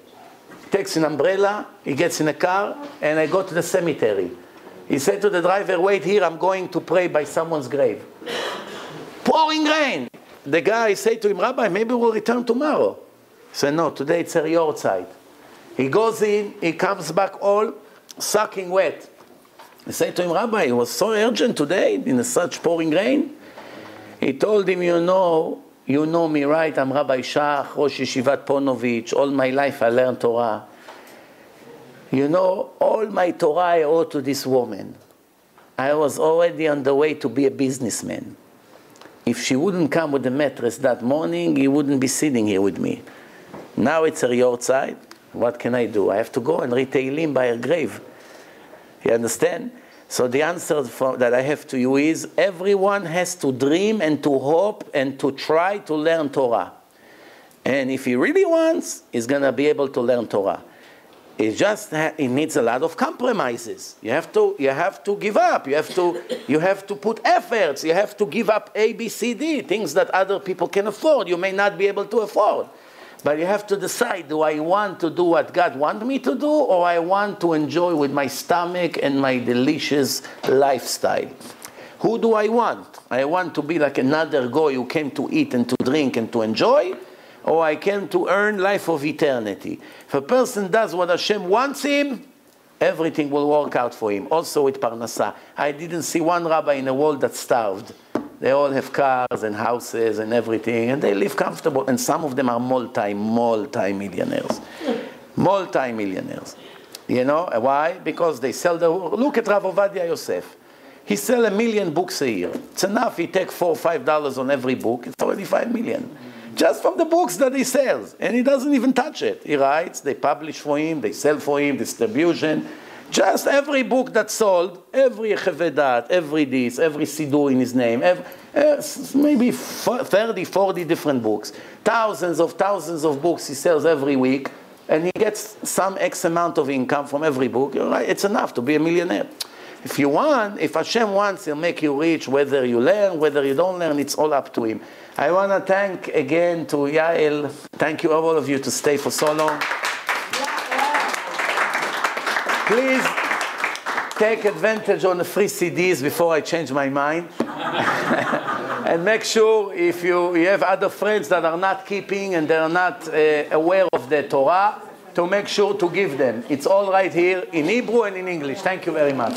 He takes an umbrella, he gets in a car, and I go to the cemetery. He said to the driver, wait here, I'm going to pray by someone's grave. Pouring rain. The guy said to him, Rabbi, maybe we'll return tomorrow. He said, no, today it's a yortzeit. He goes in, he comes back all soaking wet. He said to him, Rabbi, it was so urgent today in such pouring rain. He told him, you know me, right? I'm Rabbi Shach, Rosh Yeshivat Ponovich. All my life I learned Torah. You know, all my Torah I owe to this woman. I was already on the way to be a businessman. If she wouldn't come with the mattress that morning, he wouldn't be sitting here with me. Now it's a yortzeit. What can I do? I have to go and read Tehillim by her grave. You understand? So the answer that I have to you is, everyone has to dream and to hope and to try to learn Torah. And if he really wants, he's going to be able to learn Torah. It needs a lot of compromises. You have to give up. You have to put efforts. You have to give up A, B, C, D, things that other people can afford. You may not be able to afford. But you have to decide, do I want to do what God wants me to do, or I want to enjoy with my stomach and my delicious lifestyle? Who do I want? I want to be like another guy who came to eat and to drink and to enjoy, or I came to earn life of eternity. If a person does what Hashem wants him, everything will work out for him. Also with Parnassah. I didn't see one rabbi in the world that starved. They all have cars and houses and everything, and they live comfortable. And some of them are multi-millionaires. Multi-millionaires. You know, why? Because they sell the... Look at Rav Ovadia Yosef. He sells 1 million books a year. It's enough. He takes $4 or $5 on every book. It's already 5 million. Just from the books that he sells. And he doesn't even touch it. He writes, they publish for him, they sell for him, distribution. Just every book that's sold, every Chevedat, every this, every Siddur in his name, maybe 30, 40 different books. Thousands of books he sells every week, and he gets some X amount of income from every book. You're right, it's enough to be a millionaire. If Hashem wants, he'll make you rich, whether you learn, whether you don't learn, it's all up to him. I want to thank again to Yael. Thank you all of you to stay for so long. take advantage on the free CDs before I change my mind. And make sure if you have other friends that are not keeping and they are not aware of the Torah, to make sure to give them. It's all right here in Hebrew and in English. Thank you very much.